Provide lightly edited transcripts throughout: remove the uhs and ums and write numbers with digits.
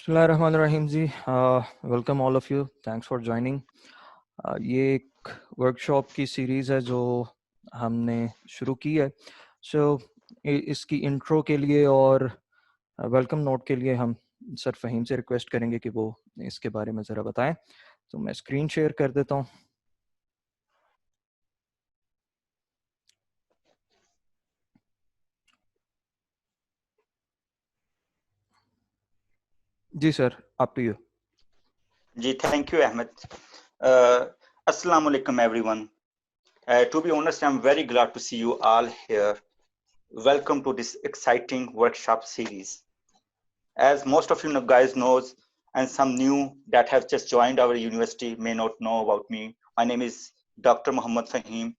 Bismillahirrahmanirrahim जी, welcome all of you, thanks for joining. ये एक वर्कशॉप की सीरीज़ है जो हमने शुरू की है। इसकी इंट्रो के लिए और वेलकम नोट के लिए हम सर फ़हीम से रिक्वेस्ट करेंगे कि वो इसके बारे में ज़रा बताएं। तो मैं स्क्रीन शेयर कर देता हूँ। जी सर, आप ही हो। जी, thank you, Ahmed. Assalamu alaikum, everyone. To be honest, I'm very glad to see you all here. Welcome to this exciting workshop series. As most of you guys knows, and some new that have just joined our university may not know about me. My name is Dr. Muhammad Fahim,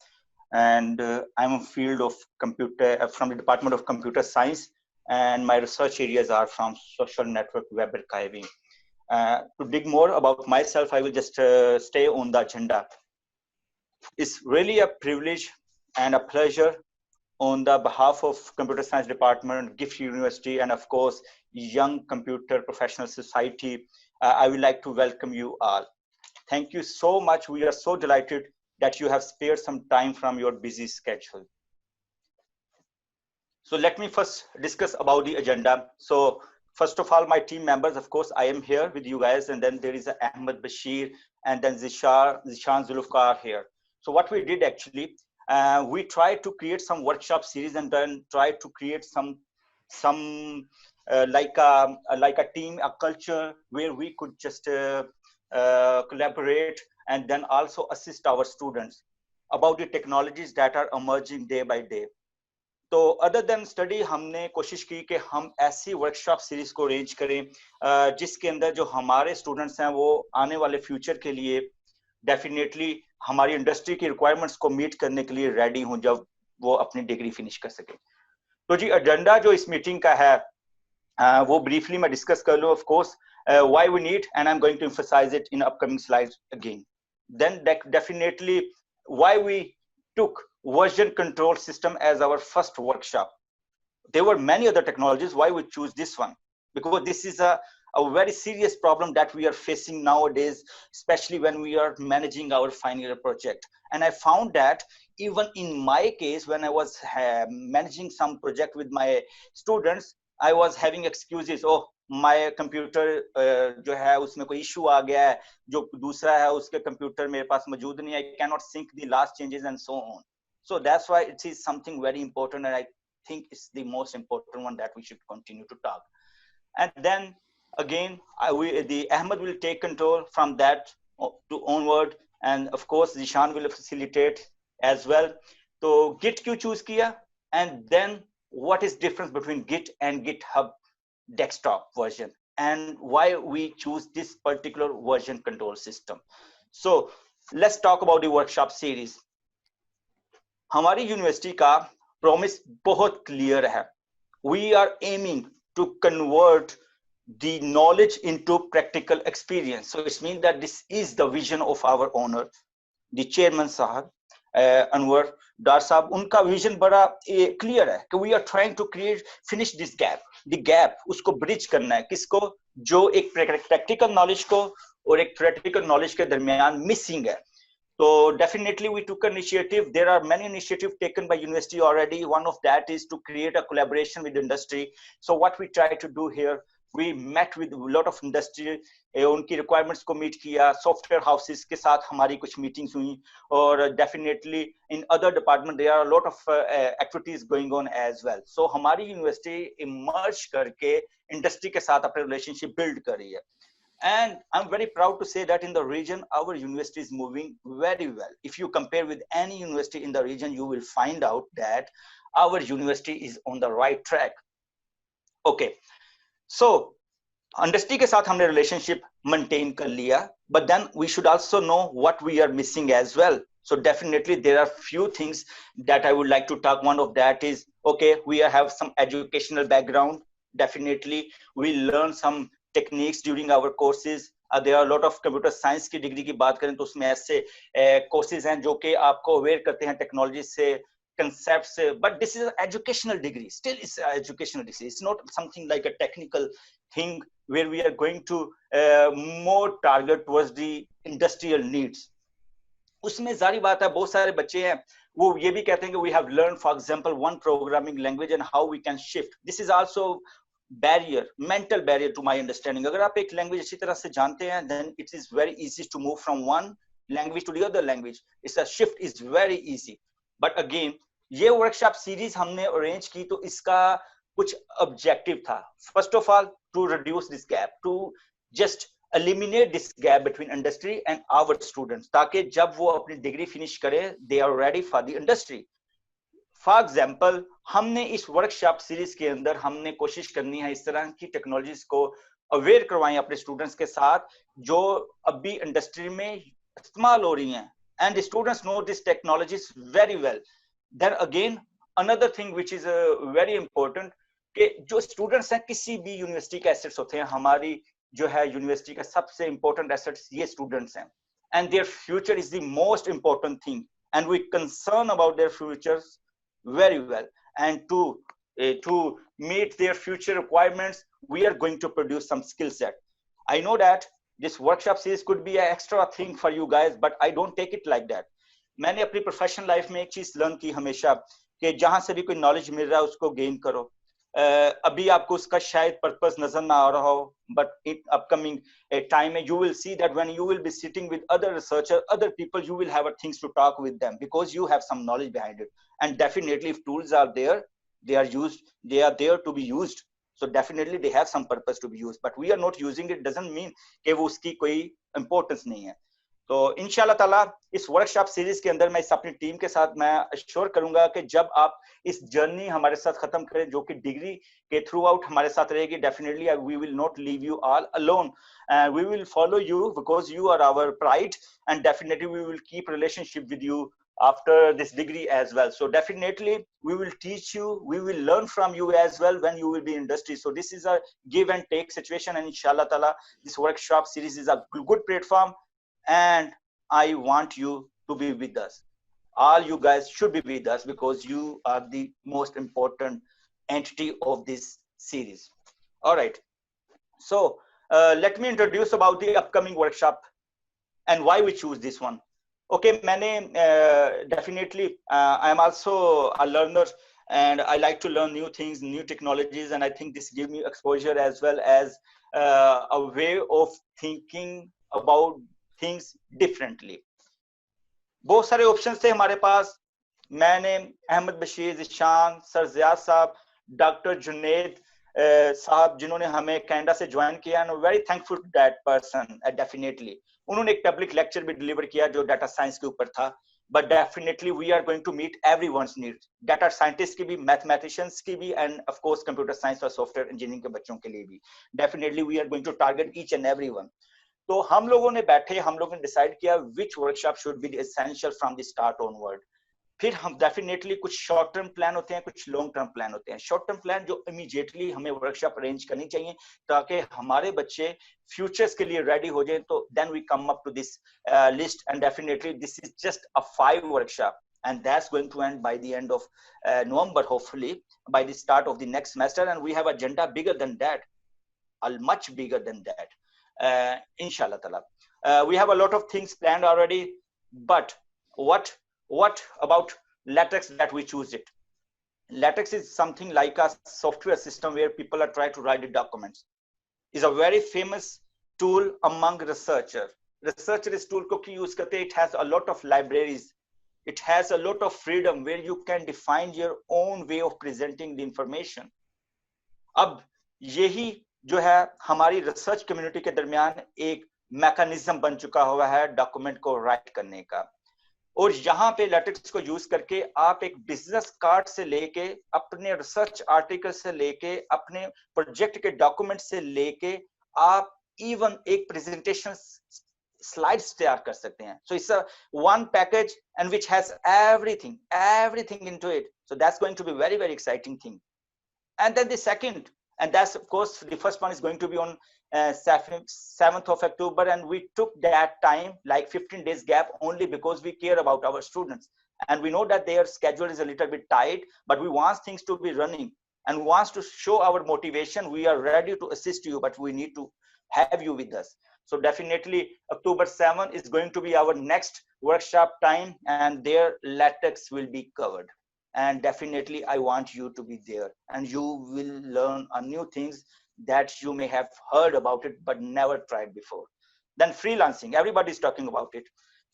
and I'm a field of computer from the Department of Computer Science, and my research areas are from social network web archiving. To dig more about myself, I will just stay on the agenda. It's really a privilege and a pleasure on the behalf of Computer Science Department, GIFT University, and of course, Young Computer Professional Society. I would like to welcome you all. Thank you so much. We are so delighted that you have spared some time from your busy schedule. So let me first discuss about the agenda. So first of all, my team members, of course, I am here with you guys, and then there is Ahmed Bashir, and then Zishan Zulufkar here. So what we did actually, we tried to create some workshop series and then try to create some like a team, a culture where we could just collaborate and then also assist our students about the technologies that are emerging day by day. तो other than study हमने कोशिश की कि हम ऐसी workshop series को arrange करें जिसके अंदर जो हमारे स्टूडेंट्स हैं वो आने वाले फ्यूचर के लिए डेफिनेटली हमारी इंडस्ट्री की रिक्वायरमेंट्स को मीट करने के लिए रेडी हों जब वो अपनी डिग्री फिनिश कर सके। तो जी एजेंडा जो इस मीटिंग का है वो ब्रीफली मैं डिस्कस कर लूं। Of course why we need and I am going to emphasise it in upcoming slides again. Then definitely why we took version control system as our first workshop. There were many other technologies. Why we choose this one? Because this is a very serious problem that we are facing nowadays, especially when we are managing our final year project. And I found that even in my case, when I was managing some project with my students, I was having excuses. Oh, my computer जो है उसमें कोई issue आ गया है, जो दूसरा है उसके computer मेरे पास मौजूद नहीं है. I cannot sync the last changes and so on. So that's why it is something very important, and I think it's the most important one that we should continue to talk. And then again, the Ahmed will take control from that to onward, and of course Zishan will facilitate as well. So Git क्यों choose किया, and then what is difference between Git and GitHub desktop version, and why we choose this particular version control system. So let's talk about the workshop series. हमारी university का promise बहुत clear है. We are aiming to convert the knowledge into practical experience. So it means that this is the vision of our owner, the chairman साहब Anwar Dar साहब. उनका vision बड़ा clear है कि we are trying to finish this gap. The gap उसको bridge करना है. किसको? जो एक प्रैक्टिकल नॉलेज को और एक थ्योरेटिकल नॉलेज के दरमियान मिसिंग है. So definitely we took an initiative. There are many initiatives taken by university already. One of that is to create a collaboration with industry. So what we try to do here, we met with a lot of industry, उनकी requirements को meet किया. Software houses के साथ हमारी कुछ meetings हुई, और definitely in other department there are a lot of activities going on as well. So हमारी university emerge करके industry के साथ अपने relationship build कर रही है. And I'm very proud to say that in the region, our university is moving very well. If you compare with any university in the region, you will find out that our university is on the right track. Okay, so industry के साथ हमने relationship maintain कर लिया, but then we should also know what we are missing as well. So definitely there are few things that I would like to talk. One of that is, okay, we have some educational background. Definitely we learn some techniques during our courses. There are lot of computer science की degree की बात करें तो उसमें ऐसे courses हैं जो कि आपको अवेयर करते हैं टेक्नोलॉजी से, concepts, but this is an educational degree. Still, it's an educational degree. It's not something like a technical thing where we are going to more target towards the industrial needs. उसमें जारी बात है बहुत सारे बच्चे हैं वो ये भी कहते हैं कि we have learned for example one programming language and how we can shift. This is also barrier, mental barrier to my understanding. अगर आप एक language अच्छी तरह से जानते हैं then it is very easy to move from one language to the other language. It's a shift is very easy. But again ये workshop series हमने अरेंज की तो इसका कुछ ऑब्जेक्टिव था. First of all to reduce this gap, to just eliminate this gap between industry and our students, ताकि जब वो अपनी डिग्री फिनिश करें they are ready for the industry. For example हमने इस वर्कशॉप सीरीज के अंदर हमने कोशिश करनी है इस तरह की टेक्नोलॉजीज को अवेयर करवाएं अपने स्टूडेंट्स के साथ जो अभी इंडस्ट्री में इस्तेमाल हो रही हैं. And the students know these technologies very well. Then again, another thing which is very important कि जो students हैं किसी भी यूनिवर्सिटी के assets होते हैं, हमारी जो है यूनिवर्सिटी का सबसे important assets ये students हैं. And their future is the most important thing. And we concern about their futures very well. And to meet their future requirements, we are going to produce some skill set. I know that this workshop series could be an extra thing for you guys, but I don't take it like that. मैंने अपनी professional life में एक चीज learn की हमेशा कि जहां से भी कोई नॉलेज मिल रहा है उसको गेन करो. अभी आपको उसका शायद पर्पस नजर ना आ रहा हो, बट इन अपकमिंग टाइम में you will see that when you will be sitting with other researcher, other people, you will have things to talk with them because you have some knowledge behind it. And definitely if tools are there, they are used, they are there to be used. So definitely they have some purpose to be used, but we are not using it doesn't mean कि वो उसकी कोई importance नहीं है. तो इंशाल्लाह ताला इस वर्कशॉप सीरीज के अंदर मैं इस अपनी टीम के साथ मैं अश्योर करूंगा कि जब आप इस जर्नी हमारे साथ खत्म करें जो कि डिग्री के थ्रू आउट हमारे साथ रहेगी, definitely we will not leave you all alone. We will follow you because you are our pride, and definitely we will keep relationship with you after this degree as well. So definitely we will teach you, we will learn from you as well when you will be in industry. So this is a give and take situation, and inshallah ta'ala this workshop series is a good platform, and I want you to be with us. All you guys should be with us because you are the most important entity of this series. All right, so let me introduce about the upcoming workshop and why we choose this one. Okay, मैंने definitely I am also a learner and I like to learn new things, new technologies, and I think this gives me exposure as well as a way of thinking about things differently. बहुत सारे options थे हमारे पास. मैंने Ahmad Bashir, Zeeshan, sir Ziyad साहब, doctor Junaid साहब जिन्होंने हमें Canada से ज्वाइन किया, and very thankful to that person. Definitely उन्होंने एक पब्लिक लेक्चर भी डिलीवर किया जो डाटा साइंस के ऊपर था. But definitely we are going to meet everyone's need, data scientist की भी, मैथमेटिशियंस की भी, and of course computer science और सॉफ्टवेयर इंजीनियरिंग के बच्चों के लिए भी. Definitely we are going to target each and everyone. तो हम लोगों ने बैठे, हम लोगों ने डिसाइड किया which workshop should be essential from the start onward. फिर हम डेफिनेटली कुछ शॉर्ट टर्म प्लान होते हैं, कुछ लॉन्ग टर्म प्लान होते हैं. शॉर्ट टर्म प्लान जो इमीडिएटली हमें वर्कशॉप अरेंज करनी चाहिए ताकि हमारे बच्चे फ्यूचर्स के लिए रेडी हो जाएं. तो then we come up to this list, and definitely this is just a 5 workshop, and that's going to end by the end of November, hopefully by the start of the next semester, and we have agenda bigger than that, much bigger than that, inshallah ta'ala. We have a lot of things planned already, but what about LaTeX that we choose it? LaTeX is something like a software system where people are trying to write the documents. It's a very famous tool among researchers. Researcher इस tool को क्यों use करते हैं? It has a lot of libraries. It has a lot of freedom where you can define your own way of presenting the information. अब यही जो है हमारी रिसर्च कम्युनिटी के दरमियान एक मैकेनिज्म बन चुका हुआ है डॉक्यूमेंट को राइट करने का. और यहाँ पे LaTeX को यूज करके आप एक बिजनेस कार्ड से लेके, अपने रिसर्च आर्टिकल से लेके, अपने प्रोजेक्ट के डॉक्यूमेंट से लेके, आप इवन एक प्रेजेंटेशन स्लाइड्स तैयार कर सकते हैं. So it's a one package and which has everything into it. So that's going to be very very exciting thing. And then the second And that's, of course, the first one is going to be on 7th of October, and we took that time, like 15 days gap, only because we care about our students, and we know that their schedule is a little bit tight, but we want things to be running and wants to show our motivation. We are ready to assist you, but we need to have you with us. So definitely October 7 is going to be our next workshop time, and their latex will be covered. And definitely I want you to be there, and you will learn a new things that you may have heard about it but never tried before. Then freelancing, everybody is talking about it.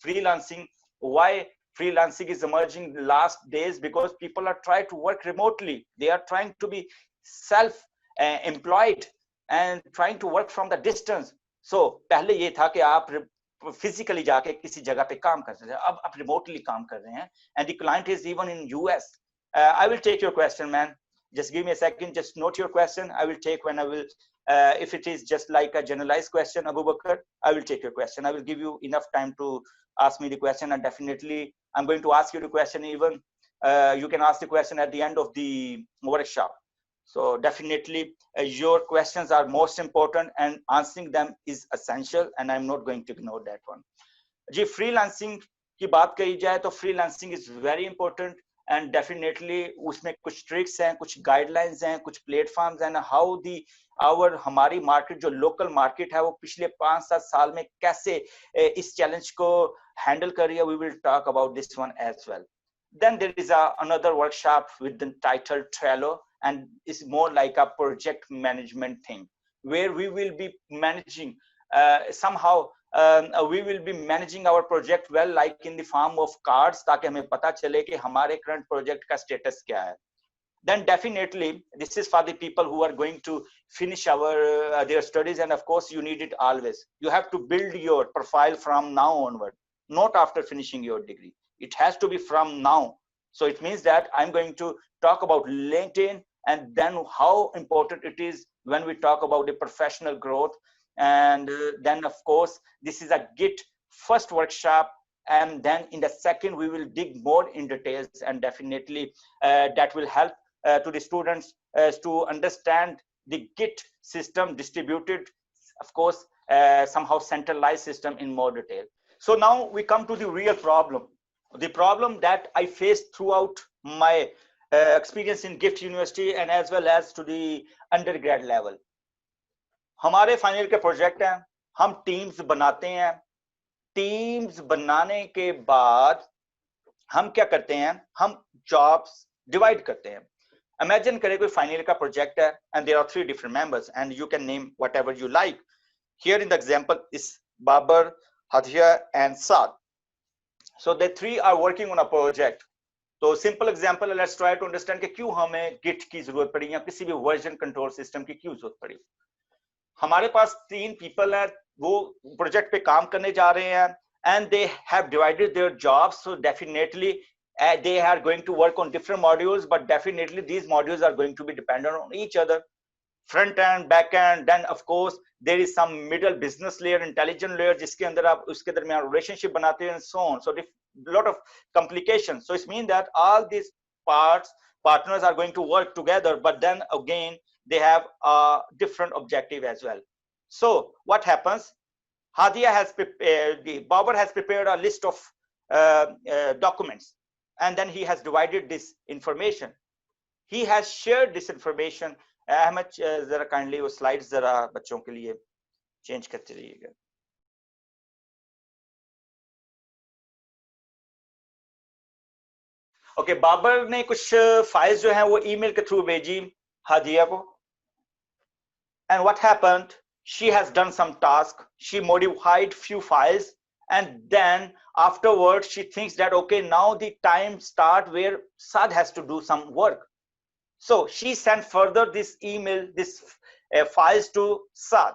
Freelancing, why freelancing is emerging last days? Because people are trying to work remotely. They are trying to be self employed and trying to work from the distance. So पहले ये था कि आप physically जाके किसी जगह पे काम कर सकते हैं, अब आप remotely काम कर रहे हैं, and the client is even in US. I will take your question, man. Just give me a second, just note your question. I will take when I will, if it is just like a generalized question, Abu Bakr, I will take your question. I will give you enough time to ask me the question, and definitely I'm going to ask you the question. Even you can ask the question at the end of the workshop. So definitely your questions are most important, and answering them is essential, and I'm not going to ignore that one. Ji, freelancing की बात कही जाए तो freelancing is very important, and definitely उसमें कुछ tricks हैं, कुछ guidelines हैं, कुछ platforms हैं, how the हमारी market जो local market है वो पिछले 5-7 साल में कैसे इस challenge को handle कर रही है. We will talk about this one as well. Then there is another workshop with the title Trello, and it's more like a project management thing, where we will be managing somehow we will be managing our project well, like in the form of cards, ताकि हमें पता चले कि हमारे current project का status क्या है. Then definitely this is for the people who are going to finish their studies, and of course you need it always. You have to build your profile from now onward, not after finishing your degree. It has to be from now. So it means that I'm going to talk about LinkedIn, and then how important it is when we talk about the professional growth. And then of course this is a Git first workshop, and then in the second we will dig more in details, and definitely that will help to the students to understand the Git system, distributed, of course, somehow centralized system in more detail. So now we come to the real problem, the problem that I faced throughout my experience in GIFT University, and as well as to the undergrad level. हमारे final के project हैं, हम teams बनाते हैं. Teams बनाने के बाद हम क्या करते हैं, हम जॉब्स डिवाइड करते हैं. इमेजिन करें कोई फाइनल का प्रोजेक्ट है, and there are 3 different members, and you can name whatever you like. Here in the example is Babar, Hadia, and Saad. So the 3 are working on a project. तो simple example, let's try to understand कि क्यों हमें Git की जरूरत पड़ी या किसी भी वर्जन कंट्रोल सिस्टम की क्यों जरूरत पड़ी. हमारे पास 3 पीपल हैं, वो प्रोजेक्ट पे काम करने जा रहे हैं, and they have divided their jobs. So definitely they are going to work on different modules, but definitely these modules are going to be dependent on each other, front end, back end. Then of course there is some middle business layer, intelligent layer, जिसके अंदर आप उसके दरमियान relationship बनाते हैं, and so on. So lot of complications. So it means that all these partners are going to work together, but then again they have a different objective as well. So what happens, Hadia has prepared, Babar has prepared a list of documents, and then he has divided this information. He has shared this information. Ahmed, जरा kindly वो slides जरा बच्चों के लिए change करते रहिएगा. Okay, Babar ने कुछ फाइल्स जो हैं वो ईमेल के थ्रू भेजी हादिया को. And what happened, she has done some task, she modified few files, and then afterwards she thinks that okay, now the time start where Saad has to do some work. So she sent further this email, this files to Saad.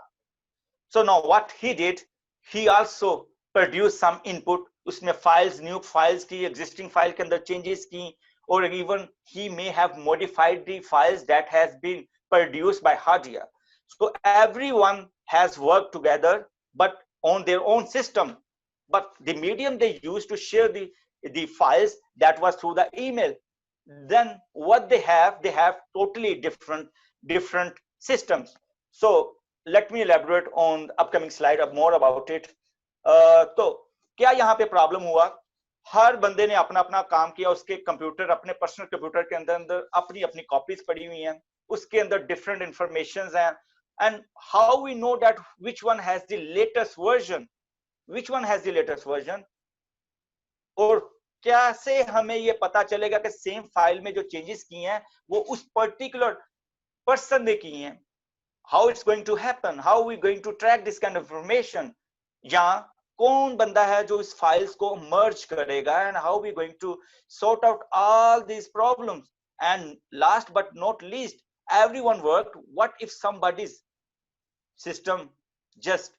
So now what he did, he also produced some input. उसमें files, new files की, existing file के अंदर changes की, or even he may have modified the files that has been produced by Hadia. So everyone has worked together, but on their own system. But the medium they used to share the files, that was through the email. Then what they have totally different systems. So let me elaborate on the upcoming slide more about it. तो क्या यहाँ पे problem हुआ, हर बंदे ने अपना अपना काम किया, उसके कंप्यूटर, अपने पर्सनल कंप्यूटर के अंदर अंदर अपनी अपनी कॉपीज पड़ी हुई हैं, उसके अंदर डिफरेंट इंफॉर्मेशन हैं, and how we know that which one has the latest version, which one has the latest version, और कैसे हमें ये पता चलेगा कि सेम फाइल में जो चेंजेस किए हैं वो उस पर्टिकुलर पर्सन ने किए हैं. How it's going to happen, how we going to track this kind of information, या कौन बंदा है जो इस फाइल्स को मर्ज करेगा, and how we going to sort out all these problems. And last but not least, everyone worked. What if somebody's system just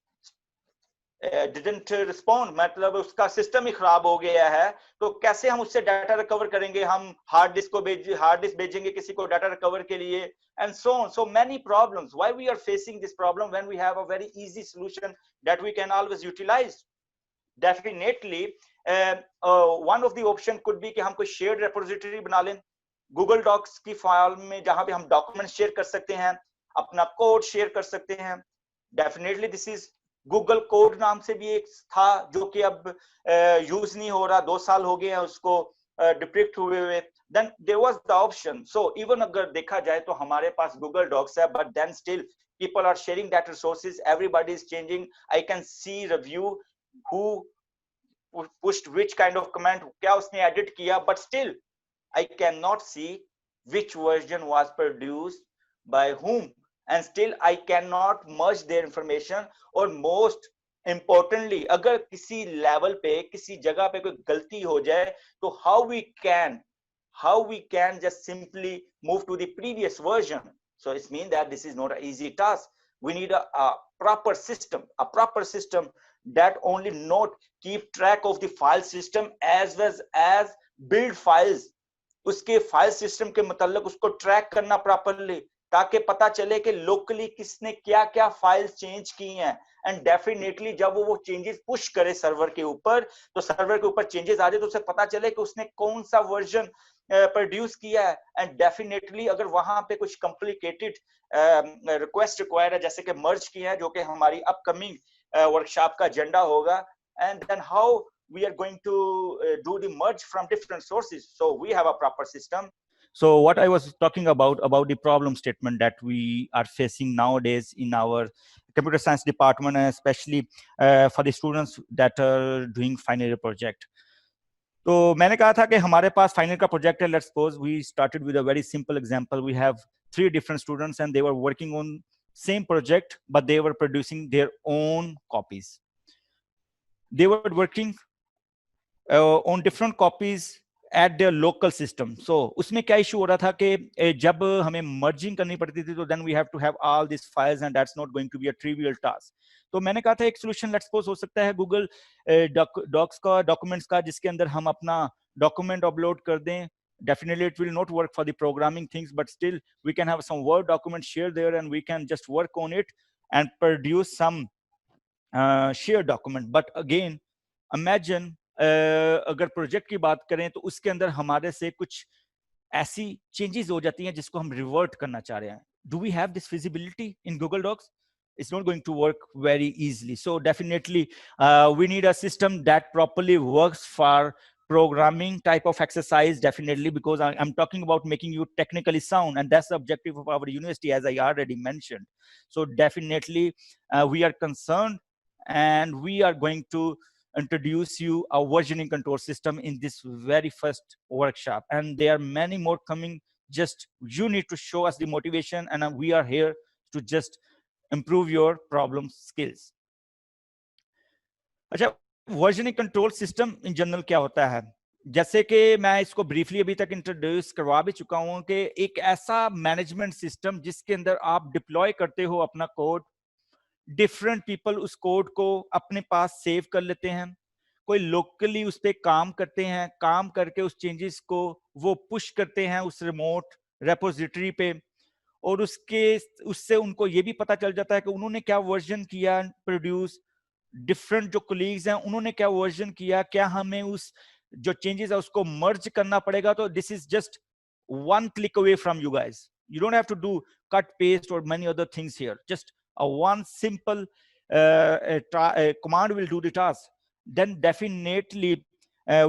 didn't respond, मतलब उसका सिस्टम ही खराब हो गया है, तो कैसे हम उससे डाटा रिकवर करेंगे, हम हार्ड डिस्क भेजेंगे किसी को डाटा रिकवर के लिए, and so on. So many problems. Why we are facing this problem when we have a very easy solution that we can always utilize? Definitely one of the option could be कि हम कोई shared repository बना लें Google docs की file में, जहां पे हम डॉक्यूमेंट शेयर कर सकते हैं, अपना कोड शेयर कर सकते हैं. Definitely this is Google code नाम से भी एक था जो कि अब यूज नहीं हो रहा, 2 साल हो गए हैं उसको डिप्रिक्ट हुए. Then there was the option. So even अगर देखा जाए तो हमारे पास गूगल डॉक्स है, but then still people are sharing that resources, everybody is changing. I can see review who pushed which kind of comment, क्या उसने edit किया, but still I cannot see which version was produced by whom, and still I cannot merge their information. और most importantly, अगर किसी level पे किसी जगह पे कोई गलती हो जाए तो how we can just simply move to the previous version. So it means that this is not an easy task. We need a proper system that only not keep track of the file system as well as build files. उसके file system के मतलब उसको track करना properly, ताकि पता चले कि locally किसने क्या क्या फाइल चेंज की हैं. एंड डेफिनेटली जब वो चेंजेस पुश करे सर्वर के ऊपर, तो सर्वर के ऊपर चेंजेस आ जाए तो उसे पता चले कि उसने कौन सा वर्जन प्रोड्यूस किया है. एंड डेफिनेटली अगर वहां पे कुछ कॉम्प्लिकेटेड रिक्वेस्ट रिक्वायर्ड है, जैसे कि मर्ज किया है, जो कि हमारी अपकमिंग वर्कशॉप का एजेंडा होगा, and then how we are going to do the merge from different sources. So we have a proper system. So what I was talking about the problem statement that we are facing nowadays in our computer science department, and especially for the students that are doing final year project. तो मैंने कहा था कि हमारे पास final का project है. Let's suppose we started with a very simple example. We have 3 different students and they were working on same project, but they were producing their own copies. They were working on different copies at their local system. So उसमें क्या issue हो रहा था कि जब हमें merging करनी पड़ती थी तो then we have to have all these files and that's not going to be a trivial task. तो मैंने कहा था एक solution let's suppose हो सकता है Google Docs का, documents का, जिसके अंदर हम अपना document upload कर दें. Definitely it will not work for the programming things, but still we can have some Word documents shared there and we can just work on it and produce some shared document. But again, imagine अगर project की बात करें तो उसके अंदर हमारे से कुछ ऐसी चेंजेस हो जाती हैं जिसको हम रिवर्ट करना चाह रहे हैं. Do we have this feasibility in Google Docs? It's not going to work very easily. So definitely we need a system that properly works for programming type of exercise, definitely, because I'm talking about making you technically sound, and that's the objective of our university, as I already mentioned. So definitely we are concerned and we are going to introduce you a versioning control system in this very first workshop, and there are many more coming. Just you need to show us the motivation, and we are here to just improve your problem skills. अच्छा, versioning control system in general क्या होता है? जैसे कि मैं इसको briefly अभी तक इंट्रोड्यूस करवा भी चुका हूं कि एक ऐसा मैनेजमेंट सिस्टम जिसके अंदर आप डिप्लॉय करते हो अपना कोड, डिफरेंट पीपल उस कोड को अपने पास सेव कर लेते हैं, कोई लोकली उस पर काम करते हैं, काम करके उस चेंजेस को वो पुश करते हैं उस रिमोट रेपोजिटरी पे, और उससे उनको ये भी पता चल जाता है कि उन्होंने क्या वर्जन किया प्रोड्यूस, डिफरेंट जो कोलीग्स हैं उन्होंने क्या वर्जन किया, क्या हमें उस जो चेंजेस है उसको मर्ज करना पड़ेगा. तो this is just one click away from you guys. You don't have to do cut, paste, or many other things here. Just a one simple command will do the task. Then definitely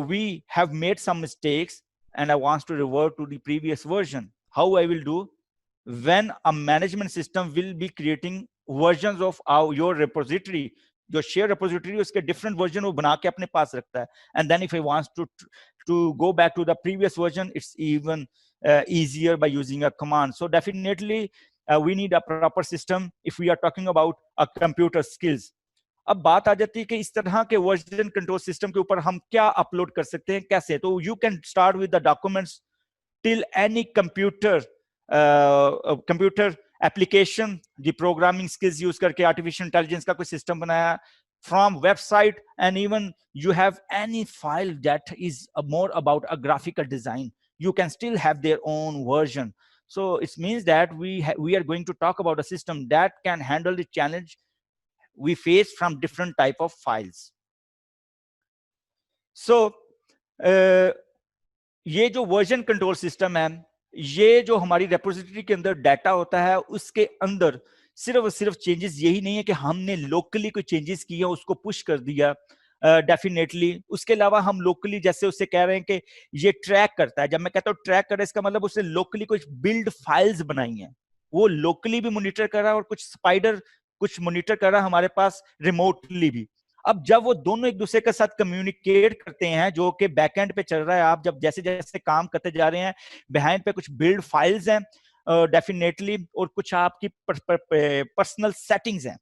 we have made some mistakes, and I want to revert to the previous version. How I will do? When a management system will be creating versions of your repository, your share repository, उसके different version वो बना के अपने पास रखता है. And then if I want to go back to the previous version, it's even easier by using a command. So definitely we need a proper system if we are talking about a computer skills. अब बात आ जाती है कि इस तरह के version control system के ऊपर हम क्या अपलोड कर सकते हैं, कैसे. तो you can start with the documents till any computer application, the programming skills use करके artificial intelligence का कोई system बनाया, from website, and even you have any file that is more about a graphical design, you can still have their own version. So it means that we are going to talk about a system that can handle the challenge we face from different type of files. So ये जो version control system है, ये जो हमारी repository के अंदर data होता है, उसके अंदर सिर्फ चेंजेस यही नहीं है कि हमने लोकली कोई चेंजेस किए उसको पुश कर दिया. डेफिनेटली उसके अलावा हम लोकली जैसे उससे कह रहे हैं कि ये ट्रैक करता है. जब मैं कहता हूँ ट्रैक कर रहा है, इसका मतलब उसने लोकली कुछ बिल्ड फाइल्स बनाई हैं, वो लोकली भी मॉनिटर कर रहा है और कुछ स्पाइडर कुछ मॉनिटर कर रहा है हमारे पास रिमोटली भी. अब जब वो दोनों एक दूसरे के साथ कम्युनिकेट करते हैं, जो कि बैकएंड पे चल रहा है, आप जब जैसे जैसे काम करते जा रहे हैं, बिहाइंड पे कुछ बिल्ड फाइल्स हैं डेफिनेटली, और कुछ आपकी पर्सनल सेटिंग्स हैं.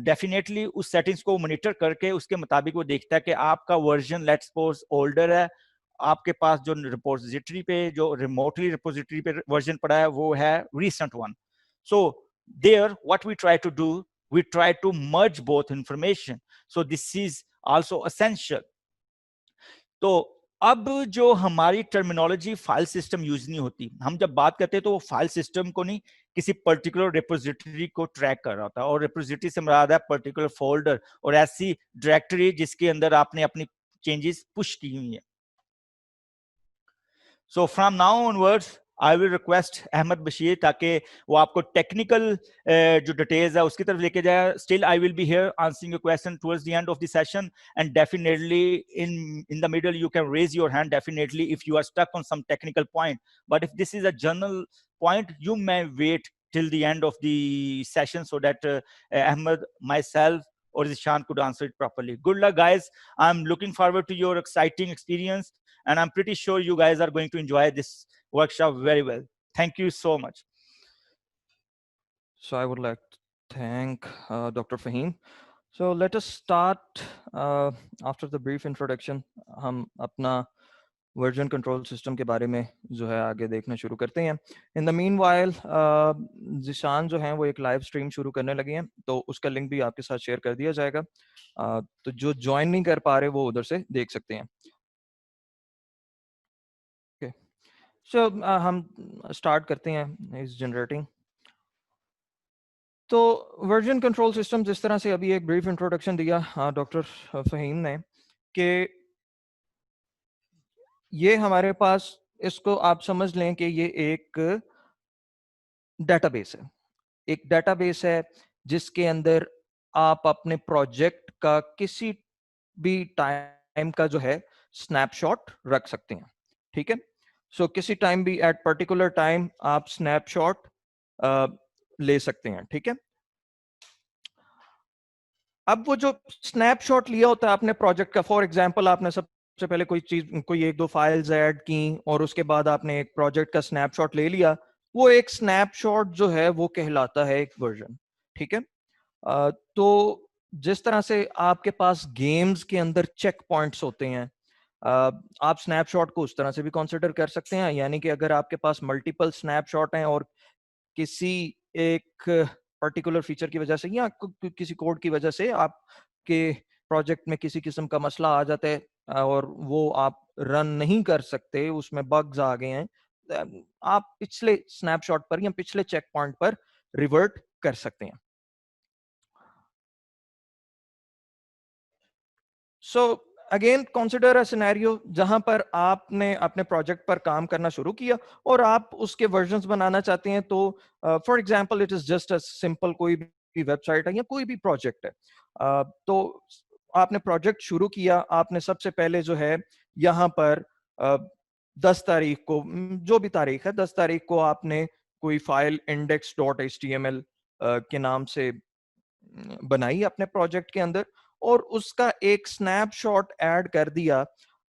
डेफिनेटली उस सेटिंग्स को मॉनिटर करके उसके मुताबिक वो देखता है कि आपका वर्जन लेट्स सपोज ओल्डर है, आपके पास जो रिपोजिटरी पे जो रिमोटली रिपोजिटरी पे वर्जन पड़ा है वो है recent one. So there what we try to do, we try to merge both information. So this is also essential. तो अब जो हमारी टर्मिनोलॉजी फाइल सिस्टम यूज नहीं होती, हम जब बात करते हैं तो वो फाइल सिस्टम को नहीं, किसी पर्टिकुलर रिपोजिटरी को ट्रैक कर रहा होता है, और रिपोजिटरी से मुराद है पर्टिकुलर फोल्डर और ऐसी डायरेक्टरी जिसके अंदर आपने अपनी चेंजेस पुश की हुई है. So from now onwards I will request Ahmad Bashir ताकि वो आपको टेक्निकल जो डिटेल्स है उसकी तरफ लेके जाए. Still I will be here answering your question towards the end of the session, and definitely in the middle you can raise your hand definitely if you are stuck on some technical point. But if this is a general point, you may wait till the end of the session so that Ahmed, myself, or Zishan could answer it properly. Good luck, guys. I'm looking forward to your exciting experience, and I'm pretty sure you guys are going to enjoy this workshop very well. Thank you so much. So I would like to thank Dr. Fahim. So let us start after the brief introduction. हम अपना version control system के बारे में जो है आगे देखना शुरू करते हैं. In the meanwhile Zeeshan जो हैं वो एक लाइव स्ट्रीम शुरू करने लगे हैं, तो उसका लिंक भी आपके साथ शेयर कर दिया जाएगा. तो जो ज्वाइन नहीं कर पा रहे वो उधर से देख सकते हैं. ओके, सो हम स्टार्ट करते हैं इस जनरेटिंग. तो वर्जन कंट्रोल सिस्टम जिस तरह से अभी एक ब्रीफ इंट्रोडक्शन दिया डॉक्टर फहीम ने, कि ये हमारे पास, इसको आप समझ लें कि ये एक डेटाबेस है. एक डेटाबेस है जिसके अंदर आप अपने प्रोजेक्ट का किसी भी टाइम का जो है स्नैपशॉट रख सकते हैं. ठीक है. सो किसी टाइम भी एट पर्टिकुलर टाइम आप स्नैपशॉट ले सकते हैं. ठीक है. अब वो जो स्नैपशॉट लिया होता है आपने प्रोजेक्ट का, फॉर एग्जांपल आपने सबसे पहले कोई चीज, कोई एक दो फाइल्स ऐड की और उसके बाद आपने एक प्रोजेक्ट का स्नैपशॉट ले लिया, वो एक स्नैपशॉट जो है वो कहलाता है एक वर्जन. ठीक है. तो जिस तरह से आपके पास गेम्स के अंदर चेक पॉइंट्स होते हैं, आप स्नैपशॉट को उस तरह से भी कंसिडर कर सकते हैं. यानी कि अगर आपके पास मल्टीपल स्नैपशॉट हैं और किसी एक पर्टिकुलर फीचर की वजह से या किसी कोड की वजह से आपके प्रोजेक्ट में किसी किस्म का मसला आ जाता है और वो आप रन नहीं कर सकते, उसमें बग्स आ गए हैं, आप पिछले स्नैपशॉट पर या पिछले चेक पॉइंट पर रिवर्ट कर सकते हैं. So again consider a scenario जहां पर आपने अपने प्रोजेक्ट पर काम करना शुरू किया और आप उसके वर्जन्स बनाना चाहते हैं। तो for example it is just a simple कोई भी वेबसाइट है या कोई भी प्रोजेक्ट है। तो आपने प्रोजेक्ट शुरू किया, आपने सबसे पहले जो है यहाँ पर 10 तारीख को, जो भी तारीख है 10 तारीख को आपने कोई फाइल index.html के नाम से बनाई अपने प्रोजेक्ट के अंदर और उसका एक स्नैपशॉट ऐड कर दिया।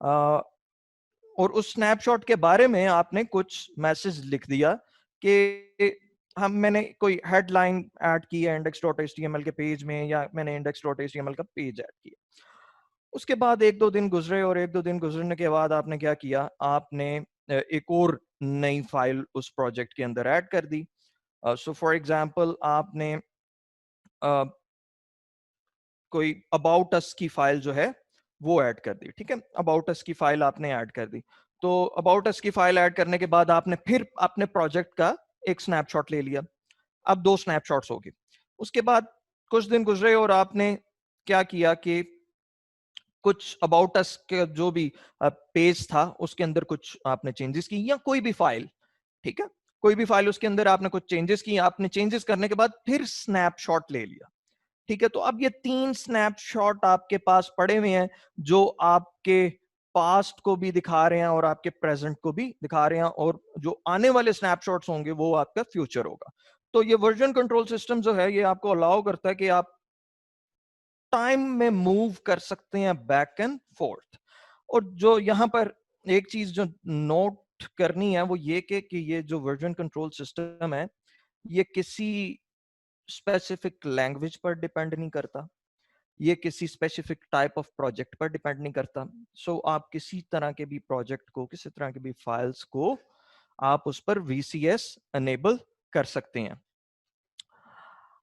और उस स्नैपशॉट के बारे में आपने कुछ मैसेज लिख दिया कि मैंने कोई हेडलाइन ऐड की है index.html के पेज में, या मैंने index.html का पेज ऐड किया। उसके बाद 1-2 दिन गुजरे और 1-2 दिन गुजरने के बाद आपने क्या किया, आपने एक और नई फाइल उस प्रोजेक्ट के अंदर ऐड कर दी। सो फॉर एग्जांपल आपने कोई अबाउट अस की फाइल जो है वो ऐड कर दी। ठीक है, अबाउट अस की फाइल आपने ऐड कर दी। तो अबाउट अस की फाइल ऐड करने के बाद आपने फिर अपने प्रोजेक्ट का एक स्नैपशॉट ले लिया। अब 2 स्नैपशॉट्स हो गए। उसके बाद कुछ दिन गुजरे और आपने क्या किया कि कुछ अबाउट अस के जो भी पेज था उसके अंदर कुछ आपने चेंजेस की, या कोई भी फाइल, ठीक है, कोई भी फाइल उसके अंदर आपने कुछ चेंजेस की। आपने चेंजेस करने के बाद फिर स्नैपशॉट ले लिया। ठीक है, तो अब ये 3 स्नैपशॉट आपके पास पड़े हुए हैं जो आपके पास्ट को भी दिखा रहे हैं और आपके प्रेजेंट को भी दिखा रहे हैं, और जो आने वाले स्नैपशॉट्स होंगे वो आपका फ्यूचर होगा। तो ये वर्जन कंट्रोल सिस्टम जो है ये आपको अलाउ करता है कि आप टाइम में मूव कर सकते हैं बैक एंड फोर्थ। और जो यहाँ पर एक चीज जो नोट करनी है वो ये कि ये जो वर्जन कंट्रोल सिस्टम है ये किसी स्पेसिफिक लैंग्वेज पर डिपेंड नहीं करता, ये किसी स्पेसिफिक टाइप ऑफ प्रोजेक्ट पर डिपेंड नहीं करता। सो आप किसी तरह के भी प्रोजेक्ट को, किसी तरह के भी फाइल्स को आप उस पर VCS अनेबल कर सकते हैं।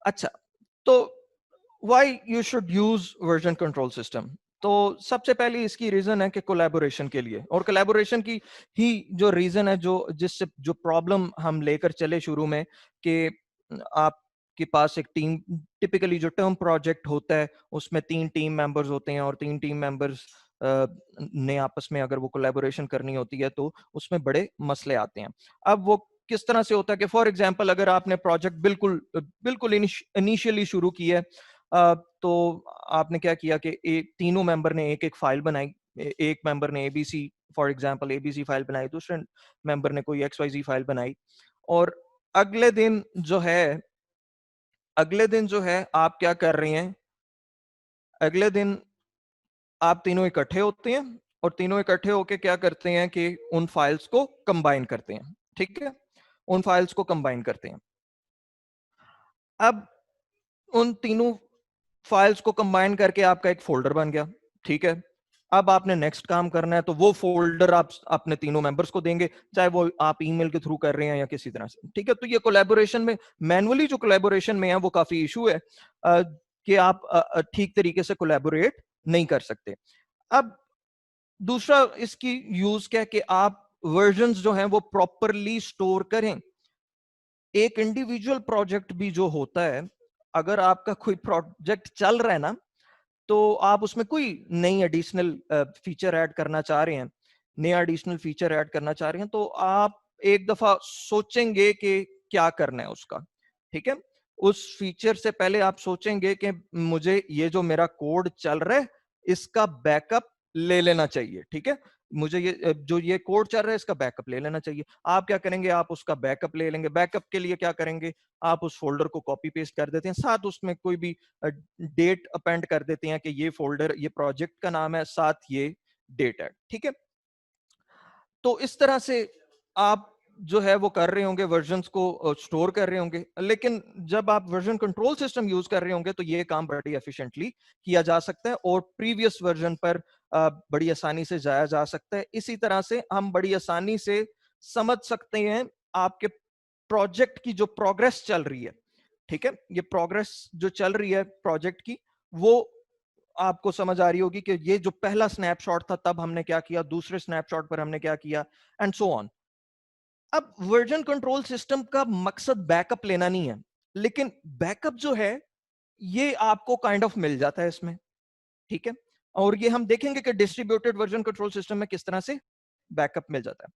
अच्छा, तो why you should use version control system? तो सबसे पहले इसकी रीजन है कि कोलैबोरेशन के लिए, और कोलैबोरेशन की ही जो रीजन है, जो जिससे जो प्रॉब्लम हम लेकर चले शुरू में, कि आपके पास एक टीम, टिपिकली जो टर्म प्रोजेक्ट होता है उसमें 3 टीम मेंबर्स होते हैं, और 3 टीम मेंबर्स ने आपस में अगर वो कोलैबोरेशन करनी होती है तो उसमें बड़े मसले आते हैं। अब वो किस तरह से होता है कि फॉर एग्जांपल अगर आपने प्रोजेक्ट बिल्कुल बिल्कुल इनिशियली शुरू की है, तो आपने क्या किया कि एक तीनों मेंबर ने एक एक फाइल बनाई। एक मेंबर ने ABC, for example ABC file बनाई, दूसरे मेंबर ने कोई XYZ फाइल बनाई, और अगले दिन जो है अगले दिन जो है आप क्या कर रहे हैं, अगले दिन आप तीनों इकट्ठे होते हैं और तीनों इकट्ठे होके क्या करते हैं कि उन फाइल्स को कंबाइन करते हैं। ठीक है, उन फाइल्स को कंबाइन करते हैं। अब उन तीनों फाइल्स को कंबाइन करके आपका एक फोल्डर बन गया। ठीक है, अब आपने नेक्स्ट काम करना है, तो वो फोल्डर आप अपने तीनों मेंबर्स को देंगे, चाहे वो आप ईमेल के थ्रू कर रहे हैं या किसी तरह से। ठीक है, तो ये कोलैबोरेशन में, मैनुअली जो कोलैबोरेशन में है वो काफी इशू है, कि आप ठीक तरीके से कोलैबोरेट नहीं कर सकते। अब दूसरा इसकी यूज क्या है कि आप वर्जन्स जो हैं वो प्रॉपरली स्टोर करें। एक इंडिविजुअल प्रोजेक्ट भी जो होता है, अगर आपका कोई प्रोजेक्ट चल रहा है ना, तो आप उसमें कोई नई एडिशनल फीचर ऐड करना चाह रहे हैं, नया एडिशनल फीचर ऐड करना चाह रहे हैं, तो आप एक दफा सोचेंगे कि क्या करना है उसका। ठीक है, उस फीचर से पहले आप सोचेंगे कि मुझे ये जो मेरा कोड चल रहा है इसका बैकअप ले लेना चाहिए। ठीक है, मुझे ये जो ये कोड चल रहा है इसका बैकअप ले लेना चाहिए। आप क्या करेंगे, आप उसका बैकअप ले लेंगे। बैकअप के लिए क्या करेंगे, आप उस फोल्डर को कॉपी पेस्ट कर देते हैं, साथ उसमें कोई भी डेट अपेंड कर देते हैं कि ये फोल्डर, ये प्रोजेक्ट का नाम है, साथ ये डेट है। ठीक है, तो इस तरह से आप जो है वो कर रहे होंगे, वर्जन्स को स्टोर कर रहे होंगे। लेकिन जब आप वर्जन कंट्रोल सिस्टम यूज कर रहे होंगे तो ये काम बड़ी एफिशिएंटली किया जा सकता है और प्रीवियस वर्जन पर बड़ी आसानी से जाया जा सकता है। इसी तरह से हम बड़ी आसानी से समझ सकते हैं आपके प्रोजेक्ट की जो प्रोग्रेस चल रही है। ठीक है, ये प्रोग्रेस जो चल रही है प्रोजेक्ट की, वो आपको समझ आ रही होगी कि ये जो पहला स्नैपशॉट था तब हमने क्या किया, दूसरे स्नैपशॉट पर हमने क्या किया, एंड सो ऑन। अब वर्जन कंट्रोल सिस्टम का मकसद बैकअप लेना नहीं है, लेकिन बैकअप जो है ये आपको काइंड ऑफ मिल जाता है इसमें। ठीक है, और ये हम देखेंगे कि डिस्ट्रीब्यूटेड वर्जन कंट्रोल सिस्टम में किस तरह से बैकअप मिल जाता है.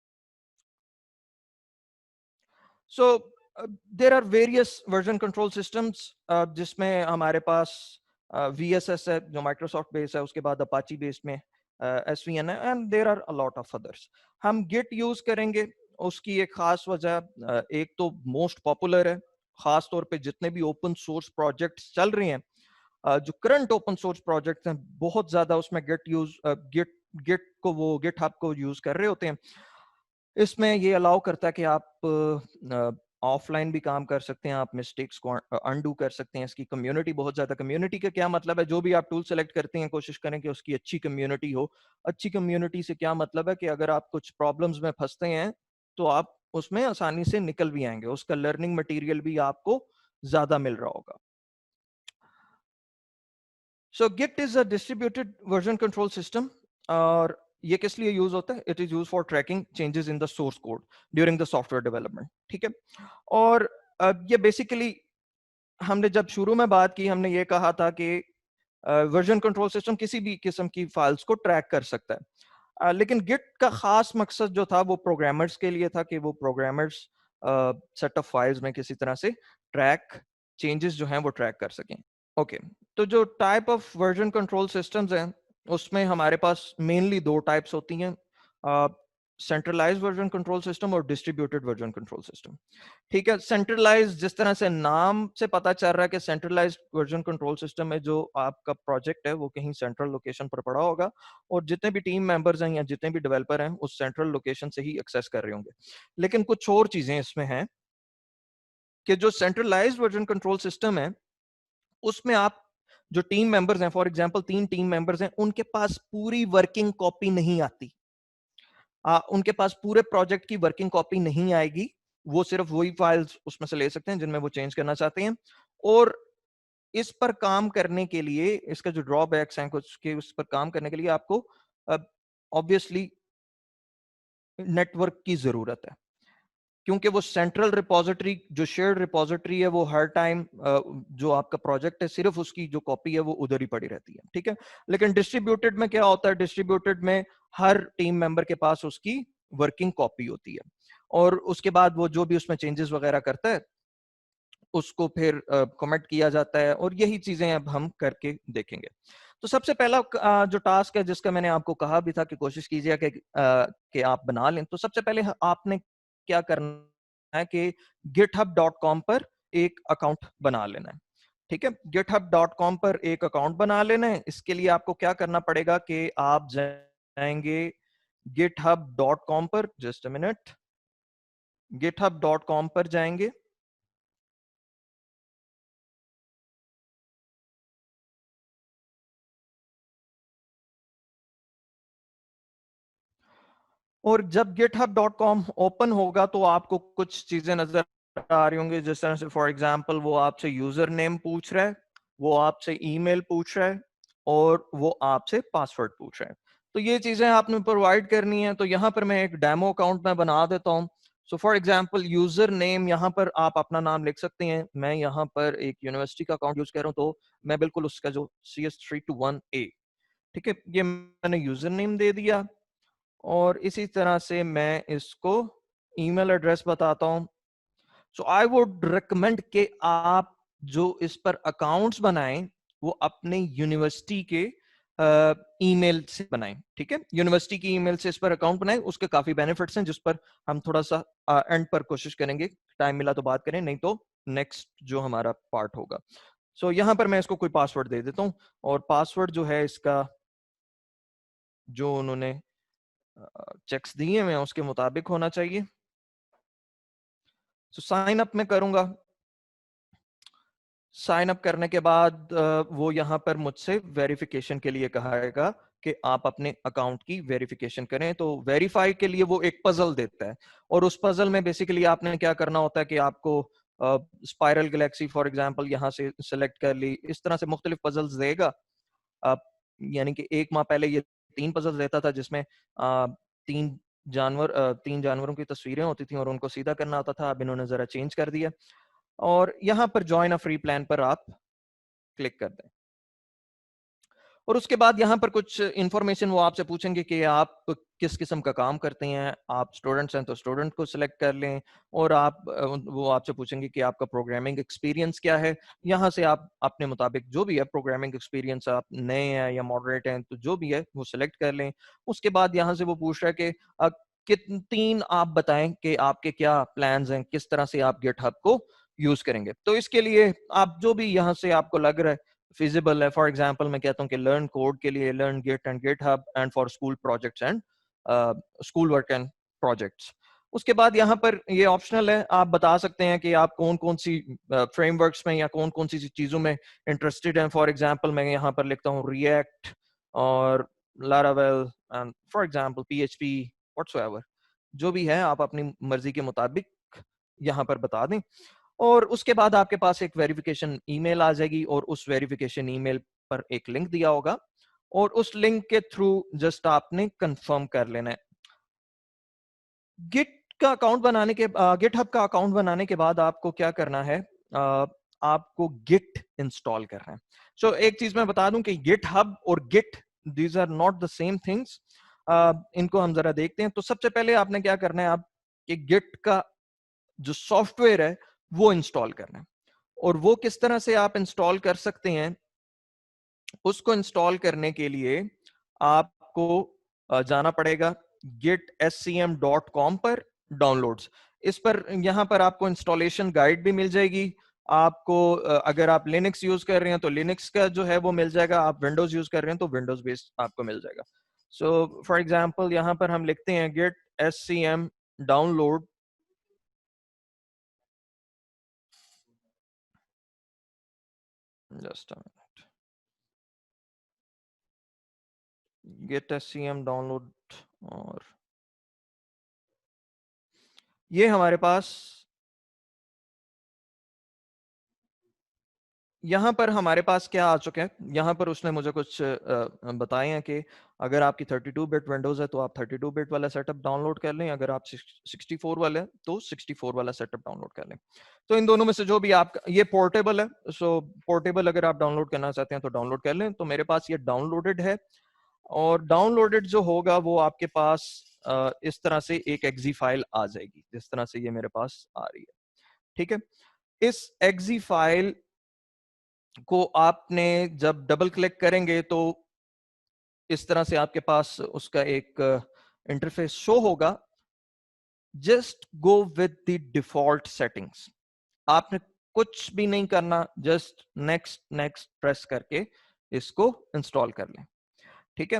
So there are various version control systems जिसमें हमारे पास VSS है जो Microsoft बेस्ड है, उसके बाद Apache बेस्ड में SVN है, and there are a lot of others. हम Git यूज करेंगे. उसकी एक खास वजह, एक तो मोस्ट पॉपुलर है, खास तौर पे जितने भी ओपन सोर्स प्रोजेक्ट्स चल रहे हैं, जो करंट ओपन सोर्स प्रोजेक्ट्स हैं, बहुत ज्यादा उसमें गिट को वो गिट हब को यूज कर रहे होते हैं. इसमें ये अलाउ करता है कि आप ऑफलाइन भी काम कर सकते हैं, आप मिस्टेक्स को अनडू कर सकते हैं. इसकी कम्युनिटी बहुत ज्यादा, कम्युनिटी का क्या मतलब है, जो भी आप टूल सेलेक्ट करते हैं कोशिश करें कि उसकी अच्छी कम्युनिटी हो. अच्छी कम्युनिटी से क्या मतलब है कि अगर आप कुछ प्रॉब्लम्स में फंसते हैं तो आप उसमें आसानी से निकल भी आएंगे, उसका लर्निंग मटेरियल भी आपको ज्यादा मिल रहा होगा. So Git is a distributed version control system. और ये किस लिए यूज होता है? It is use for tracking changes in the source code during the software development. ठीक है. और ये बेसिकली हमने जब शुरू में बात की, हमने ये कहा था कि वर्जन कंट्रोल सिस्टम किसी भी किस्म की फाइल्स को ट्रैक कर सकता है. लेकिन गिट का खास मकसद जो था वो प्रोग्रामर्स के लिए था कि वो प्रोग्रामर्स सेट ऑफ फाइल्स में किसी तरह से ट्रैक चेंजेस जो हैं वो ट्रैक कर सकें. ओके, तो जो type of version control systems हैं उसमें हमारे पास मेनली दो टाइप्स होती हैं, सेंट्रलाइज्ड वर्जन कंट्रोल सिस्टम और डिस्ट्रीब्यूटेड वर्जन कंट्रोल सिस्टम. ठीक है. सेंट्रलाइज, जिस तरह से नाम से पता चल रहा है कि सेंट्रलाइज्ड वर्जन कंट्रोल सिस्टम में जो आपका प्रोजेक्ट है वो कहीं सेंट्रल लोकेशन पर पड़ा होगा और जितने भी टीम मेंबर्स हैं या जितने भी डेवलपर हैं उस सेंट्रल लोकेशन से ही एक्सेस कर रहे होंगे. लेकिन कुछ और चीजें इसमें हैं कि जो सेंट्रलाइज्ड वर्जन कंट्रोल सिस्टम है उसमें आप जो टीम मेंबर्स हैं, फॉर एग्जांपल 3 टीम मेंबर्स हैं, उनके पास पूरी वर्किंग कॉपी नहीं आती. उनके पास पूरे प्रोजेक्ट की वर्किंग कॉपी नहीं आएगी. वो सिर्फ वही फाइल्स उसमें से ले सकते हैं जिनमें वो चेंज करना चाहते हैं. और इस पर काम करने के लिए, इसका जो ड्रॉबैक्स हैं कुछ के, उस पर काम करने के लिए आपको ऑब्वियसली नेटवर्क की जरूरत है, क्योंकि वो सेंट्रल रिपोजिटरी, जो शेयर्ड रिपोजिटरी है, वो हर टाइम जो आपका प्रोजेक्ट है सिर्फ उसकी जो कॉपी है वो उधर ही पड़ी रहती है. ठीक है. लेकिन डिस्ट्रीब्यूटेड में क्या होता है? डिस्ट्रीब्यूटेड में हर टीम मेंबर के पास उसकी वर्किंग कॉपी होती है और उसके बाद वो जो भी उसमें चेंजेस वगैरह करता है उसको फिर कमेंट किया जाता है. और यही चीजें अब हम करके देखेंगे. तो सबसे पहला जो टास्क है जिसका मैंने आपको कहा भी था कि कोशिश कीजिए कि आप बना लें, तो सबसे पहले आपने क्या करना है कि github.com पर एक अकाउंट बना लेना है. ठीक है. github.com पर एक अकाउंट बना लेना है. इसके लिए आपको क्या करना पड़ेगा कि आप जाएंगे github.com पर, जस्ट अ मिनट, github.com पर जाएंगे. और जब github.com ओपन होगा तो आपको कुछ चीजें नजर आ रही होंगी, जिस तरह से फॉर एग्जांपल वो आपसे यूजर नेम पूछ रहा है, वो आपसे ईमेल पूछ रहा है और वो आपसे पासवर्ड पूछ रहा है. तो ये चीजें आपने प्रोवाइड करनी है. तो यहाँ पर मैं एक डेमो अकाउंट में बना देता हूँ. So for example user name, यहाँ पर आप अपना नाम लिख सकते हैं. मैं यहाँ पर एक यूनिवर्सिटी का अकाउंट यूज कर रहा हूँ तो मैं बिल्कुल उसका जो CS321A, ठीक है, ये मैंने यूजर नेम दे दिया. और इसी तरह से मैं इसको ईमेल एड्रेस बताता हूं. सो आई वुड रिकमेंड कि आप जो इस पर अकाउंट्स बनाएं वो अपने यूनिवर्सिटी के ईमेल से बनाएं. ठीक है. यूनिवर्सिटी की ईमेल से इस पर अकाउंट बनाएं. उसके काफी बेनिफिट्स हैं जिस पर हम थोड़ा सा एंड पर कोशिश करेंगे. टाइम मिला तो बात करें, नहीं तो नेक्स्ट जो हमारा पार्ट होगा. सो यहां पर मैं इसको कोई पासवर्ड दे देता हूं और पासवर्ड जो है इसका जो उन्होंने चेक्स दिए हुए हैं उसके मुताबिक होना चाहिए. तो साइन अप में करूंगा. साइन अप करने के बाद वो यहाँ पर मुझसे वेरिफिकेशन के लिए कहेगा कि आप अपने अकाउंट की वेरिफिकेशन करें. तो वेरीफाई के लिए वो एक पजल देता है और उस पजल में बेसिकली आपने क्या करना होता है कि आपको स्पाइरल गैलेक्सी फॉर एग्जांपल यहाँ से सिलेक्ट कर ली, इस तरह से मुख्तलिफ पजल्स देगा. यानी कि एक माह पहले ये 3 पजल्स देता था जिसमें तीन तीन जानवरों की तस्वीरें होती थी और उनको सीधा करना होता था. अब इन्होंने जरा चेंज कर दिया और यहाँ पर ज्वाइन अ फ्री प्लान पर आप क्लिक कर दें. और उसके बाद यहाँ पर कुछ इंफॉर्मेशन वो आपसे पूछेंगे कि आप किस किस्म का काम करते हैं। आप स्टूडेंट्स हैं तो स्टूडेंट को सिलेक्ट कर लें, और आप वो आपसे पूछेंगे कि आपका प्रोग्रामिंग एक्सपीरियंस क्या है। यहाँ से आप अपने मुताबिक जो भी है प्रोग्रामिंग एक्सपीरियंस, आप नए हैं या मॉडरेट हैं तो जो भी है वो सिलेक्ट कर लें। उसके बाद यहाँ से वो पूछ रहा है कि तीन आप बताएं कि आपके क्या प्लान्स हैं, किस तरह से आप गिटहब को यूज करेंगे। तो इसके लिए आप जो भी यहाँ से आपको लग रहा है फिजिबल है, फॉर एग्जांपल मैं कहता हूँ कि लर्न कोड के लिए learn Git and GitHub, and for school projects and school work and projects. उसके बाद यहाँ पर ये ऑप्शनल है, आप बता सकते हैं कि आप कौन कौन सी फ्रेमवर्क्स में या कौन कौन सी चीजों में इंटरेस्टेड हैं। फॉर एग्जांपल मैं यहाँ पर लिखता हूँ रिएक्ट और Laravel and for example PHP whatsoever, जो भी है आप अपनी मर्जी के मुताबिक यहाँ पर बता दें। और उसके बाद आपके पास एक वेरिफिकेशन ईमेल आ जाएगी, और उस वेरिफिकेशन ईमेल पर एक लिंक दिया होगा, और उस लिंक के थ्रू जस्ट आपने कंफर्म कर लेना है। गिट का अकाउंट बनाने के गिटहब का अकाउंट बनाने के बाद आपको क्या करना है, आपको गिट इंस्टॉल करना है। सो एक चीज मैं बता दूं कि गिटहब और Git these are not the same things. इनको हम जरा देखते हैं। तो सबसे पहले आपने क्या करना है, आप कि गिट का जो सॉफ्टवेयर है वो इंस्टॉल करना है। और वो किस तरह से आप इंस्टॉल कर सकते हैं, उसको इंस्टॉल करने के लिए आपको जाना पड़ेगा gitscm.com पर, डाउनलोड्स। इस पर यहाँ पर आपको इंस्टॉलेशन गाइड भी मिल जाएगी। आपको अगर आप लिनक्स यूज कर रहे हैं तो लिनक्स का जो है वो मिल जाएगा, आप विंडोज यूज कर रहे हैं तो विंडोज बेस्ड आपको मिल जाएगा। सो फॉर एग्जांपल यहाँ पर हम लिखते हैं gitscm download, just gitscm download, और ये हमारे पास यहाँ पर हमारे पास क्या आ चुके हैं। यहाँ पर उसने मुझे कुछ बताए हैं कि अगर आपकी 32 बिट विंडोज है तो आप 32 बिट वाला सेटअप डाउनलोड कर लें, अगर आप 64 वाले हैं तो 64 वाला सेटअप डाउनलोड कर लें। तो इन दोनों में से जो भी आप, ये पोर्टेबल है, सो पोर्टेबल अगर आप डाउनलोड करना चाहते हैं तो डाउनलोड कर लें। तो मेरे पास ये डाउनलोडेड है, और डाउनलोडेड जो होगा वो आपके पास इस तरह से एक एक्जी फाइल आ जाएगी, जिस तरह से ये मेरे पास आ रही है। ठीक है, इस एक्जी फाइल को आपने जब डबल क्लिक करेंगे तो इस तरह से आपके पास उसका एक इंटरफेस शो होगा। Just go with the default settings, आपने कुछ भी नहीं करना, जस्ट नेक्स्ट नेक्स्ट प्रेस करके इसको इंस्टॉल कर लें। ठीक है,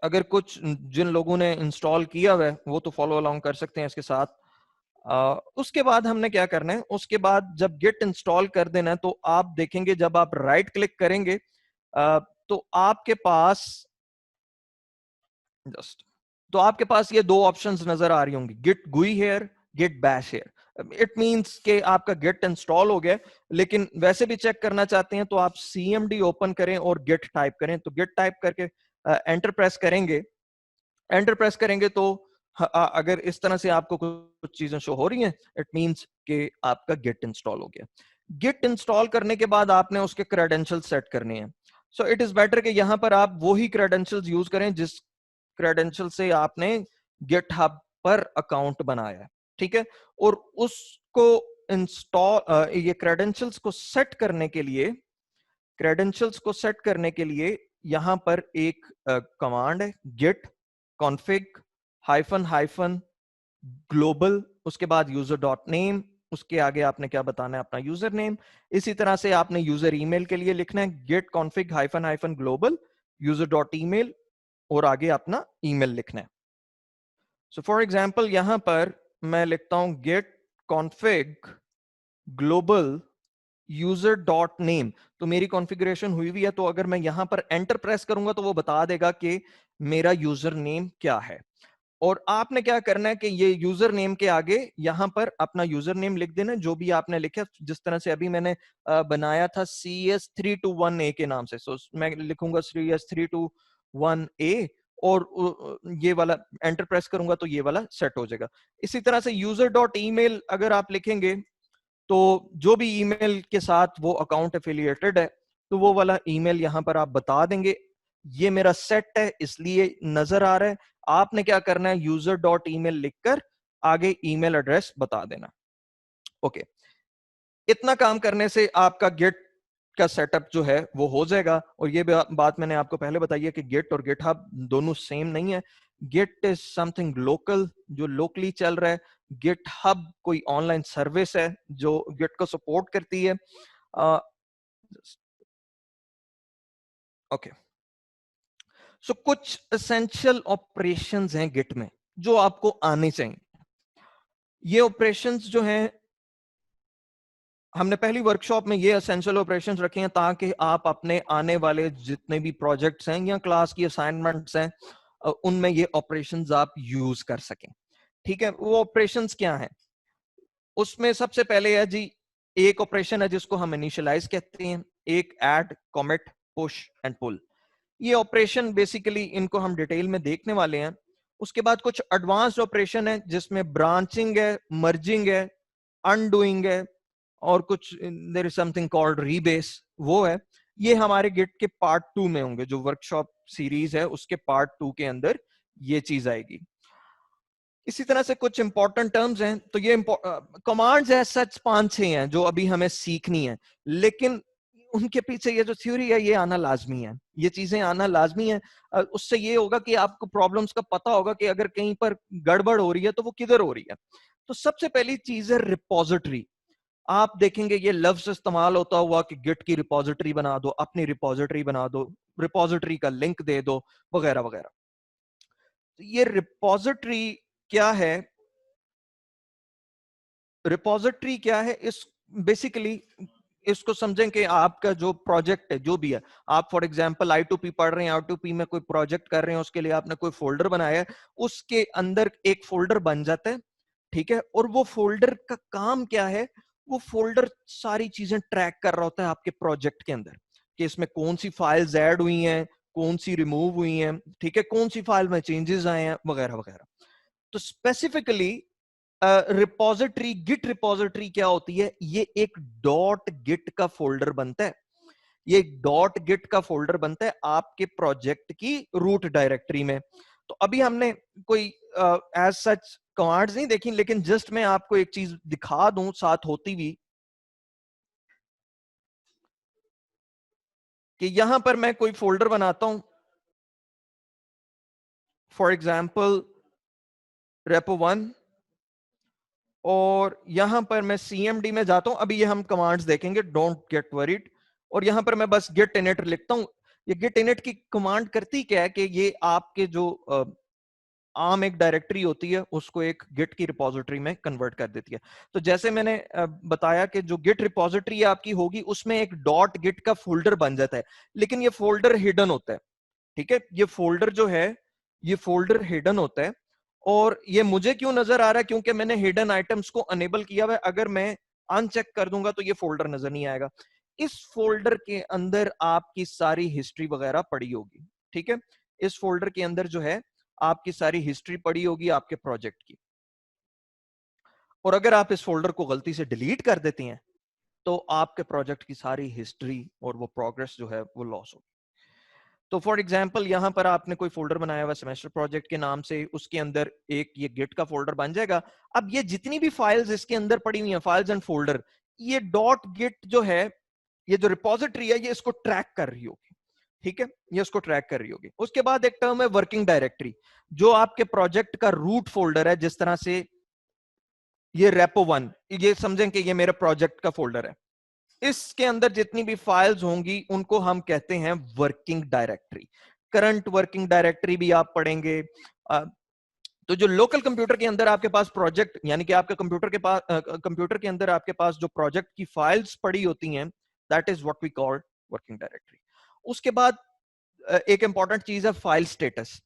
अगर कुछ जिन लोगों ने इंस्टॉल किया हुआ है वो तो फॉलो अलोंग कर सकते हैं इसके साथ। उसके बाद हमने क्या करना है, उसके बाद जब गिट इंस्टॉल कर देना है तो आप देखेंगे जब आप राइट क्लिक करेंगे तो आपके पास जस्ट, तो आपके पास ये दो ऑप्शंस नजर आ रही होंगी, Git GUI here, Git Bash here. It means के आपका गिट इंस्टॉल हो गया, लेकिन वैसे भी चेक करना चाहते हैं तो आप cmd ओपन करें और गिट टाइप करें। तो गिट टाइप करके एंटर प्रेस करेंगे, एंटर प्रेस करेंगे तो अगर इस तरह से आपको कुछ चीजें शो हो रही हैं, इट मींस कि आपका गिट इंस्टॉल हो गया। गिट इंस्टॉल करने के बाद आपने उसके क्रेडेंशियल्स सेट करने हैं। सो इट इज बेटर कि यहां पर आप वही क्रेडेंशियल्स यूज करें जिस क्रेडेंशियल से आपने गिटहब पर अकाउंट बनाया है। ठीक है, और उसको इंस्टॉल, ये क्रेडेंशियल्स को सेट करने के लिए, क्रेडेंशियल्स को सेट करने के लिए यहां पर एक कमांड है, Git config hyphen hyphen global, उसके बाद यूजर डॉट नेम, उसके आगे आपने क्या बताना है, अपना यूजर नेम। इसी तरह से आपने यूजर ईमेल के लिए लिखना है Git config hyphen hyphen global user dot email, और आगे अपना ईमेल लिखना है। सो फॉर एग्जांपल यहां पर मैं लिखता हूं Git config global user dot name. तो मेरी कॉन्फ़िगरेशन हुई हुई है, तो अगर मैं यहां पर एंटर प्रेस करूंगा तो वो बता देगा कि मेरा यूजर नेम क्या है। और आपने क्या करना है कि ये यूजर नेम के आगे यहां पर अपना यूजर नेम लिख देना, जो भी आपने लिखा, जिस तरह से अभी मैंने बनाया था CS321A के नाम से। सो मैं लिखूंगा CS321A, और ये वाला एंटर प्रेस करूंगा तो ये वाला सेट हो जाएगा। इसी तरह से यूजर डॉट ईमेल अगर आप लिखेंगे तो जो भी ईमेल के साथ वो अकाउंट एफिलिएटेड है तो वो वाला ईमेल यहाँ पर आप बता देंगे, ये मेरा सेट है इसलिए नजर आ रहा है। आपने क्या करना है, user.email लिखकर आगे ईमेल एड्रेस बता देना। ओके, इतना काम करने से आपका गिट का सेटअप जो है वो हो जाएगा। और ये बात मैंने आपको पहले बताई है कि गिट और गिटहब दोनों सेम नहीं है। गिट इज समथिंग लोकल, जो लोकली चल रहा है। गिटहब कोई ऑनलाइन सर्विस है जो गिट को सपोर्ट करती है। ओके, सो कुछ एसेंशियल ऑपरेशंस हैं गिट में जो आपको आने चाहिए। ये ऑपरेशंस जो हैं, हमने पहली वर्कशॉप में ये एसेंशियल ऑपरेशंस रखे हैं ताकि आप अपने आने वाले जितने भी प्रोजेक्ट्स हैं या क्लास की असाइनमेंट्स हैं उनमें ये ऑपरेशंस आप यूज कर सकें। ठीक है, वो ऑपरेशंस क्या हैं? उसमें सबसे पहले है जी, एक ऑपरेशन है जिसको हम इनिशियलाइज कहते हैं, एक add, commit, push and pull. ये ऑपरेशन बेसिकली इनको हम डिटेल में देखने वाले हैं। उसके बाद कुछ एडवांस्ड ऑपरेशन है जिसमें ब्रांचिंग है, मर्जिंग है, अनडूइंग है, और कुछ there is something called rebase, वो है। ये हमारे गिट के पार्ट 2 में होंगे, जो वर्कशॉप सीरीज है उसके पार्ट 2 के अंदर ये चीज आएगी। इसी तरह से कुछ इंपॉर्टेंट टर्म्स हैं, तो ये कमांड्स है सच 5-6 हैं जो अभी हमें सीखनी है, लेकिन उनके पीछे ये जो थ्योरी है ये आना लाजमी है, ये चीजें आना लाजमी है। उससे ये होगा कि आपको प्रॉब्लम्स का पता होगा कि अगर कहीं पर गड़बड़ हो रही है तो वो किधर हो रही है। तो सबसे पहली चीज है रिपोजिटरी। आप देखेंगे ये लफ्ज इस्तेमाल होता हुआ कि गिट की रिपोजिटरी बना दो, अपनी रिपोजिटरी बना दो, रिपोजिटरी का लिंक दे दो, वगैरह वगैरह। तो ये रिपोजिटरी क्या है? रिपोजिटरी क्या है? इस बेसिकली इसको समझें कि आपका जो प्रोजेक्ट है, जो भी है, आप फॉर एग्जांपल I2P पढ़ रहे हैं, I2P में कोई प्रोजेक्ट कर रहे हैं, उसके लिए आपने कोई फोल्डर बनाया है, उसके अंदर एक फोल्डर बन जाता है, ठीक है। और वो फोल्डर का काम क्या है? वो फोल्डर सारी चीजें ट्रैक कर रहा होता है आपके प्रोजेक्ट के अंदर, कि इसमें कौन सी फाइल्स ऐड हुई हैं, कौन सी रिमूव हुई हैं, ठीक है, कौन सी फाइल में चेंजेस आए हैं, वगैरह वगैरह। तो स्पेसिफिकली रिपोजिटरी, गिट रिपोजिटरी क्या होती है? ये एक डॉट गिट का फोल्डर बनता है। ये डॉट गिट का फोल्डर बनता है आपके प्रोजेक्ट की रूट डायरेक्टरी में। तो अभी हमने कोई एज सच कमांड्स नहीं देखी, लेकिन जस्ट मैं आपको एक चीज दिखा दूं साथ होती हुई, कि यहां पर मैं कोई फोल्डर बनाता हूं, फॉर एग्जाम्पल repo1, और यहां पर मैं cmd में जाता हूं। अभी ये हम कमांड्स देखेंगे, डोंट गेट वरीड। और यहां पर मैं बस git init लिखता हूं। ये git init की कमांड करती क्या है कि ये आपके जो आम एक डायरेक्टरी होती है उसको एक गिट की रिपोजिटरी में कन्वर्ट कर देती है। तो जैसे मैंने बताया कि जो गिट रिपोजिटरी आपकी होगी उसमें एक डॉट गिट का फोल्डर बन जाता है, लेकिन ये फोल्डर हिडन होता है, ठीक है। ये फोल्डर जो है, ये फोल्डर हिडन होता है। और ये मुझे क्यों नजर आ रहा है? क्योंकि मैंने हिडन आइटम्स को अनेबल किया हुआ है। अगर मैं अनचेक कर दूंगा तो ये फोल्डर नजर नहीं आएगा। इस फोल्डर के अंदर आपकी सारी हिस्ट्री वगैरह पड़ी होगी, ठीक है। इस फोल्डर के अंदर जो है आपकी सारी हिस्ट्री पड़ी होगी आपके प्रोजेक्ट की। और अगर आप इस फोल्डर को गलती से डिलीट कर देते हैं तो आपके प्रोजेक्ट की सारी हिस्ट्री और वो प्रोग्रेस जो है वो लॉस होगी। तो फॉर एग्जांपल यहां पर आपने कोई फोल्डर बनाया हुआ सेमेस्टर प्रोजेक्ट के नाम से, उसके अंदर एक ये गिट का फोल्डर बन जाएगा। अब ये जितनी भी फाइल्स इसके अंदर पड़ी हुई हैं, फाइल्स एंड फोल्डर, ये डॉट गिट जो है, ये जो रिपोजिटरी है, ये इसको ट्रैक कर रही होगी, ठीक है, ये इसको ट्रैक कर रही होगी। उसके बाद एक टर्म है वर्किंग डायरेक्टरी, जो आपके प्रोजेक्ट का रूट फोल्डर है। जिस तरह से ये repo1, ये समझें कि ये मेरे प्रोजेक्ट का फोल्डर है, इसके अंदर जितनी भी फाइल्स होंगी उनको हम कहते हैं working directory. Current working directory भी आप पढ़ेंगे। तो जो लोकल कंप्यूटर के अंदर आपके पास प्रोजेक्ट, यानी कि आपके कंप्यूटर के पास कंप्यूटर के अंदर आपके पास जो प्रोजेक्ट की फाइल्स पड़ी होती हैं, that is what we call working directory. उसके बाद एक इंपॉर्टेंट चीज है file status.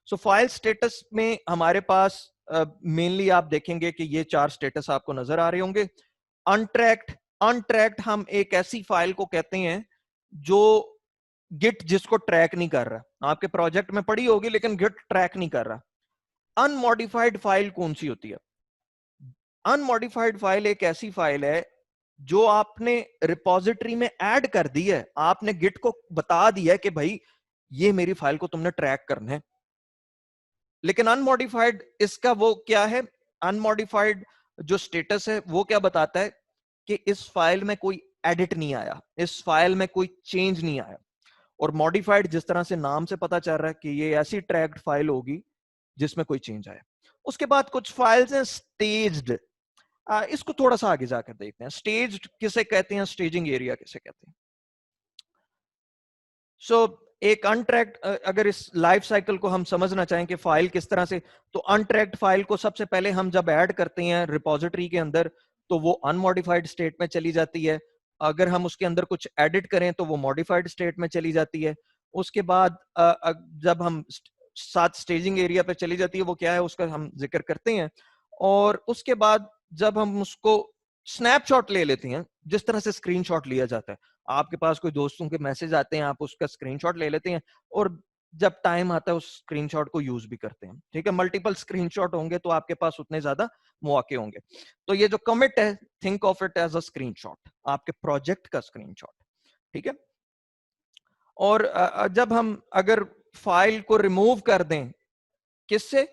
So file status में हमारे पास मेनली आप देखेंगे कि ये 4 स्टेटस आपको नजर आ रहे होंगे। अनट्रैक्ड, अनट्रैक्ड हम एक ऐसी फाइल को कहते हैं जो गिट जिसको ट्रैक नहीं कर रहा। आपके प्रोजेक्ट में पड़ी होगी लेकिन गिट ट्रैक नहीं कर रहा। अनमॉडिफाइड फाइल कौन सी होती है? अनमॉडिफाइड फाइल एक ऐसी फाइल है जो आपने रिपॉजिटरी में ऐड कर दी है, आपने गिट को बता दिया है कि भाई ये मेरी फाइल को तुमने ट्रैक करना है। लेकिन अनमॉडिफाइड इसका वो क्या है, अनमॉडिफाइड जो स्टेटस है वो क्या बताता है कि इस फाइल में कोई एडिट नहीं आया, इस फाइल में कोई चेंज नहीं आया। और मॉडिफाइड जिस तरह से नाम से पता चल रहा है कि ये ऐसी ट्रैक्ड फाइल होगी जिसमें कोई चेंज आया। उसके बाद कुछ फाइल्स हैं स्टेज्ड, इसको थोड़ा सा आगे जाकर देखते हैं। स्टेज्ड किसे कहते हैं, स्टेजिंग एरिया किसे कहते हैं। एक अनट्रैक्ड, अगर इस लाइफ साइकिल को हम समझना चाहें कि फाइल किस तरह से, तो अनट्रैक्ड फाइल को सबसे पहले हम जब ऐड करते हैं रिपॉजिटरी के अंदर तो वो अनमॉडिफाइड स्टेट में चली जाती है। अगर हम उसके अंदर कुछ एडिट करें तो वो मॉडिफाइड स्टेट में चली जाती है। उसके बाद जब हम साथ स्टेजिंग एरिया पे चली जाती है, वो क्या है उसका हम जिक्र करते हैं। और उसके बाद जब हम उसको स्नैपशॉट ले लेते हैं, जिस तरह से स्क्रीनशॉट लिया जाता है, आपके पास कोई दोस्तों के मैसेज आते हैं, आप उसका स्क्रीनशॉट ले लेते हैं और जब टाइम आता है उस स्क्रीनशॉट को यूज भी करते हैं। ठीक है, मल्टीपल स्क्रीनशॉट होंगे तो आपके पास उतने ज्यादा मौके होंगे। तो ये जो कमिट है, think of it as a screenshot, आपके प्रोजेक्ट का स्क्रीनशॉट। ठीक है, और जब हम अगर फाइल को रिमूव कर दें, किससे,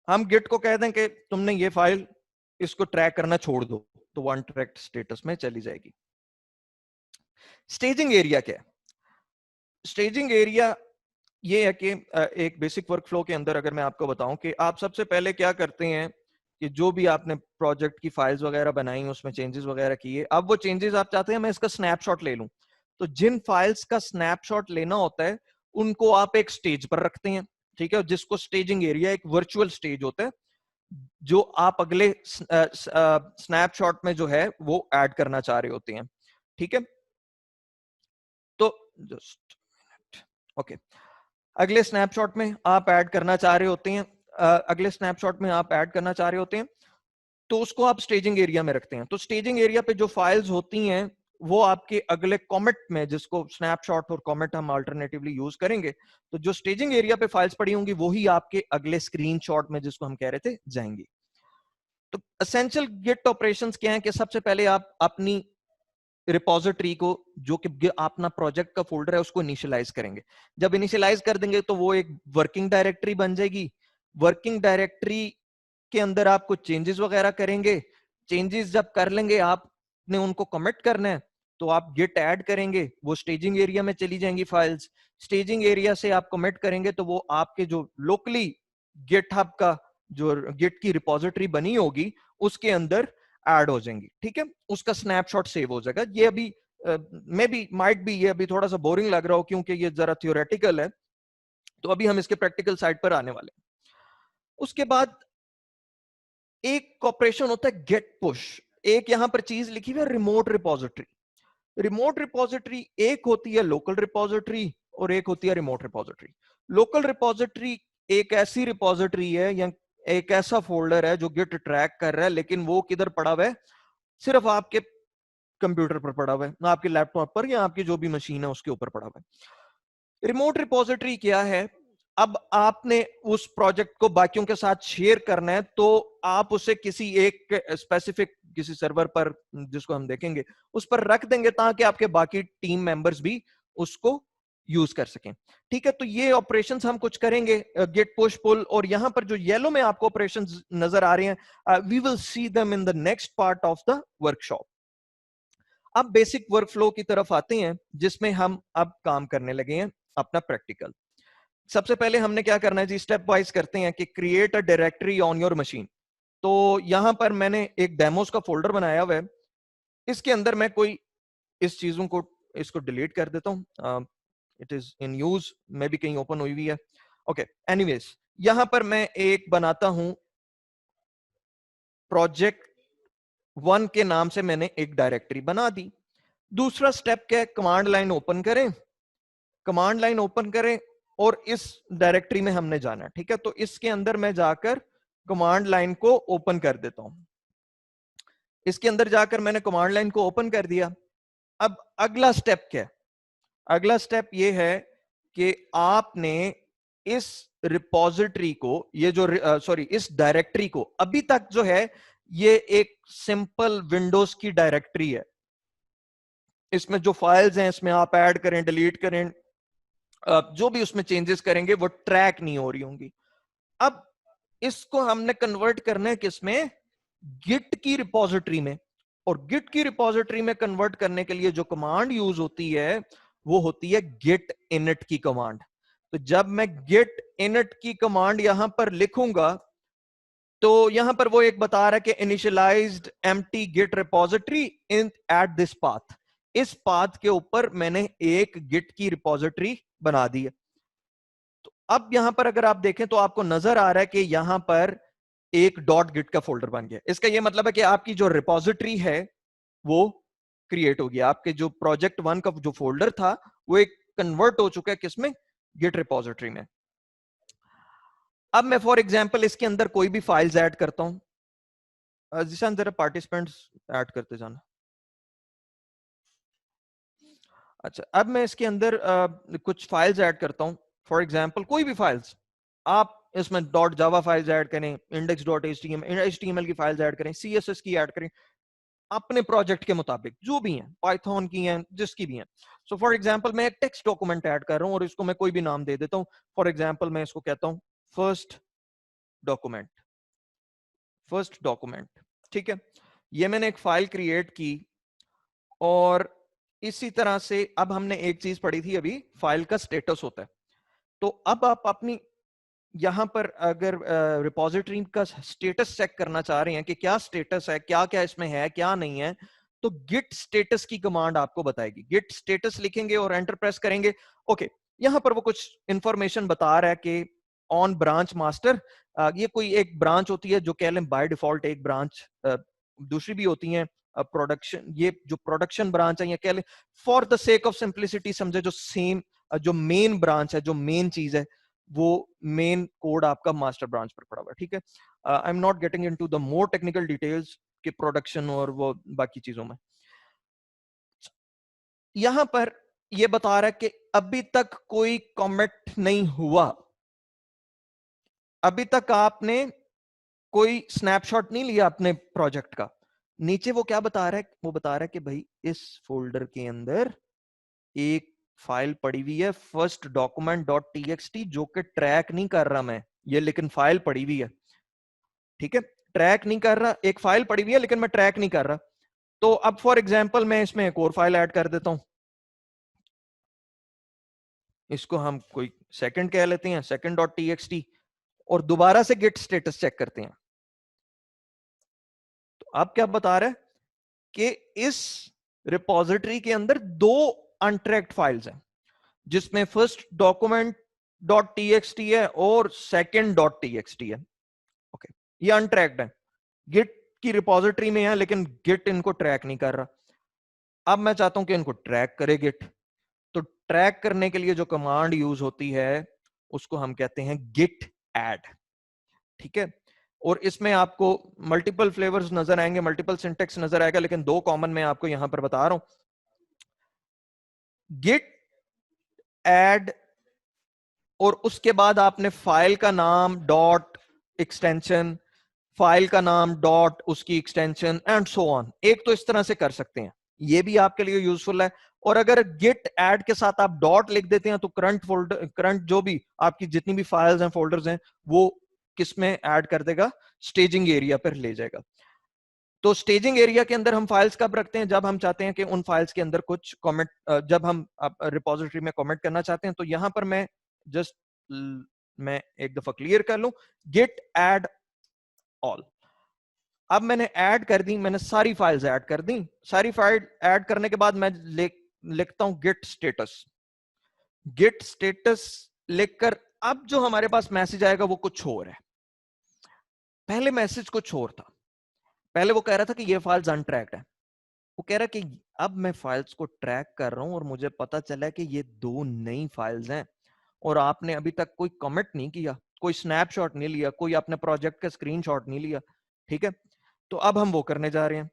हम गिट को कह दें कि तुमने ये फाइल इसको ट्रैक करना छोड़ दो, तो वन ट्रैक्ड स्टेटस में चली जाएगी। स्टेजिंग एरिया क्या है? स्टेजिंग एरिया ये है कि एक बेसिक वर्कफ्लो के अंदर अगर मैं आपको बताऊं कि आप सबसे पहले क्या करते हैं कि जो भी आपने प्रोजेक्ट की फाइल्स वगैरह बनाई, उसमें चेंजेस वगैरह किए, अब वो चेंजेस आप चाहते हैं मैं इसका स्नैपशॉट ले लूं। तो जिन फाइल्स का स्नैपशॉट लेना होता है उनको आप एक स्टेज पर रखते हैं। ठीक है, जिसको स्टेजिंग एरिया, एक वर्चुअल स्टेज होता है जो आप अगले स्नैपशॉट में जो है वो ऐड करना चाह रहे होते हैं। ठीक है, तो जस्ट ओके, अगले स्नैपशॉट में आप ऐड करना चाह रहे होते हैं, अगले स्नैपशॉट में आप ऐड करना चाह रहे होते हैं, तो उसको आप स्टेजिंग एरिया में रखते हैं। तो स्टेजिंग एरिया पे जो फाइल्स होती हैं वो आपके अगले कॉमेट में, जिसको स्नैपशॉट और कॉमेट हम अल्टरनेटिवली यूज करेंगे, तो जो स्टेजिंग एरिया पे फाइल्स पड़ी होंगी वही आपके अगले स्क्रीनशॉट में, जिसको हम कह रहे थे, जाएंगी। तो एसेंशियल गिट ऑपरेशंस क्या है कि सबसे पहले आप अपनी रिपोजिटरी को, जो कि अपना प्रोजेक्ट का फोल्डर है, उसको इनिशियलाइज करेंगे। जब इनिशियलाइज कर देंगे तो वो एक वर्किंग डायरेक्टरी बन जाएगी। वर्किंग डायरेक्टरी के अंदर आप कुछ चेंजेस वगैरह करेंगे। चेंजेस जब कर लेंगे, आपने उनको कमिट करना है, तो आप गिट ऐड करेंगे, वो स्टेजिंग एरिया में चली जाएंगी फाइल्स। स्टेजिंग एरिया से आप कमिट करेंगे तो वो आपके जो लोकली गिटहब का जो गिट की रिपोजिटरी बनी होगी उसके अंदर ऐड हो जाएंगी। ठीक है, उसका स्नैपशॉट सेव हो जाएगा। ये अभी मे बी माइट बी ये अभी थोड़ा सा बोरिंग लग रहा हो क्योंकि ये जरा थियोरेटिकल है, तो अभी हम इसके प्रैक्टिकल साइड पर आने वाले हैं। उसके बाद एक ऑपरेशन होता है गेट पुश। एक यहां पर चीज लिखी हुई है रिमोट रिपोजिटरी। रिमोट रिपोजिटरी एक होती है लोकल रिपोजिटरी और एक होती है रिमोट रिपोजिटरी। लोकल रिपोजिटरी एक ऐसी रिपोजिटरी है या एक ऐसा फोल्डर है जो गिट ट्रैक कर रहा है, लेकिन वो किधर पड़ा हुआ है, सिर्फ आपके कंप्यूटर पर पड़ा हुआ है, आपके लैपटॉप पर या आपकी जो भी मशीन है उसके ऊपर पड़ा हुआ है। रिमोट रिपोजिटरी क्या है, अब आपने उस प्रोजेक्ट को बाकियों के साथ शेयर करना है तो आप उसे किसी एक स्पेसिफिक किसी सर्वर पर, जिसको हम देखेंगे, उस पर रख देंगे ताकि आपके बाकी टीम मेंबर्स भी उसको यूज कर सकें। ठीक है, तो ये ऑपरेशंस हम कुछ करेंगे, गेट पुश पुल, और यहां पर जो येलो में आपको ऑपरेशंस नजर आ रहे हैं, we will see them in the next part of the workshop. अब बेसिक वर्कफ्लो की तरफ आते हैं जिसमें हम अब काम करने लगे हैं अपना प्रैक्टिकल। सबसे पहले हमने क्या करना है जी, स्टेप वाइज करते हैं कि create a directory on your machine. तो यहां पर मैंने एक डेमोस का फोल्डर बनाया हुआ है, इसके अंदर मैं कोई इस चीजों को, इसको डिलीट कर देता हूं, इट इज इन यूज, मे भी कहीं ओपन हुई हुई है। ओके, एनीवेज यहां पर मैं एक बनाता हूं, प्रोजेक्ट 1 के नाम से मैंने एक डायरेक्टरी बना दी। दूसरा स्टेप क्या है, कमांड लाइन ओपन करें, कमांड लाइन ओपन करें और इस डायरेक्टरी में हमने जाना है। ठीक है, तो इसके अंदर मैं जाकर कमांड लाइन को ओपन कर देता हूं। इसके अंदर जाकर मैंने कमांड लाइन को ओपन कर दिया। अब अगला स्टेप क्या है, अगला स्टेप ये है कि आपने इस रिपोजिटरी को, ये जो सॉरी इस डायरेक्टरी को, अभी तक जो है ये एक सिंपल विंडोज की डायरेक्टरी है, इसमें जो फाइल्स हैं इसमें आप ऐड करें, डिलीट करें, जो भी उसमें चेंजेस करेंगे वो ट्रैक नहीं हो रही होंगी। अब इसको हमने कन्वर्ट करना है किसमें, गिट की रिपोजिटरी में। और गिट की रिपोजिटरी में कन्वर्ट करने के लिए जो कमांड यूज होती है वो होती है गिट इनिट की कमांड। तो जब मैं गिट इनिट की कमांड यहां पर लिखूंगा तो यहां पर वो एक बता रहा है कि initialized empty Git repository in at this path. इस पाथ के ऊपर मैंने एक गिट की रिपोजिटरी बना दी है। तो अब यहां पर अगर आप देखें तो आपको नजर आ रहा है कि यहां पर एक डॉट गिट का फोल्डर बन गया। इसका यह मतलब है कि आपकी जो रिपोजिटरी है वो क्रिएट हो गया। आपके जो प्रोजेक्ट 1 का जो फोल्डर था वो एक कन्वर्ट हो चुका है किसमें, गिट रिपोजिटरी में। अब मैं फॉर एग्जांपल इसके अंदर कोई भी फाइल्स ऐड करता हूं। जिसान जरा पार्टिसिपेंट्स ऐड करते जाना। अच्छा, अब मैं इसके अंदर कुछ फाइल्स ऐड करता हूं। फॉर एग्जांपल कोई भी फाइल्स आप इसमें डॉट जावा फाइल्स ऐड करें, इंडेक्स डॉट एचटीएमएल की फाइल्स ऐड करें, सीएसएस की ऐड करें, अपने प्रोजेक्ट के मुताबिक जो भी हैं, पाइथन की हैं, जिसकी भी हैं। सो फॉर एग्जांपल मैं एक टेक्स्ट डॉक्यूमेंट ऐड कर रहा हूं और इसको मैं कोई भी नाम दे देता हूं। फॉर एग्जांपल मैं इसको कहता हूं फर्स्ट डॉक्यूमेंट, फर्स्ट डॉक्यूमेंट। ठीक है, ये मैंने एक फाइल क्रिएट की। और इसी तरह से अब हमने एक चीज पढ़ी थी अभी, फाइल का स्टेटस होता है। तो अब आप अपनी यहां पर अगर रिपोजिटरी का स्टेटस चेक करना चाह रहे हैं कि क्या स्टेटस है, क्या क्या इसमें है, क्या नहीं है, तो गिट स्टेटस की कमांड आपको बताएगी। गिट स्टेटस लिखेंगे और एंटर प्रेस करेंगे। ओके, यहां पर वो कुछ इंफॉर्मेशन बता रहा है कि ऑन ब्रांच मास्टर, ये कोई एक ब्रांच होती है जो कह लें बाय डिफॉल्ट एक ब्रांच, दूसरी भी होती है प्रोडक्शन, ये जो प्रोडक्शन ब्रांच है, या कह लें for the sake of simplicity समझे जो सेम जो मेन ब्रांच है, जो मेन चीज है, वो मेन कोड आपका मास्टर ब्रांच पर पड़ा हुआ है। ठीक है, I am not getting into the more technical details के प्रोडक्शन और वो बाकी चीजों में। यहां पर ये बता रहा है कि अभी तक कोई कमिट नहीं हुआ, अभी तक आपने कोई स्नैपशॉट नहीं लिया अपने प्रोजेक्ट का। नीचे वो क्या बता रहा है, वो बता रहा है कि भाई इस फोल्डर के अंदर एक फाइल पड़ी हुई है फर्स्ट डॉक्यूमेंट डॉट टीएक्सटी, जो कि ट्रैक नहीं कर रहा मैं ये, लेकिन फाइल पड़ी हुई है। ठीक है, ट्रैक नहीं कर रहा, एक फाइल पड़ी हुई है लेकिन मैं ट्रैक नहीं कर रहा। तो अब फॉर एग्जांपल मैं इसमें एक और फाइल ऐड कर देता हूं, इसको हम कोई सेकंड कह लेते हैं, सेकंड डॉट टीएक्सटी, और दोबारा से गिट स्टेटस चेक करते हैं। तो अब क्या बता रहा है कि इस रिपोजिटरी के अंदर दो अनट्रैक्ड फाइल्स हैं, जिसमें फर्स्ट डॉक्यूमेंट डॉट टीएक्सटी है और सेकंड डॉट टीएक्सटी है। ओके, ये अनट्रैक्ड है, गिट की रिपोजिटरी में है लेकिन गिट इनको ट्रैक नहीं कर रहा। अब मैं चाहता हूं कि इनको ट्रैक करे गिट। तो ट्रैक करने के लिए जो कमांड यूज होती है उसको हम कहते हैं गिट ऐड। ठीक है, और इसमें आपको मल्टीपल फ्लेवर्स नजर आएंगे, मल्टीपल सिंटेक्स नजर आएगा, लेकिन दो कॉमन मैं आपको यहां पर बता रहा हूं। गिट ऐड और उसके बाद आपने फाइल का नाम डॉट एक्सटेंशन, फाइल का नाम डॉट उसकी एक्सटेंशन एंड सो ऑन। एक तो इस तरह से कर सकते हैं, ये भी आपके लिए यूजफुल है। और अगर गिट ऐड के साथ आप डॉट लिख देते हैं तो करंट फोल्डर, करंट जो भी आपकी जितनी भी फाइल्स हैं, फोल्डर्स हैं, वो किस में ऐड कर देगा, स्टेजिंग एरिया पर ले जाएगा। तो स्टेजिंग एरिया के अंदर हम फाइल्स कब रखते हैं, जब हम चाहते हैं कि उन फाइल्स के अंदर कुछ कमेंट, जब हम रिपोजिटरी में कमेंट करना चाहते हैं। तो यहां पर मैं जस्ट मैं एक दफा क्लियर कर लूं, गिट ऐड ऑल। अब मैंने ऐड कर दी, मैंने सारी फाइल्स ऐड कर दी। सारी फाइल ऐड करने के बाद मैं लिखता हूं गिट स्टेटस। गिट स्टेटस लिखकर अब जो हमारे पास मैसेज आएगा वो कुछ और है। पहले मैसेज कुछ और था, पहले वो कह रहा था कि ये फाइल्स अनट्रैक्ड है। वो कह रहा है कि अब मैं फाइल्स को ट्रैक कर रहा हूं और मुझे पता चला कि ये दो नई फाइल्स हैं और आपने अभी तक कोई कमिट नहीं किया, कोई स्नैपशॉट नहीं लिया, कोई अपने प्रोजेक्ट का स्क्रीनशॉट नहीं लिया। ठीक है, तो अब हम वो करने जा रहे हैं।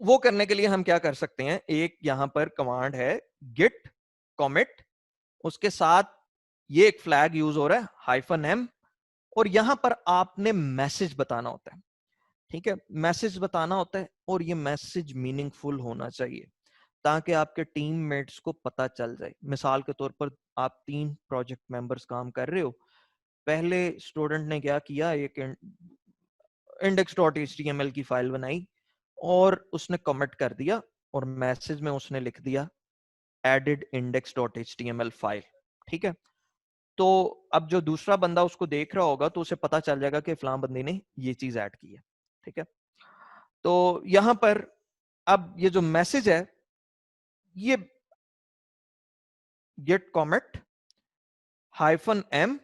वो करने के लिए हम क्या कर सकते हैं, एक यहां पर कमांड है गिट कमिट, उसके साथ ये एक फ्लैग यूज हो रहा है -m, और यहां पर आपने मैसेज बताना होता है। ठीक है, मैसेज बताना होता है और ये मैसेज मीनिंगफुल होना चाहिए। ताकि आपके टीममेट्स को पता चल जाए। मिसाल के तौर पर आप 3 प्रोजेक्ट मेंबर्स काम कर रहे हो, पहले स्टूडेंट ने क्या किया, एक index.html की फाइल बनाई और उसने कमिट कर दिया और मैसेज में उसने लिख दिया added index.html फाइल, ठीक है। तो अब जो दूसरा बंदा उसको देख रहा होगा तो उसे पता चल जाएगा कि फलां बंदे ने ये चीज ऐड की है, ठीक है। तो यहां पर अब ये जो मैसेज है ये गेट कॉमेट -m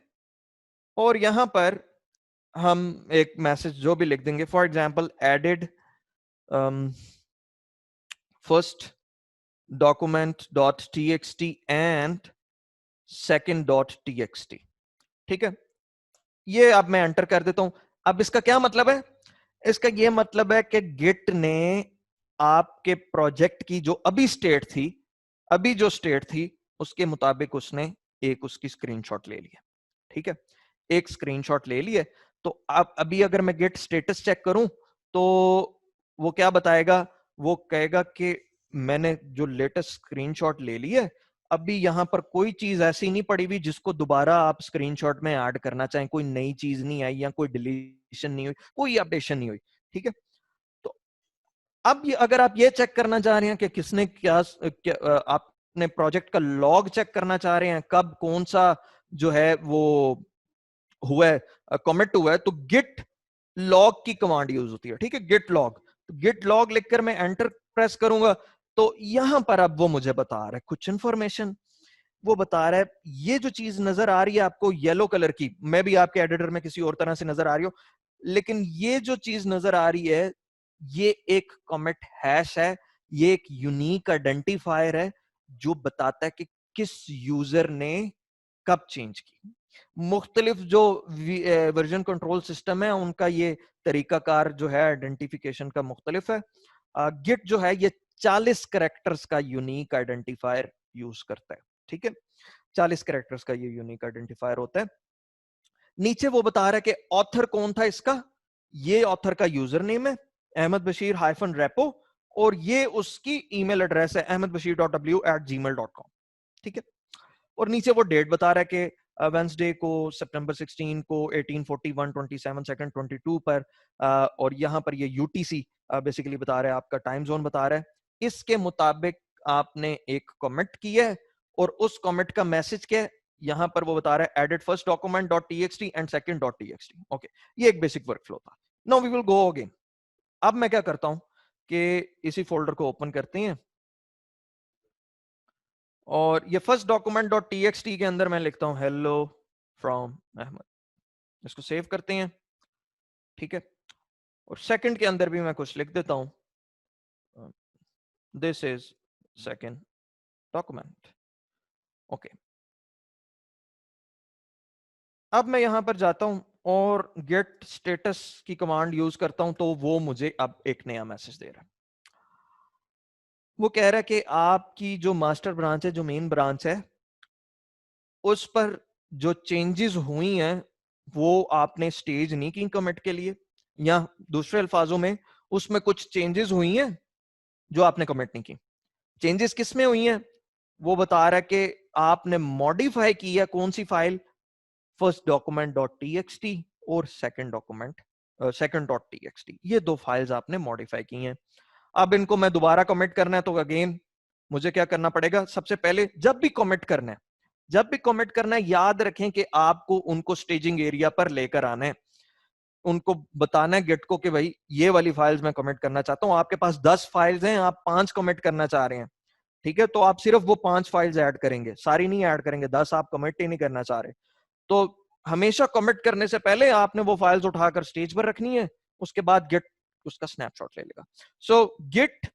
और यहां पर हम एक मैसेज जो भी लिख देंगे, for example added first document.txt and second.txt, ठीक है। ये अब मैं एंटर कर देता हूं। अब इसका क्या मतलब है? इसका ये मतलब है कि गिट ने आपके प्रोजेक्ट की जो अभी स्टेट थी, अभी जो स्टेट थी उसके मुताबिक उसने एक उसकी स्क्रीनशॉट ले लिया, ठीक है। एक स्क्रीनशॉट ले लिए तो अब अभी अगर मैं गेट स्टेटस चेक करूं तो वो क्या बताएगा? वो कहेगा कि मैंने जो लेटेस्ट स्क्रीनशॉट ले ली है, अभी यहां पर कोई चीज ऐसी नहीं पड़ी हुई जिसको दोबारा आप स्क्रीनशॉट में ऐड करना चाहें, कोई नई चीज नहीं आई या कोई डिलीशन नहीं हुई, कोई अपडेशन नहीं हुई, ठीक है। तो अब ये अगर आप ये चेक करना चाह रहे हैं कि किसने क्या आपने प्रोजेक्ट का लॉग चेक करना चाह रहे हैं, कब कौन सा जो है वो हुआ है, कमिट हुआ है, तो गिट लॉग की कमांड यूज होती है, ठीक है। गिट लॉग, तो गिट लॉग लिखकर मैं एंटर प्रेस करूंगा तो यहां पर अब वो मुझे बता रहा है कुछ इंफॉर्मेशन। वो बता रहा है ये जो चीज नजर आ रही है आपको येलो कलर की, मैं भी आपके एडिटर में किसी और तरह से नजर आ रही हो, लेकिन ये जो चीज नजर आ रही है ये एक कमिट हैश है, ये एक यूनिक आइडेंटिफायर है जो बताता है कि किस यूजर ने कब चेंज की। मुख्तलिफ जो वर्जन कंट्रोल सिस्टम है उनका ये तरीकाकार जो है आइडेंटिफिकेशन का मुख्तलिफ है। गिट जो है ये 40 करेक्टर्स का यूनिक आइडेंटिफायर यूज करता है, ठीक है। 40 करेक्टर्स का ये यूनिक आइडेंटिफायर होता है। नीचे वो बता रहा है कि ऑथर कौन था इसका, ये ऑथर का यूजर नेम है अहमद बशीर -repo और ये उसकी ईमेल एड्रेस है ahmedbashir.w@gmail.com, ठीक है। और नीचे वो डेट बता रहा है कि वेंसडे को सितंबर 16 को 1841 27 सेकंड 22 पर और यहां पर ये यूटीसी बेसिकली बता रहा है, आपका टाइम जोन बता रहा है। इसके मुताबिक आपने एक कमेंट किया है और उस कमेंट का मैसेज क्या है, यहां पर वो बता रहा है added first document .txt and second .txt। Okay, ये एक बेसिक वर्कफ्लो था। Now we will go again. अब मैं क्या करता हूं कि इसी फोल्डर को ओपन करते हैं और ये फर्स्ट डॉक्यूमेंट .txt के अंदर मैं लिखता हूं हेलो फ्रॉम अहमद, इसको सेव करते हैं, ठीक है। और सेकंड के अंदर भी मैं कुछ लिख देता हूं, this is second document, okay. अब मैं यहां पर जाता हूं और गेट स्टेटस की कमांड यूज करता हूं तो वो मुझे अब एक नया मैसेज दे रहा है। वो कह रहा है कि आपकी जो मास्टर ब्रांच है, जो मेन ब्रांच है, उस पर जो चेंजेस हुई हैं वो आपने स्टेज नहीं की कमिट के लिए, या दूसरे अल्फाजों में उसमें कुछ चेंजेस हुई हैं जो आपने कमिट नहीं की। चेंजेस किस में हुई हैं? वो बता रहा है कि आपने मॉडिफाई की है कौन सी फाइल, फर्स्ट डॉक्यूमेंट .txt और सेकंड डॉक्यूमेंट सेकंड .txt, ये दो फाइल्स आपने मॉडिफाई की हैं। अब इनको मैं दोबारा कमिट करना है तो अगेन मुझे क्या करना पड़ेगा? सबसे पहले जब भी कमिट करना है, जब भी कमिट करना है, याद रखें कि आपको उनको स्टेजिंग एरिया पर लेकर आना है, उनको बताना है गिट को कि भाई ये वाली फाइल्स मैं कमिट करना चाहता हूं। आपके पास 10 फाइल्स हैं, आप 5 कमिट करना चाह रहे हैं, ठीक है, तो आप सिर्फ वो 5 फाइल्स ऐड करेंगे, सारी नहीं ऐड करेंगे। 10 आप कमिट ही नहीं करना चाह रहे, तो हमेशा कमिट करने से पहले आपने वो फाइल्स उठाकर स्टेज पर रखनी है, उसके बाद गिट उसका स्नैपशॉट ले लेगा। सो गिट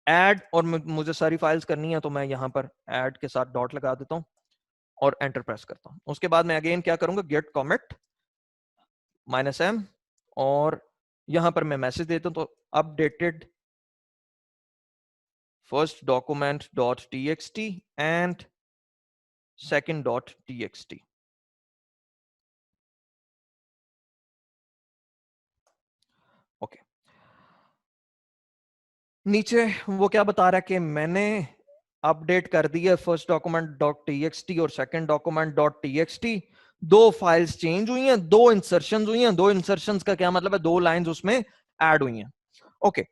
ऐड, और मुझे सारी फाइल्स करनी है तो मैं यहां पर ऐड के साथ डॉट लगा देता हूं और एंटर प्रेस करता हूं। उसके बाद मैं अगेन क्या करूंगा, गेट कॉमिट -m और यहां पर मैं मैसेज देता हूं तो updated first document .txt and second .txt, okay. नीचे वो क्या बता रहा है कि मैंने अपडेट कर दिया फर्स्ट डॉक्यूमेंट डॉट टीएक्सटी और सेकंड डॉक्यूमेंट डॉट टीएक्सटी, दो फाइल्स चेंज हुई हैं, दो इंसर्शंस हुई हैं। दो इंसर्शंस का क्या मतलब है? दो लाइंस उसमें ऐड हुई हैं। Okay,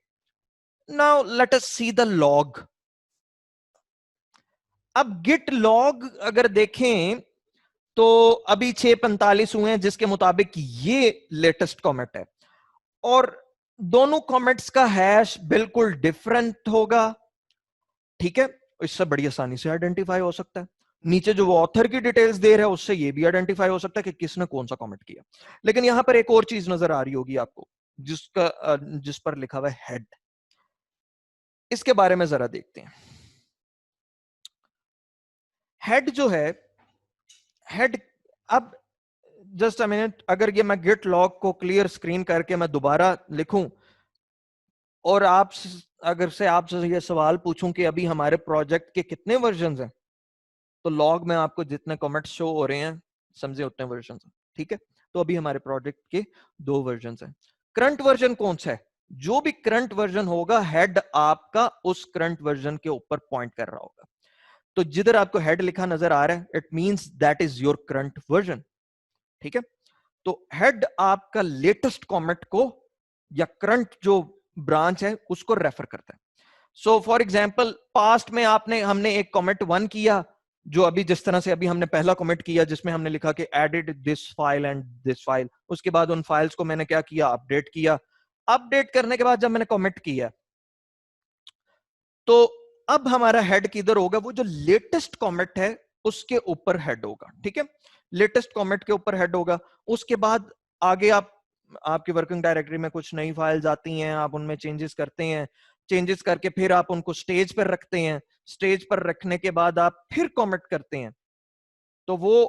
now let us see the log. अब गिट लॉग अगर देखें तो अभी 6:45 हुए हैं, जिसके मुताबिक ये लेटेस्ट कमेंट है, और दोनों कमेंट्स का हैश बिल्कुल डिफरेंट होगा। ठीक है, इससे बड़ी आसानी से आइडेंटिफाई हो सकता है। नीचे जो वो ऑथर की डिटेल्स दे रहा है उससे ये भी आइडेंटिफाई हो सकता है कि किसने कौन सा कमेंट किया। लेकिन यहां पर एक और चीज नजर आ रही होगी आपको, जिस पर लिखा हुआ है हेड। इसके बारे में जरा देखते हैं। हेड जो है, हेड, अब जस्ट अ मिनट, अगर ये मैं गिट लॉग को क्लियर स्क्रीन करके मैं दोबारा लिखूं और आपसे ये सवाल पूछूं कि अभी हमारे प्रोजेक्ट के कितने वर्जन हैं, तो लॉग में आपको जितने कमेंट्स शो हो रहे हैं समझे उतने वर्जन हैं। ठीक है, तो अभी हमारे प्रोजेक्ट के 2 वर्जन हैं। करंट वर्जन कौन सा है? जो भी करंट वर्जन होगा, हेड आपका उस करंट वर्जन के ऊपर पॉइंट कर रहा होगा। तो जिधर आपको हेड लिखा नजर आ रहा है, it means that is your current version. ठीक है, तो हेड आपका लेटेस्ट कमेंट को या करंट जो ब्रांच है उसको रेफर करता है। सो फॉर एग्जाम्पल, पास्ट में हमने एक कमेंट 1 किया, जो अभी जिस तरह से अभी हमने पहला कमेंट किया जिसमें हमने लिखा कि added this file and this file. उसके बाद उन फाइल्स को मैंने क्या किया? अपडेट किया। अपडेट करने के बाद जब मैंने कमेंट किया, तो अब हमारा हेड किधर होगा? वो जो लेटेस्ट कमेंट है उसके ऊपर हेड होगा। ठीक है, लेटेस्ट कमेंट के ऊपर हेड होगा। उसके बाद आगे आपकी वर्किंग डायरेक्टरी में कुछ नई फाइल्स आती हैं, आप उनमें चेंजेस करते हैं, चेंजेस करके फिर आप उनको स्टेज पर रखते हैं। स्टेज पर रखने के बाद आप फिर कमेंट करते हैं, तो वो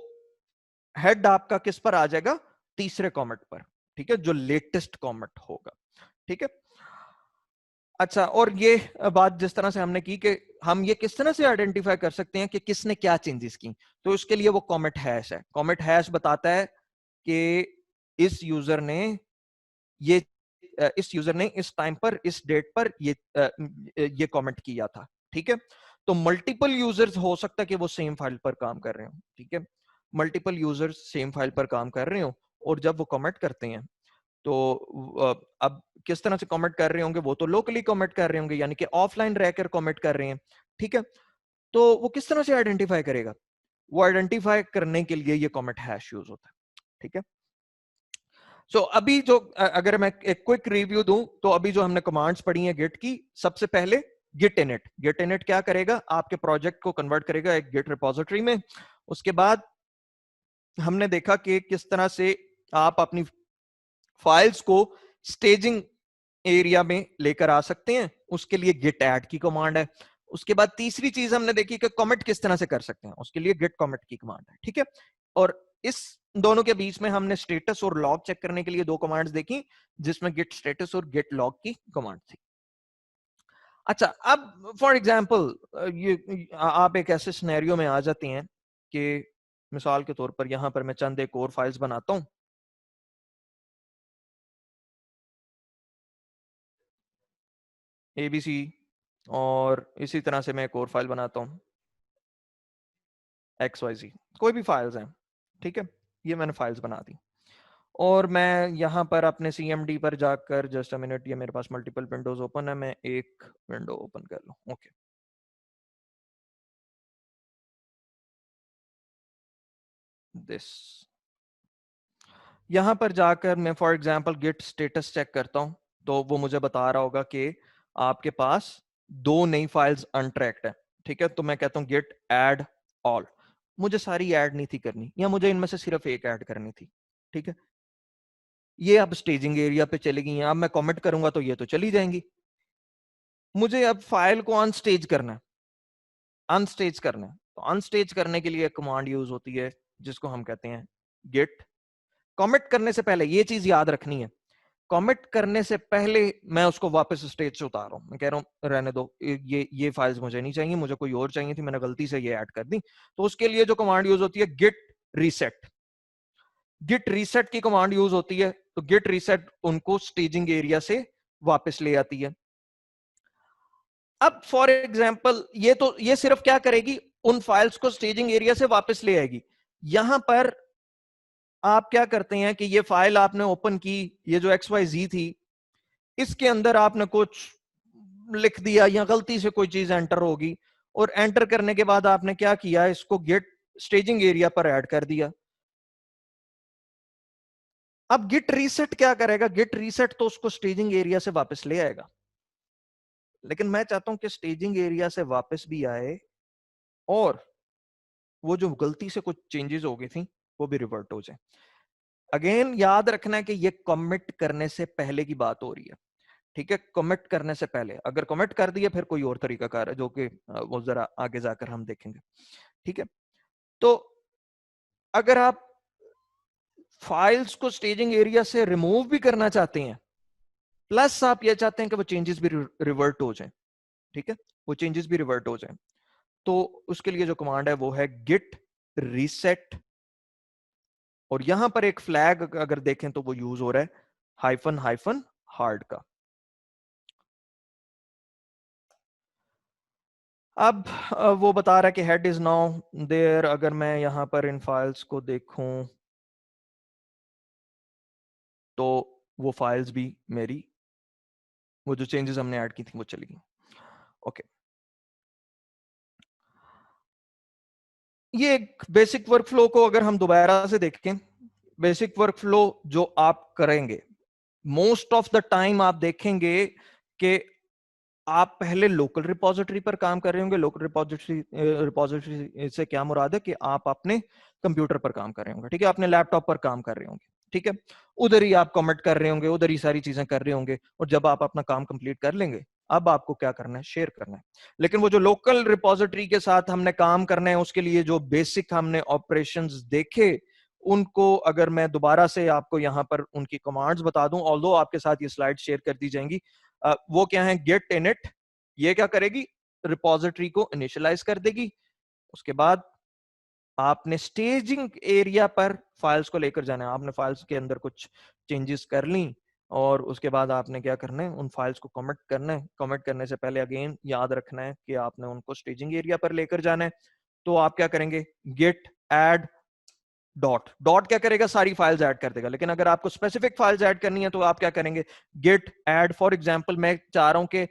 हेड आपका किस पर आ जाएगा? तीसरे कमेंट पर। ठीक है, जो लेटेस्ट कमेंट होगा। ठीक है, अच्छा, और ये बात जिस तरह से हमने की कि हम ये किस तरह से आइडेंटिफाई कर सकते हैं कि किसने क्या चेंजेस की, तो उसके लिए वो कमेंट हैश है। कमेंट हैश बताता है कि इस यूजर ने ये इस यूजर ने इस टाइम पर, इस डेट पर ये कमेंट किया था। ठीक है, तो मल्टीपल यूजर्स हो सकता है कि वो सेम फाइल पर काम कर रहे हो। ठीक है, मल्टीपल यूजर्स सेम फाइल पर काम कर रहे हो, और जब वो कमेंट करते हैं तो अब किस तरह से कमेंट कर रहे होंगे? वो तो लोकली कमेंट कर रहे होंगे, यानी कि ऑफलाइन रहकर कमेंट कर रहे हैं। ठीक है, तो वो किस तरह से आइडेंटिफाई करेगा? वो आइडेंटिफाई करने के लिए ये कमेंट हैश यूज होता है। ठीक है, सो अभी जो अगर मैं एक क्विक रिव्यू दूं, तो अभी जो हमने कमांड्स पढ़ी हैं गिट की, सबसे पहले गिट इनिट। गिट इनिट क्या करेगा? आपके प्रोजेक्ट को कन्वर्ट करेगा एक गिट रिपोजिटरी में। उसके बाद हमने देखा कि किस तरह से आप अपनी फाइल्स को स्टेजिंग एरिया में लेकर आ सकते हैं, उसके लिए गिट ऐड की कमांड है। उसके बाद तीसरी चीज हमने देखी कि कमिट किस तरह से कर सकते हैं, उसके लिए गिट कमिट की कमांड है। ठीक है, और इस दोनों के बीच में हमने स्टेटस और लॉग चेक करने के लिए 2 कमांड्स देखी, जिसमें गिट स्टेटस और गिट लॉग की कमांड थी। अच्छा, अब फॉर एग्जांपल ये आप एक ऐसे सिनेरियो में आ जाते हैं कि मिसाल के तौर पर यहां पर मैं चंद एक और फाइल्स बनाता हूं। एबीसी, और इसी तरह से मैं एक और फाइल बनाता हूं XYZ, कोई भी फाइल्स हैं। ठीक है, ये मैंने फाइल्स बना दी, और मैं यहां पर अपने CMD पर जाकर, जस्ट अ मिनट, ये मेरे पास मल्टीपल विंडोज ओपन है, मैं एक विंडो ओपन कर लूं। ओके, दिस, यहां पर जाकर मैं for example Git status check करता हूं, तो वो मुझे बता रहा होगा कि आपके पास 2 नई फाइल्स अनट्रैक्ड है। ठीक है, तो मैं कहता हूं गिट ऐड ऑल। मुझे सारी ऐड नहीं थी करनी, या मुझे इनमें से सिर्फ एक ऐड करनी थी। ठीक है, ये अब स्टेजिंग एरिया पे चली गई हैं। अब मैं कमेंट करूंगा तो ये तो चली जाएंगी। मुझे अब फाइल को अनस्टेज करना है। अनस्टेज करना है, तो अनस्टेज करने के लिए कमांड यूज होती है जिसको हम कहते हैं गिट। कमिट करने से पहले ये चीज याद रखनी है, कमिट करने से पहले मैं उसको वापस स्टेज से उतार रहा हूं। मैं कह रहा हूं रहने दो, ये फाइल्स मुझे नहीं चाहिए, मुझे कोई और चाहिए थी, मैंने गलती से ये ऐड कर दी। तो उसके लिए जो कमांड यूज होती है गिट रीसेट। गिट रीसेट की कमांड यूज होती है, तो गिट रीसेट उनको स्टेजिंग एरिया से वापस ले आती है। अब फॉर एग्जाम्पल ये सिर्फ क्या करेगी, उन फाइल्स को स्टेजिंग एरिया से वापस ले आएगी। यहां पर आप क्या करते हैं कि ये फाइल आपने ओपन की, ये जो XYZ थी, इसके अंदर आपने कुछ लिख दिया या गलती से कोई चीज एंटर होगी, और एंटर करने के बाद आपने क्या किया, इसको गेट स्टेजिंग एरिया पर ऐड कर दिया। अब गिट रीसेट क्या करेगा, गिट रीसेट तो उसको स्टेजिंग एरिया से वापस ले आएगा, लेकिन मैं चाहता हूं कि स्टेजिंग एरिया से वापस भी आए और वो जो गलती से कुछ चेंजेस हो गई थी वो भी रिवर्ट हो जाए। अगेन याद रखना है कि ये कमिट करने से पहले की बात हो रही है, ठीक है, कमिट करने से पहले। अगर कमिट कर दिया फिर कोई और तरीका कार है जो कि वो जरा आगे जाकर हम देखेंगे, ठीक है। तो अगर आप फाइल्स को स्टेजिंग एरिया से रिमूव भी करना चाहते हैं, प्लस आप ये चाहते हैं कि वो चेंजेस भी रिवर्ट हो जाएं, ठीक है, वो चेंजेस भी रिवर्ट हो जाएं, तो उसके लिए जो कमांड है वो है गिट रीसेट। और यहां पर एक फ्लैग अगर देखें तो वो यूज हो रहा है हाइफन हाइफन हार्ड का। अब वो बता रहा है कि हेड इज नाउ देयर। अगर मैं यहां पर इन फाइल्स को देखूं तो वो फाइल्स भी मेरी, वो जो चेंजेस हमने ऐड की थी वो चली गई। ओके, ये एक बेसिक वर्कफ्लो को अगर हम दोबारा से देखें, बेसिक वर्कफ्लो जो आप करेंगे, मोस्ट ऑफ द टाइम आप देखेंगे कि आप पहले लोकल रिपोजिटरी पर काम कर रहे होंगे। लोकल रिपोजिटरी से क्या मुराद है कि आप अपने कंप्यूटर पर काम कर रहे होंगे, ठीक है, अपने लैपटॉप पर काम कर रहे होंगे, ठीक है, उधर ही आप कमिट कर रहे होंगे, उधर ही सारी चीजें कर रहे होंगे। और जब आप अपना काम कंप्लीट कर लेंगे, अब आपको क्या करना है, शेयर करना है। लेकिन वो जो लोकल रिपोजिटरी के साथ हमने काम करना है, उसके लिए जो बेसिक हमने ऑपरेशंस देखे, उनको अगर मैं दोबारा से आपको यहाँ पर उनकी कमांड्स बता दूं, ऑल्दो आपके साथ ये स्लाइड शेयर कर दी जाएंगी, वो क्या है, गेट इनिट, ये क्या करेगी, रिपोजिटरी को इनिशियलाइज कर देगी। उसके बाद आपने स्टेजिंग एरिया पर फाइल्स को लेकर जाना है, आपने फाइल्स के अंदर कुछ चेंजेस कर ली, और उसके बाद आपने क्या करना है, उन फाइल्स को कमिट करना है। कमिट करने से पहले अगेन याद रखना है कि आपने उनको स्टेजिंग एरिया पर लेकर जाना है। तो आप क्या करेंगे, गेट ऐड डॉट, डॉट क्या करेगा, सारी फाइल्स ऐड कर देगा। लेकिन अगर आपको स्पेसिफिक फाइल्स ऐड करनी है तो आप क्या करेंगे, गेट ऐड, फॉर एग्जांपल मैं चाह रहा हूं कि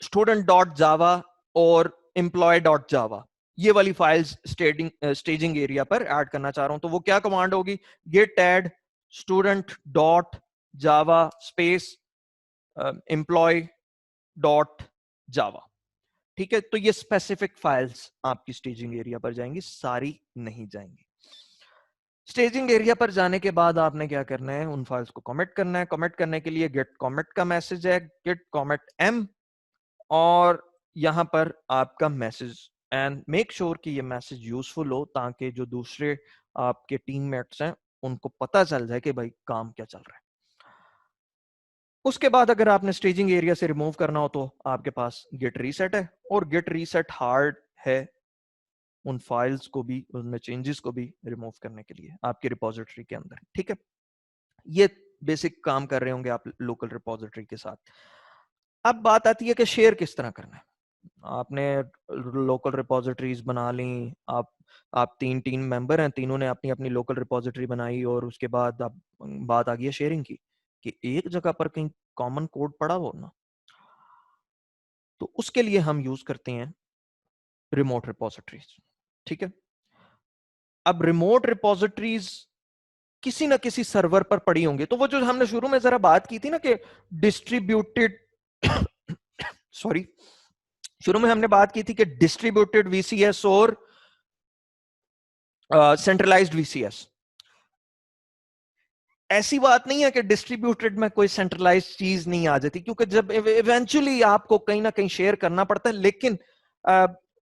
स्टूडेंट डॉट जावा और एम्प्लॉय डॉट जावा, ये वाली फाइल्स स्टेजिंग एरिया पर ऐड करना चाह रहा हूं, तो वो क्या कमांड होगी, Git add student dot Java space employ dot Java, ठीक है। तो ये स्पेसिफिक फाइल्स आपकी स्टेजिंग एरिया पर जाएंगी, सारी नहीं जाएंगी। स्टेजिंग एरिया पर जाने के बाद आपने क्या करना है, उन फाइल्स को कमिट करना है। कमिट करने के लिए गेट कमिट का मैसेज है, गेट कमिट एम, और यहां पर आपका मैसेज, एंड मेक श्योर कि ये मैसेज यूजफुल हो ताकि जो दूसरे आपके टीममेट्स हैं उनको पता चल जाए कि भाई काम क्या चल रहा है। उसके बाद अगर आपने स्टेजिंग एरिया से रिमूव करना हो तो आपके पास गेट रीसेट है, और गेट रीसेट हार्ड है उन फाइल्स को भी, उनमें चेंजेस को भी रिमूव करने के लिए आपके रिपोजिटरी के अंदर, ठीक है। ये बेसिक काम कर रहे होंगे आप लोकल रिपोजिटरी के साथ। अब बात आती है कि शेयर किस तरह करना है। आपने लोकल रिपोजिटरीज बना ली, आप तीन टीम मेंबर हैं, तीनों ने अपनी अपनी लोकल रिपोजिटरी बनाई, और उसके बाद अब बात आ गई है शेयरिंग की, कि एक जगह पर कहीं कॉमन कोड पड़ा हो ना, तो उसके लिए हम यूज करते हैं रिमोट रिपोजिटरीज, ठीक है। अब रिमोट रिपोजिटरीज किसी ना किसी सर्वर पर पड़ी होंगी, तो वो जो हमने शुरू में जरा बात की थी ना कि डिस्ट्रीब्यूटेड सॉरी, शुरू में हमने बात की थी कि डिस्ट्रीब्यूटेड वीसीएस और सेंट्रलाइज्ड वीसीएस, ऐसी बात नहीं है कि डिस्ट्रीब्यूटेड में कोई सेंट्रलाइज्ड चीज नहीं आ जाती, क्योंकि जब इवेंचुअली आपको कहीं ना कहीं शेयर करना पड़ता है, लेकिन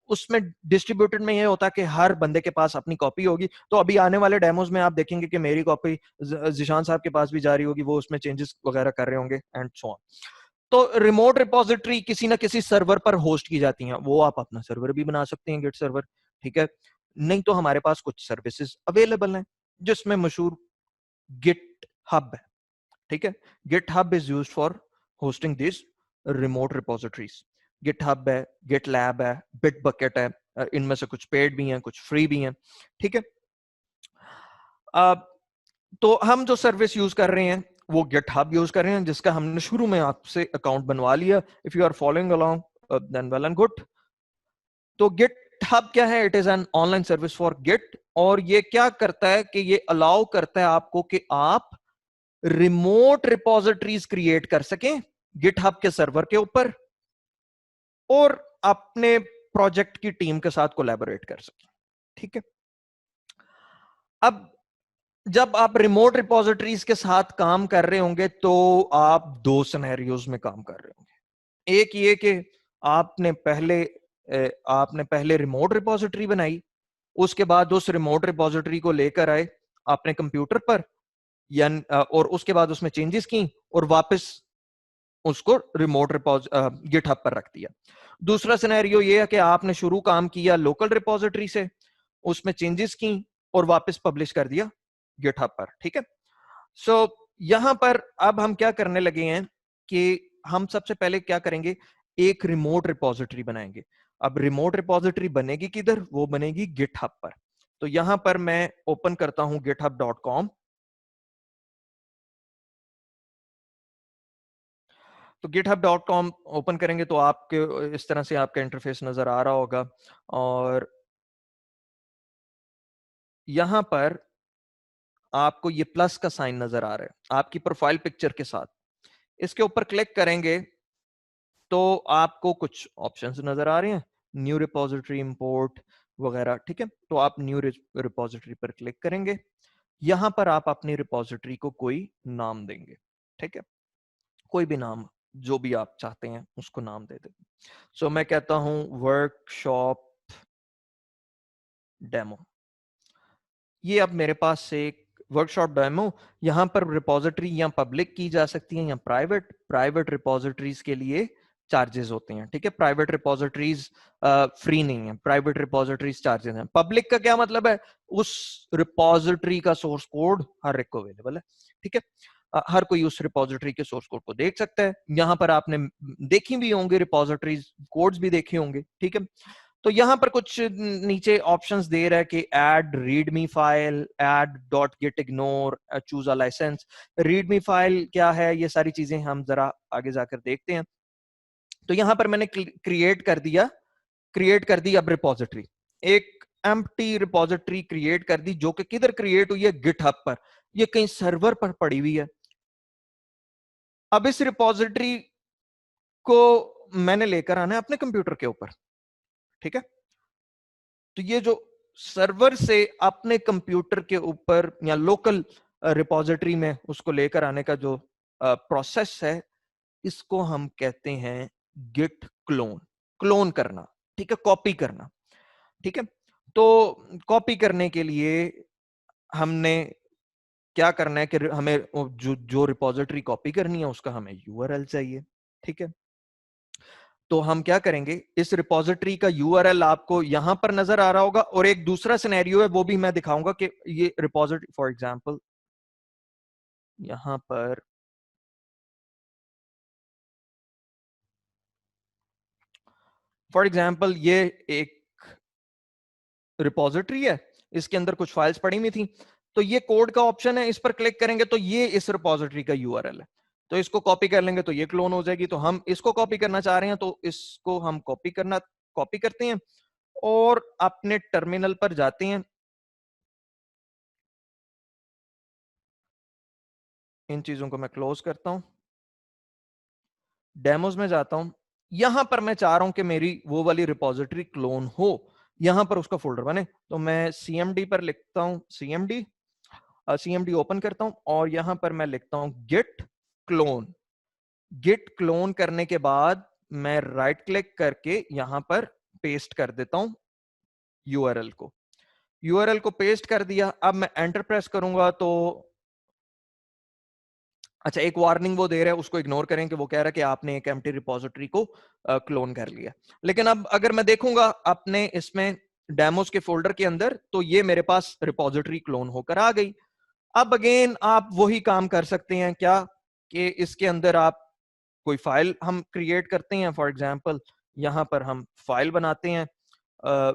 उसमें डिस्ट्रीब्यूटेड में ये होता है कि हर बंदे के पास अपनी कॉपी होगी। तो अभी आने वाले डेमोज में आप देखेंगे कि मेरी कॉपी जिशान साहब के पास भी जारी होगी, वो उसमें चेंजेस वगैरह कर रहे होंगे एंड सो ऑन। तो रिमोट रिपोजिटरी किसी ना किसी सर्वर पर होस्ट की जाती हैं, वो आप अपना सर्वर भी बना सकते हैं, गेट सर्वर, ठीक है। नहीं तो हमारे पास कुछ सर्विसेज अवेलेबल हैं, जिसमें मशहूर गिट हब है, ठीक है। Git hub is used for hosting this remote repositories, GitHub है, गिटलैब है, बिटबकेट है, इनमें से कुछ पेड भी हैं, कुछ फ्री भी हैं, ठीक है। तो हम जो सर्विस यूज कर रहे हैं वो गिटहब यूज कर रहे हैं, जिसका हमने शुरू में आपसे अकाउंट बनवा लिया। If you are following along then well and good. तो गिटहब क्या है? It is an online service for Git, और ये क्या करता है कि ये अलाउ करता है आपको कि आप रिमोट रिपोजिटरीज क्रिएट कर सकें गिटहब के सर्वर के ऊपर, और अपने प्रोजेक्ट की टीम के साथ कोलैबोरेट कर सकें, ठीक है। अब जब आप रिमोट रिपोजिटरीज के साथ काम कर रहे होंगे तो आप दो सिनेरियोज में काम कर रहे होंगे। एक ये कि आपने पहले रिमोट रिपोजिटरी बनाई, उसके बाद उस रिमोट रिपोजिटरी को लेकर आए अपने कंप्यूटर पर, या और उसके बाद उसमें चेंजेस की और वापस उसको रिमोट गिटहब पर रख दिया। दूसरा सिनेरियो ये है कि आपने शुरू काम किया लोकल रिपोजिटरी से, उसमें चेंजेस की और वापस पब्लिश कर दिया गिटहब पर, ठीक है। सो यहां पर अब हम क्या करने लगे हैं कि हम सबसे पहले क्या करेंगे, एक रिमोट रिपोजिटरी बनाएंगे। अब रिमोट रिपोजिटरी बनेगी किधर? वो बनेगी गिटहब पर। तो यहां पर मैं ओपन करता हूं github.com। तो github.com ओपन करेंगे तो आपके इस तरह से आपका इंटरफेस नजर आ रहा होगा, और यहां पर आपको ये प्लस का साइन नजर आ रहा है आपकी प्रोफाइल पिक्चर के साथ। इसके ऊपर क्लिक करेंगे तो आपको कुछ ऑप्शंस नजर आ रहे हैं, न्यू रिपोजिटरी, इंपोर्ट वगैरह, ठीक है। तो आप न्यू रिपोजिटरी पर क्लिक करेंगे। यहां पर आप अपनी रिपोजिटरी को कोई नाम देंगे, ठीक है। कोई भी नाम जो भी आप चाहते हैं उसको नाम दे दें। सो मैं कहता हूं वर्कशॉप डेमो। ये अब मेरे पास से एक वर्कशॉप डेमो, यहाँ पर रिपोजिटरी या पब्लिक की जा सकती है या प्राइवेट रिपोजिटरीज के लिए चार्जेस होते हैं, ठीक है। प्राइवेट रिपोजिटरीज फ्री नहीं है, प्राइवेट रिपोजिटरीज चार्जेस हैं। पब्लिक का क्या मतलब है? उस रिपोजिटरी का सोर्स कोड हर एक को अवेलेबल है, ठीक है। हर कोई उस रिपोजिटरी के सोर्स कोड को देख सकता है। यहाँ पर आपने देखी भी होंगे रिपोजिटरीज कोड्स भी देखे होंगे, ठीक है। तो यहां पर कुछ नीचे ऑप्शंस दे रहा है कि add readme file, add dot Git ignore, choose a license. Readme file क्या है, ये सारी चीजें हम जरा आगे जाकर देखते हैं। तो यहां पर मैंने क्रिएट कर दी अब रिपोजिटरी, एक एम्प्टी रिपोजिटरी क्रिएट कर दी, जो कि किधर क्रिएट हुई है? गिटहब पर। ये कहीं सर्वर पर पड़ी हुई है। अब इस रिपोजिटरी को मैंने लेकर आना है अपने कंप्यूटर के ऊपर, ठीक है। तो ये जो सर्वर से अपने कंप्यूटर के ऊपर या लोकल रिपोजिटरी में उसको लेकर आने का जो प्रोसेस है, इसको हम कहते हैं गिट क्लोन करना, ठीक है, कॉपी करना, ठीक है। तो कॉपी करने के लिए हमने क्या करना है कि हमें जो रिपोजिटरी कॉपी करनी है उसका हमें यूआरएल चाहिए, ठीक है। तो हम क्या करेंगे, इस रिपोजिटरी का यूआरएल आपको यहां पर नजर आ रहा होगा, और एक दूसरा सिनेरियो है वो भी मैं दिखाऊंगा कि ये रिपोजिटरी, फॉर एग्जांपल यहां पर ये एक रिपोजिटरी है, इसके अंदर कुछ फाइल्स पड़ी हुई थी, तो ये कोड का ऑप्शन है, इस पर क्लिक करेंगे तो ये इस रिपोजिटरी का यूआरएल है। तो इसको कॉपी कर लेंगे तो ये क्लोन हो जाएगी। तो हम इसको कॉपी करना चाह रहे हैं तो इसको हम कॉपी करते हैं और अपने टर्मिनल पर जाते हैं। इन चीजों को मैं क्लोज करता हूं, डेमोज में जाता हूं। यहां पर मैं चाह रहा हूं कि मेरी वो वाली रिपोजिटरी क्लोन हो, यहां पर उसका फोल्डर बने। तो मैं सीएमडी पर लिखता हूं, सीएमडी ओपन करता हूं और यहां पर मैं लिखता हूं गिट क्लोन करने के बाद मैं राइट क्लिक करके यहां पर पेस्ट कर देता हूं यूआरएल को पेस्ट कर दिया। अब मैं एंटर प्रेस करूंगा तो अच्छा, एक वार्निंग वो दे रहा है, उसको इग्नोर करें कि वो कह रहा है कि आपने एक एम्प्टी रिपोजिटरी को क्लोन कर लिया। लेकिन अब अगर मैं देखूंगा अपने इसमें डेमोस के फोल्डर के अंदर, तो ये मेरे पास रिपोजिटरी क्लोन होकर आ गई। अब अगेन आप वही काम कर सकते हैं क्या, कि इसके अंदर आप कोई फाइल हम क्रिएट करते हैं, फॉर एग्जांपल यहाँ पर हम फाइल बनाते हैं,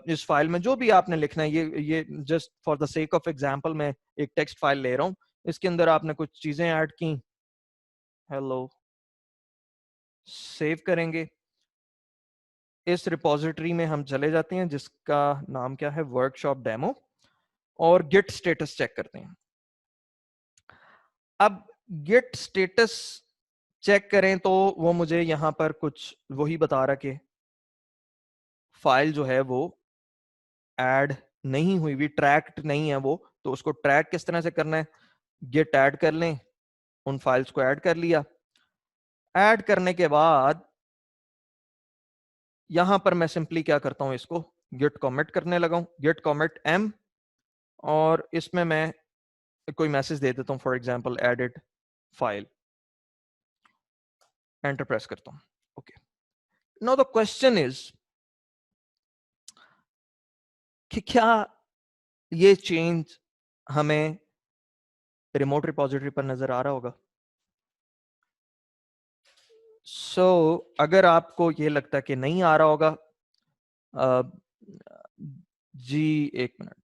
इस फाइल में जो भी आपने लिखना है, ये just for the sake of example मैं एक टेक्स्ट फाइल ले रहा हूँ, इसके अंदर आपने कुछ चीजें ऐड की, हेलो, सेव करेंगे, इस रिपोजिटरी में हम चले जाते हैं जिसका नाम क्या है, वर्कशॉप डेमो, और गिट स्टेटस चेक करते हैं। अब गिट स्टेटस चेक करें तो वो मुझे यहां पर कुछ वही बता रहा कि फाइल जो है वो ऐड नहीं हुई भी, ट्रैक्ड नहीं है वो, तो उसको ट्रैक किस तरह से करना है, गिट ऐड कर लें, उन फाइल्स को ऐड कर लिया। ऐड करने के बाद यहां पर मैं सिंपली क्या करता हूं, इसको गिट कमिट करने लगा हूं, गिट कमिट m, और इसमें मैं कोई मैसेज दे देता हूं, for example edit file, enter press करता हूं। Okay, now the question is कि क्या ये चेंज हमें रिमोट रिपोजिटरी पर नजर आ रहा होगा? अगर आपको ये लगता है कि नहीं आ रहा होगा, जी एक मिनट,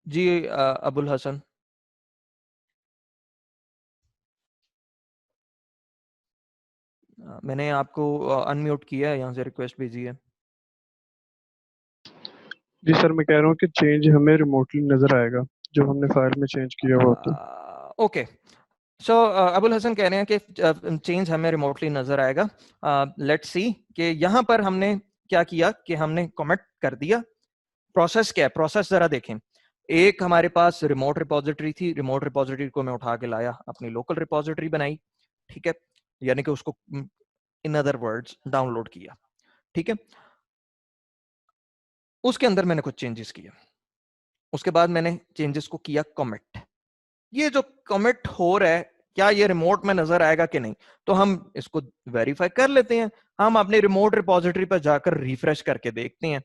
जी अबुल हसन, मैंने आपको अनम्यूट किया है, यहाँ से रिक्वेस्ट भेजी है। जी सर, मैं कह रहा हूँ कि चेंज हमें रिमोटली नजर आएगा जो हमने फाइल में चेंज किया हुआ तो। ओके, सो अबुल हसन कह रहे हैं कि चेंज हमें रिमोटली नजर आएगा। लेट्स सी कि यहाँ पर हमने क्या किया कि हमने कमिट कर दिया। प्रोसेस क्या है, प्रोसेस जरा देखें। एक हमारे पास रिमोट रिपोजिटरी थी, रिमोट रिपोजिटरी को मैं उठा के लाया, अपनी लोकल रिपोजिटरी बनाई, ठीक है, यानी कि उसको इन अदर वर्ड्स डाउनलोड किया, ठीक है। उसके अंदर मैंने कुछ चेंजेस किए, उसके बाद मैंने चेंजेस को किया कमिट। ये जो कमिट हो रहा है, क्या ये रिमोट में नजर आएगा कि नहीं, तो हम इसको वेरीफाई कर लेते हैं। हम अपने रिमोट रिपोजिटरी पर जाकर रिफ्रेश करके देखते हैं,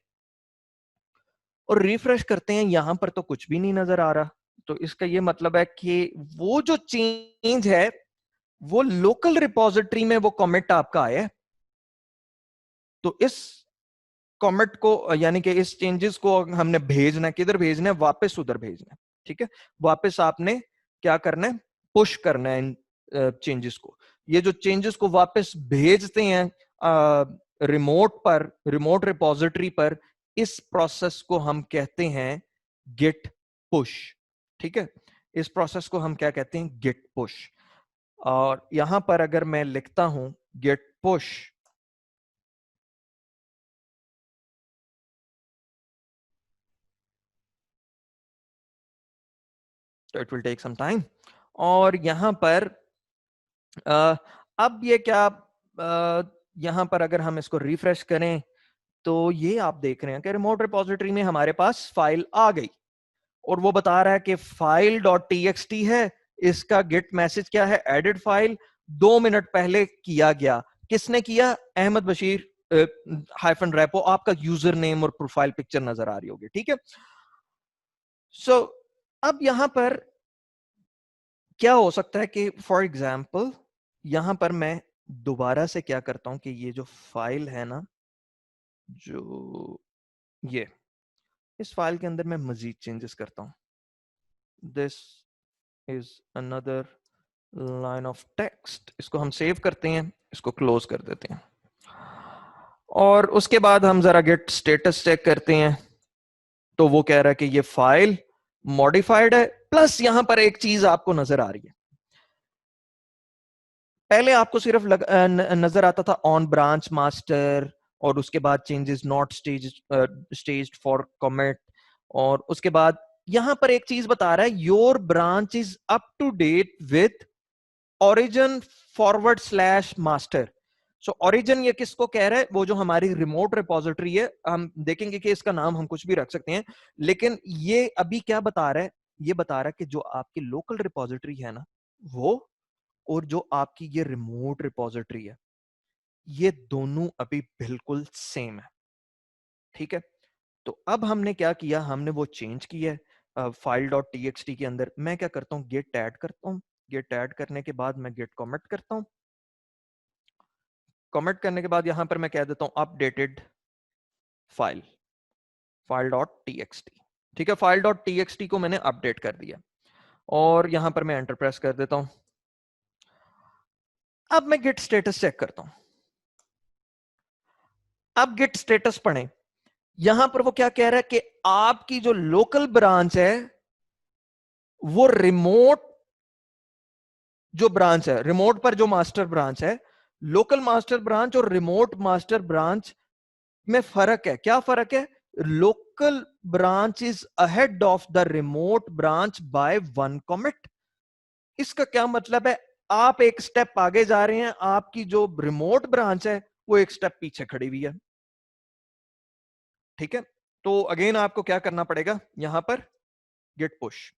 और रिफ्रेश करते हैं, यहां पर तो कुछ भी नहीं नजर आ रहा। तो इसका ये मतलब है कि वो जो चेंज है वो लोकल रिपोजिटरी में वो कमिट आपका आया है। तो इस कमिट को, यानी कि इस चेंजेस को हमने भेजना, किधर भेजना है, वापस उधर भेजना है, ठीक है। वापस आपने क्या करना है, पुश करना है इन चेंजेस को। ये जो चेंजेस को वापस भेजते हैं रिमोट पर, रिमोट रिपोजिटरी पर, इस प्रोसेस को हम कहते हैं गिट पुश, ठीक है। इस प्रोसेस को हम क्या कहते हैं, गिट पुश। और यहां पर अगर मैं लिखता हूं गिट पुश, तो it will take some time. और यहां पर अब ये क्या, यहां पर अगर हम इसको रिफ्रेश करें तो ये आप देख रहे हैं कि रिमोट रिपोजिटरी में हमारे पास फाइल आ गई, और वो बता रहा है कि फाइल डॉट टीएक्सटी है, इसका गेट मैसेज क्या है, एडिट फाइल 2 मिनट पहले किया गया। किसने किया, अहमद बशीर हाइफन रेपो, आपका यूजर नेम और प्रोफाइल पिक्चर नजर आ रही होगी, ठीक है। सो अब यहां पर क्या हो सकता है कि फॉर एग्जाम्पल यहां पर मैं दोबारा से क्या करता हूं कि ये जो फाइल है ना, जो ये इस फाइल के अंदर मैं मजीद चेंजेस करता हूं। This is another line of text, इसको हम सेव करते हैं, इसको क्लोज कर देते हैं, और उसके बाद हम जरा गेट स्टेटस चेक करते हैं। तो वो कह रहा है कि ये फाइल मॉडिफाइड है, प्लस यहां पर एक चीज आपको नजर आ रही है। पहले आपको सिर्फ नजर आता था ऑन ब्रांच मास्टर, और उसके बाद changes not staged for commit, और उसके बाद यहां पर एक चीज बता रहा है, your branch is up to date with origin forward slash master. So origin ये किसको कह रहा है, वो जो हमारी रिमोट रिपोजिटरी है। हम देखेंगे कि इसका नाम हम कुछ भी रख सकते हैं, लेकिन ये अभी क्या बता रहा है, ये बता रहा है कि जो आपकी लोकल रिपोजिटरी है ना वो, और जो आपकी ये रिमोट रिपोजिटरी है, ये दोनों अभी बिल्कुल सेम है, ठीक है। तो अब हमने क्या किया, हमने वो चेंज किया है फाइल डॉट टीएक्सटी के अंदर। मैं क्या करता हूँ, गेट ऐड करता हूँ, गेट ऐड करने के बाद मैं गेट कमिट करता हूँ, कमेंट करने के बाद यहां पर मैं कह देता हूं अपडेटेड फाइल file.txt। ठीक है, file.txt को मैंने अपडेट कर दिया और यहां पर मैं एंटर प्रेस कर देता हूं। अब मैं गिट स्टेटस चेक करता हूं। अब गिट स्टेटस पढ़ें, यहां पर वो क्या कह रहा है कि आपकी जो लोकल ब्रांच है वो रिमोट जो ब्रांच है, रिमोट पर जो मास्टर ब्रांच है, लोकल मास्टर ब्रांच और रिमोट मास्टर ब्रांच में फर्क है। क्या फर्क है? Local branch is ahead of the remote branch by 1 commit. इसका क्या मतलब है? आप एक स्टेप आगे जा रहे हैं, आपकी जो रिमोट ब्रांच है वो एक स्टेप पीछे खड़ी हुई है। ठीक है, तो अगेन आपको क्या करना पड़ेगा, यहां पर गिट पुश।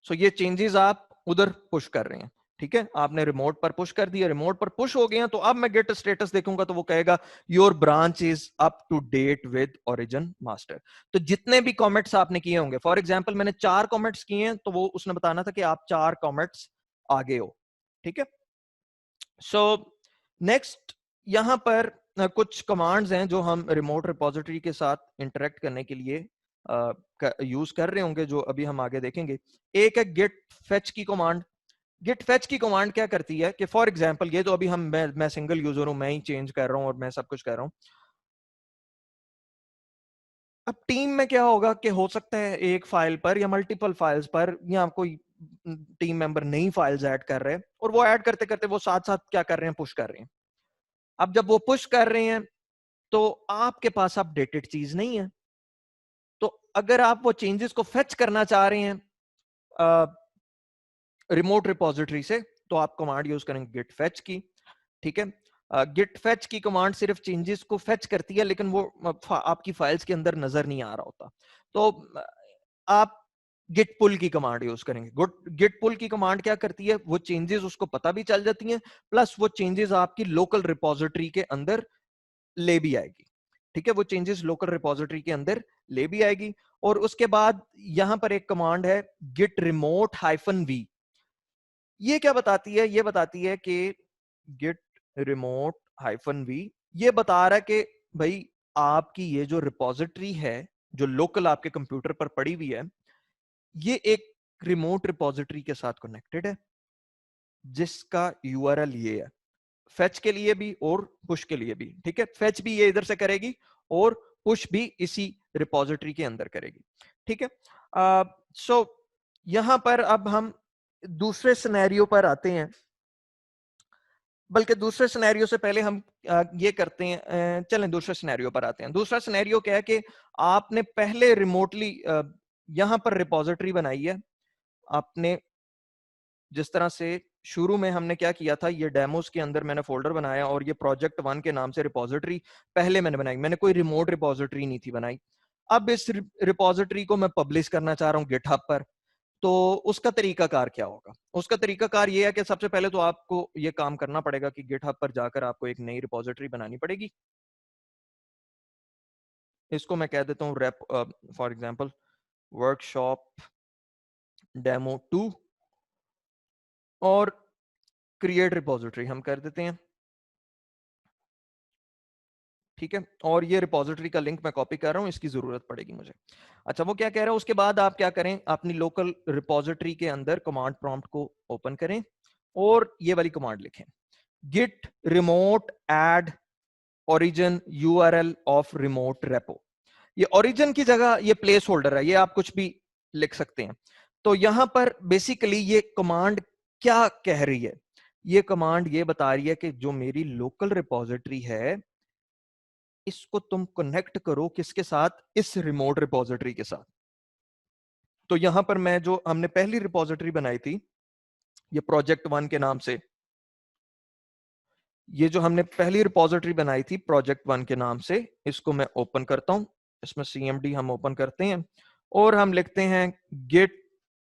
सो ये चेंजेस आप उधर पुश कर रहे हैं। ठीक है, आपने रिमोट पर पुश कर दिया, रिमोट पर पुश हो गया, तो अब मैं गेट स्टेटस देखूंगा तो वो कहेगा your branch is up to date with origin master. तो जितने भी कमेंट्स आपने किए होंगे, फॉर एग्जांपल मैंने 4 कमेंट्स किए हैं, तो वो उसने बताना था कि आप 4 कमेंट्स आगे हो। ठीक है, सो नेक्स्ट यहां पर कुछ कमांड्स हैं जो हम रिमोट रिपोजिटरी के साथ इंटरेक्ट करने के लिए यूज कर रहे होंगे, जो अभी हम आगे देखेंगे। एक है गेट फेच की कमांड। गेट फेच की कमांड क्या करती है कि फॉर एग्जांपल ये तो अभी मैं सिंगल यूजर हूं, मैं ही चेंज कर रहा हूं और मैं सब कुछ कर रहा हूं। अब टीम में क्या होगा कि हो सकता है एक फाइल पर या मल्टीपल फाइल्स पर या कोई टीम मेंबर नई फाइल्स ऐड कर रहे हैं और वो ऐड करते करते वो साथ साथ क्या कर रहे हैं, पुश कर रहे हैं। अब जब वो पुश कर रहे हैं तो आपके पास अपडेटेड चीज नहीं है। तो अगर आप वो चेंजेस को फेच करना चाह रहे हैं रिमोट रिपोजिटरी से, तो आप कमांड यूज करेंगे गिट फेच की। ठीक है, गिट फेच की कमांड सिर्फ चेंजेस को फेच करती है, लेकिन वो आपकी फाइल्स के अंदर नजर नहीं आ रहा होता। तो आप गिट पुल की कमांड यूज करेंगे। गिट पुल की कमांड क्या करती है, वो चेंजेस उसको पता भी चल जाती हैं, प्लस वो चेंजेस आपकी लोकल रिपोजिटरी के अंदर ले भी आएगी। ठीक है, वो चेंजेस लोकल रिपोजिटरी के अंदर ले भी आएगी। और उसके बाद यहां पर एक कमांड है गिट रिमोट -v। ये क्या बताती है? ये बताती है कि गिट रिमोट -v ये बता रहा है कि भाई आपकी ये जो रिपोजिटरी है जो लोकल आपके कंप्यूटर पर पड़ी हुई है, ये एक रिमोट रिपोजिटरी के साथ कनेक्टेड है जिसका यूआरएल ये है, फेच के लिए भी और पुश के लिए भी। ठीक है, फेच भी ये इधर से करेगी और पुश भी इसी रिपोजिटरी के अंदर करेगी। ठीक है, सो यहां पर अब हम दूसरे सिनेरियो पर आते हैं, बल्कि दूसरे सिनेरियो से पहले हम ये करते हैं, चलें दूसरे सिनेरियो पर आते हैं। दूसरा सिनेरियो क्या है कि आपने पहले रिमोटली यहां पर रिपोजिटरी बनाई है। आपने जिस तरह से शुरू में हमने क्या किया था, ये डेमोस के अंदर मैंने फोल्डर बनाया और ये प्रोजेक्ट 1 के नाम से रिपोजिटरी पहले मैंने बनाई, मैंने कोई रिमोट रिपोजिटरी नहीं थी बनाई। अब इस रिपोजिटरी को मैं पब्लिश करना चाह रहा हूँ गिटहब पर, तो उसका तरीकाकार क्या होगा? उसका तरीकाकार ये है कि सबसे पहले तो आपको ये काम करना पड़ेगा कि गिटहब पर जाकर आपको एक नई रिपोजिटरी बनानी पड़ेगी। इसको मैं कह देता हूँ rape, for example workshop demo 2 और क्रिएट रिपोजिटरी हम कर देते हैं। ठीक है, और ये रिपोजिटरी का लिंक मैं कॉपी कर रहा हूं, इसकी जरूरत पड़ेगी मुझे। अच्छा, वो क्या कह रहा है, उसके बाद आप क्या करें, अपनी लोकल रिपोजिटरी के अंदर कमांड प्रॉम्प्ट को ओपन करें और ये वाली कमांड लिखें, Git remote add origin URL of remote repo. ये ओरिजिन की जगह ये प्लेस होल्डर है, ये आप कुछ भी लिख सकते हैं। तो यहां पर बेसिकली ये कमांड क्या कह रही है? ये कमांड ये बता रही है कि जो मेरी लोकल रिपोजिटरी है इसको तुम कनेक्ट करो किसके साथ? इस रिमोट रिपोजिटरी के साथ। तो यहां पर मैं जो हमने पहली रिपोजिटरी बनाई थी ये प्रोजेक्ट 1 के नाम से, ये जो हमने पहली रिपोजिटरी बनाई थी प्रोजेक्ट 1 के नाम से, इसको मैं ओपन करता हूं। इसमें cmd हम ओपन करते हैं और हम लिखते हैं Git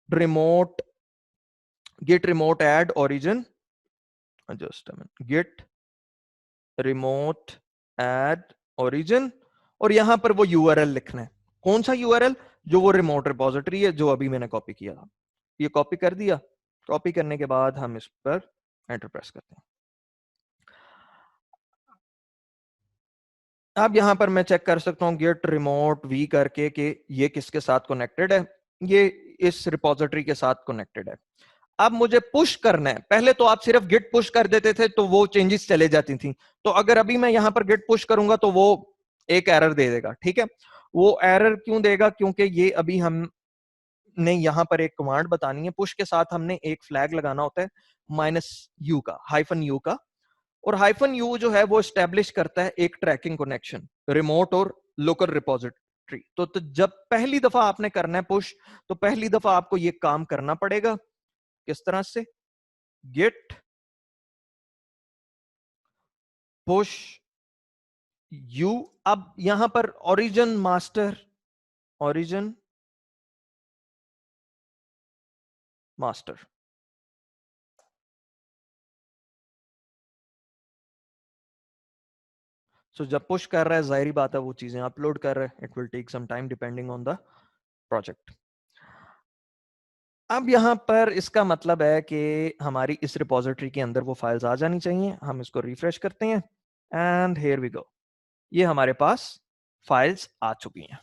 remote add origin, just Git remote add origin, और यहां पर वो यूआरएल लिखना है। कौन सा यूआरएल? जो वो रिमोट रिपोजिटरी है जो अभी मैंने कॉपी किया था। ये कॉपी कर दिया। कॉपी करने के बाद हम इस पर एंटर प्रेस करते हैं। अब यहां पर मैं चेक कर सकता हूं गेट रिमोट वी करके कि ये किसके साथ कनेक्टेड है, ये इस रिपोजिटरी के साथ कनेक्टेड है। अब मुझे पुश करना है, पहले तो आप सिर्फ गिट पुश कर देते थे तो वो चेंजेस चले जाती थी, तो अगर अभी मैं यहां पर गिट पुश करूंगा तो वो एक एरर दे देगा, ठीक है। वो एरर क्यों देगा, क्योंकि ये अभी हमने यहां पर एक कमांड बतानी है, पुश के साथ हमने एक फ्लैग लगाना होता है -u का, -u का, और -u जो है वो स्टैब्लिश करता है एक ट्रैकिंग कनेक्शन रिमोट और लोकल रिपोजिटरी। तो जब पहली दफा आपने करना है पुश, तो पहली दफा आपको ये काम करना पड़ेगा। किस तरह से, git push u। अब यहां पर origin master सो जब पुश कर रहा है जाहिर बात है वो चीजें अपलोड कर रहा है, it will take some time depending on the project. अब यहां पर इसका मतलब है कि हमारी इस रिपोजिटरी के अंदर वो फाइल्स आ जानी चाहिए। हम इसको रिफ्रेश करते हैं एंड हियर वी गो, ये हमारे पास फाइल्स आ चुकी हैं।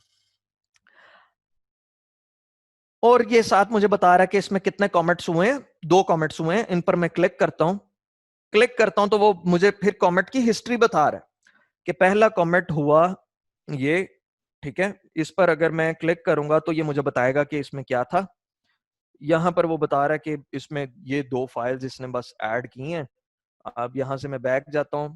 और ये साथ मुझे बता रहा है कि इसमें कितने कमेंट्स हुए हैं, 2 कमेंट्स हुए हैं। इन पर मैं क्लिक करता हूं तो वो मुझे फिर कमेंट की हिस्ट्री बता रहा है कि पहला कमेंट हुआ ये, ठीक है। इस पर अगर मैं क्लिक करूंगा तो ये मुझे बताएगा कि इसमें क्या था। यहां पर वो बता रहा है कि इसमें ये 2 फाइल्स इसने बस ऐड की हैं। अब यहां से मैं बैक जाता हूं,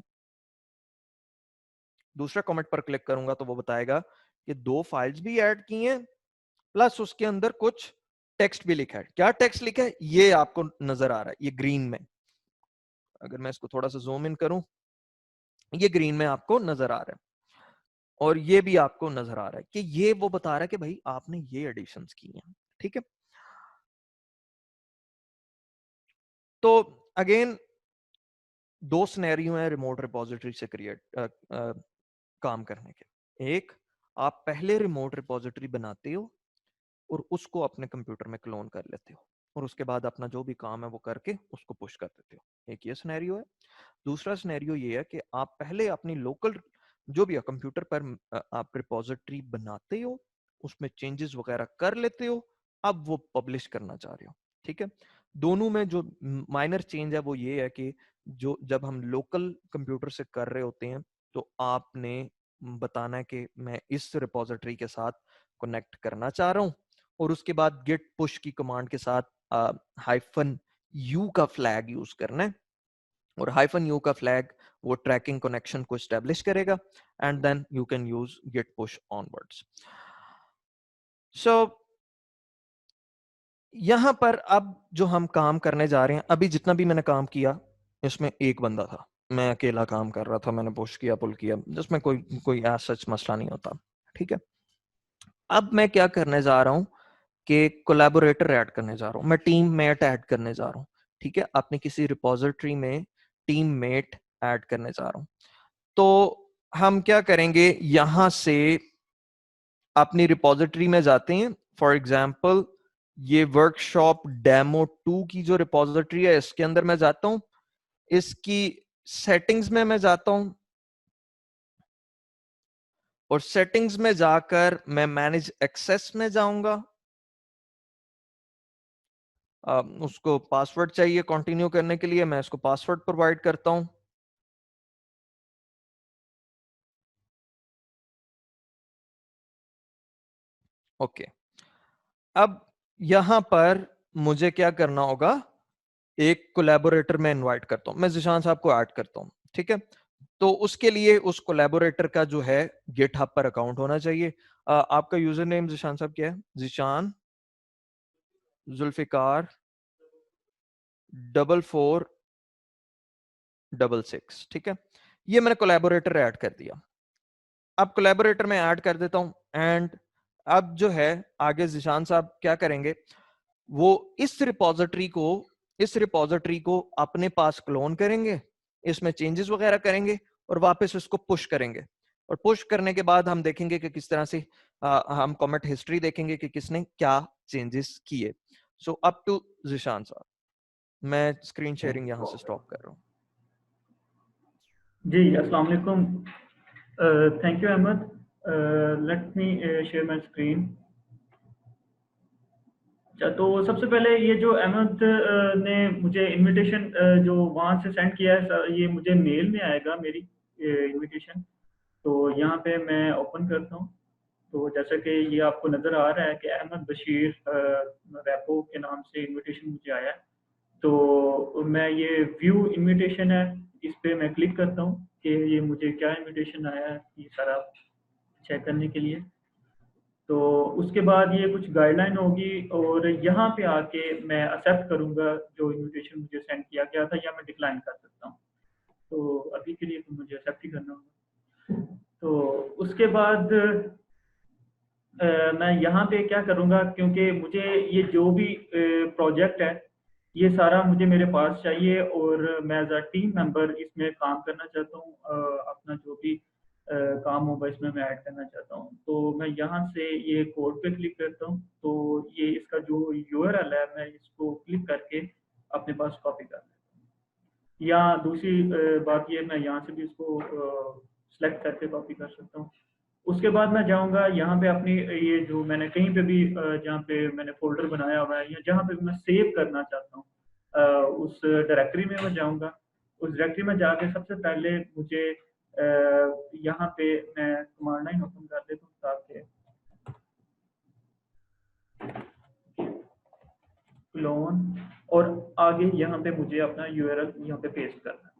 दूसरा कमेंट पर क्लिक करूंगा तो वो बताएगा कि 2 फाइल्स भी ऐड की हैं, प्लस उसके अंदर कुछ टेक्स्ट भी लिखा है। क्या टेक्स्ट लिखा है ये आपको नजर आ रहा है, ये ग्रीन में। अगर मैं इसको थोड़ा सा जूम इन करूं, ये ग्रीन में आपको नजर आ रहा है, और ये भी आपको नजर आ रहा है कि ये वो बता रहा है कि भाई आपने ये एडिशंस की हैं, ठीक है। तो अगेन 2 सिनेरियो हैं रिमोट रिपोजिटरी से काम करने के। एक, आप पहले रिमोट रिपोजिटरी बनाते हो और उसको अपने कंप्यूटर में क्लोन कर लेते हो, और उसके बाद अपना जो भी काम है वो करके उसको पुश कर देते हो। एक ये सिनेरियो है। दूसरा सिनेरियो ये है कि आप पहले अपनी लोकल जो भी है कंप्यूटर पर आप रिपोजिटरी बनाते हो, उसमें चेंजेस वगैरह कर लेते हो, अब वो पब्लिश करना चाह रहे हो, ठीक है। दोनों में जो माइनर चेंज है वो ये है कि जो जब हम लोकल कंप्यूटर से कर रहे होते हैं तो आपने बताना है कि मैं इस रिपोजिटरी के साथ कनेक्ट करना चाह रहा हूं, और उसके बाद गिट पुश की कमांड के साथ -u का फ्लैग यूज करना है, और -u का फ्लैग वो ट्रैकिंग कनेक्शन को एस्टेब्लिश करेगा, and then you can use git push onwards. So यहां पर अब जो हम काम करने जा रहे हैं, अभी जितना भी मैंने काम किया इसमें एक बंदा था, मैं अकेला काम कर रहा था, मैंने पुश किया पुल किया, जिसमें कोई कोई सच मसला नहीं होता, ठीक है। अब मैं क्या करने जा रहा हूं कि कोलैबोरेटर ऐड करने जा रहा हूं, मैं टीम मेट ऐड करने जा रहा हूं, ठीक है। अपनी किसी रिपोजिटरी में टीम मेट ऐड करने जा रहा हूं, तो हम क्या करेंगे, यहां से अपनी रिपोजिटरी में जाते हैं। फॉर एग्जांपल ये वर्कशॉप डेमो 2 की जो रिपोजिटरी है इसके अंदर मैं जाता हूं, इसकी सेटिंग्स में मैं जाता हूं, और सेटिंग्स में जाकर मैं मैनेज एक्सेस में जाऊंगा। उसको पासवर्ड चाहिए कंटिन्यू करने के लिए, मैं इसको पासवर्ड प्रोवाइड करता हूं। ओके, अब यहां पर मुझे क्या करना होगा, एक कोलैबोरेटर में इनवाइट करता हूं, मैं जिशान साहब को ऐड करता हूं, ठीक है। तो उसके लिए उस कोलैबोरेटर का जो है गिटहब पर अकाउंट होना चाहिए। आपका यूजर नेम जिशान साहब क्या है? जिशान जुल्फिकार 4466, ठीक है। ये मैंने कोलैबोरेटर ऐड कर दिया। अब कोलैबोरेटर में ऐड कर देता हूं, एंड अब जो है आगे जिशान साहब क्या करेंगे, वो इस रिपोजिटरी को अपने पास क्लोन करेंगे, इसमें चेंजेस वगैरह करेंगे, और वापस इसको पुश करेंगे। और पुश करने के बाद हम देखेंगे कि किस तरह से हम कमेंट हिस्ट्री देखेंगे कि किसने क्या चेंजेस किए। सो अप टू जिशान साहब। मैं स्क्रीन शेयरिंग यहाँ से स्टॉप कर रहा हूँ। जी अस्सलाम वालेकुम, thank you Ahmed. Let me share my screen. अच्छा, तो सबसे पहले ये जो अहमद ने मुझे इनविटेशन जो वहाँ से सेंड किया है, ये मुझे मेल में आएगा मेरी इनविटेशन। तो यहाँ पे मैं ओपन करता हूँ। तो जैसा कि ये आपको नज़र आ रहा है कि अहमद बशीर रैपो के नाम से इनविटेशन मुझे आया है। तो मैं ये व्यू इनविटेशन है, इस पे मैं क्लिक करता हूँ कि ये मुझे क्या इनविटेशन आया है, ये सारा चेक करने के लिए। तो उसके बाद ये कुछ गाइडलाइन होगी और यहाँ पे आके मैं एक्सेप्ट करूँगा जो इनविटेशन मुझे सेंड किया गया था, या मैं डिक्लाइन कर सकता हूँ। तो अभी के लिए तो मुझे एक्सेप्ट ही करना होगा। तो उसके बाद मैं यहाँ पे क्या करूँगा, क्योंकि मुझे ये जो भी प्रोजेक्ट है ये सारा मुझे मेरे पास चाहिए और मैं एज अ टीम मेंबर इसमें काम करना चाहता हूँ। अपना जो भी काम होगा इसमें मैं ऐड करना चाहता हूँ। तो मैं यहाँ से ये कोड पे क्लिक करता हूँ। तो ये इसका जो URL है मैं इसको क्लिक करके अपने पास कॉपी कर लेता हूँ, या दूसरी बात ये मैं यहाँ से भी इसको सेलेक्ट करके कॉपी कर सकता हूँ। उसके बाद मैं जाऊँगा यहाँ पे अपनी ये जो मैंने कहीं पे भी जहाँ पे मैंने फ़ोल्डर बनाया हुआ है या जहाँ पे मैं सेव करना चाहता हूँ उस डायरेक्टरी में मैं जाऊँगा। उस डायरेक्टरी में जाके सबसे पहले मुझे यहाँ पे मैं कमांड लाइन ओपन कर देता हूँ ताकि क्लोन, और आगे यहाँ पे मुझे अपना URL यहाँ पे पेस्ट करना है।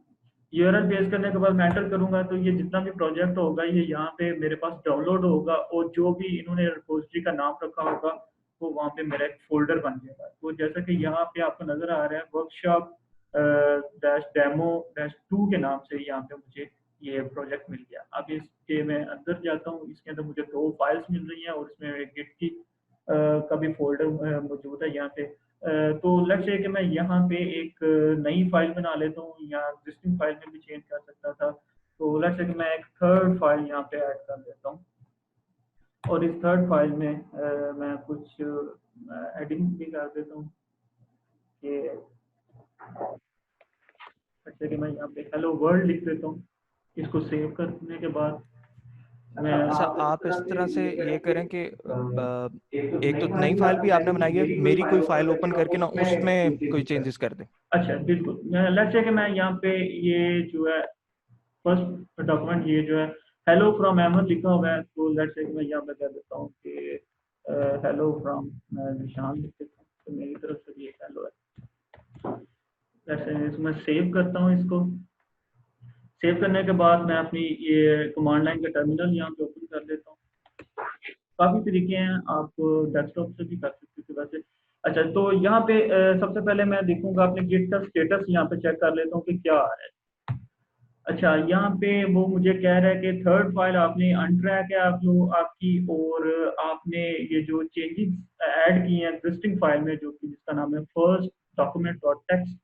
URL पेस्ट करने के बाद मैं एंटर करूंगा तो ये जितना भी प्रोजेक्ट होगा ये यहाँ पे मेरे पास डाउनलोड होगा, और जो भी इन्होंने रिपोजिटरी का नाम रखा होगा वो वहाँ पे मेरा एक फोल्डर बन जाएगा। तो जैसा कि यहाँ पे आपको नजर आ रहा है वर्कशॉप -demo-2 के नाम से यहाँ पे मुझे ये प्रोजेक्ट मिल गया। अब इसके मैं अंदर जाता हूँ, इसके अंदर मुझे 2 फाइल्स मिल रही हैं और इसमें एक गिट की का भी फोल्डर मौजूद है यहाँ पे। तो लेट्स से कि मैं यहाँ पे एक नई फाइल बना लेता हूँ, या एग्जिस्टिंग फाइल में भी चेंज कर सकता था। तो लेट्स से कि मैं एक थर्ड फाइल यहाँ पे ऐड कर देता हूँ, और इस थर्ड फाइल में मैं कुछ एडिंग भी कर देता हूँ कि जैसे कि मैं यहाँ पे हेलो वर्ल्ड लिख देता हूँ। इसको सेव करने के बाद अच्छा, आप इस तरह से ये करें कि एक तो नई फाइल भी आपने बनाई है, मेरी कोई फाइल ओपन करके ना उसमें कोई चेंजेस कर दें। अच्छा बिल्कुल, लेट्स से कि मैं यहाँ पे ये जो है फर्स्ट डॉक्यूमेंट ये जो है हेलो फ्रॉम अहमद लिखा हुआ है। तो लेट्स से कि मैं यहाँ पे कह देता हूँ कि हेलो फ्रॉम निशान लिख देता हूँ, तो मेरी तरफ से ये हेलो है। लेट्स से इसमें सेव करता हूँ। इसको सेव करने के बाद मैं अपनी ये कमांड लाइन का टर्मिनल यहाँ पे ओपन कर देता हूँ। काफ़ी तरीके हैं, आप डेस्कटॉप से भी कर सकते हैं वैसे। अच्छा, तो यहाँ पे सबसे पहले मैं देखूंगा अपने गिट का स्टेटस यहाँ पे चेक कर लेता हूँ कि क्या आ रहा है। अच्छा, यहाँ पे वो मुझे कह रहा है कि थर्ड फाइल आपने अनट्रैक है आप जो आपकी, और आपने ये जो चेंजेस ऐड किए हैं एग्जिस्टिंग फाइल में जो कि जिसका नाम है फर्स्ट डॉक्यूमेंट डॉट टेक्स्ट,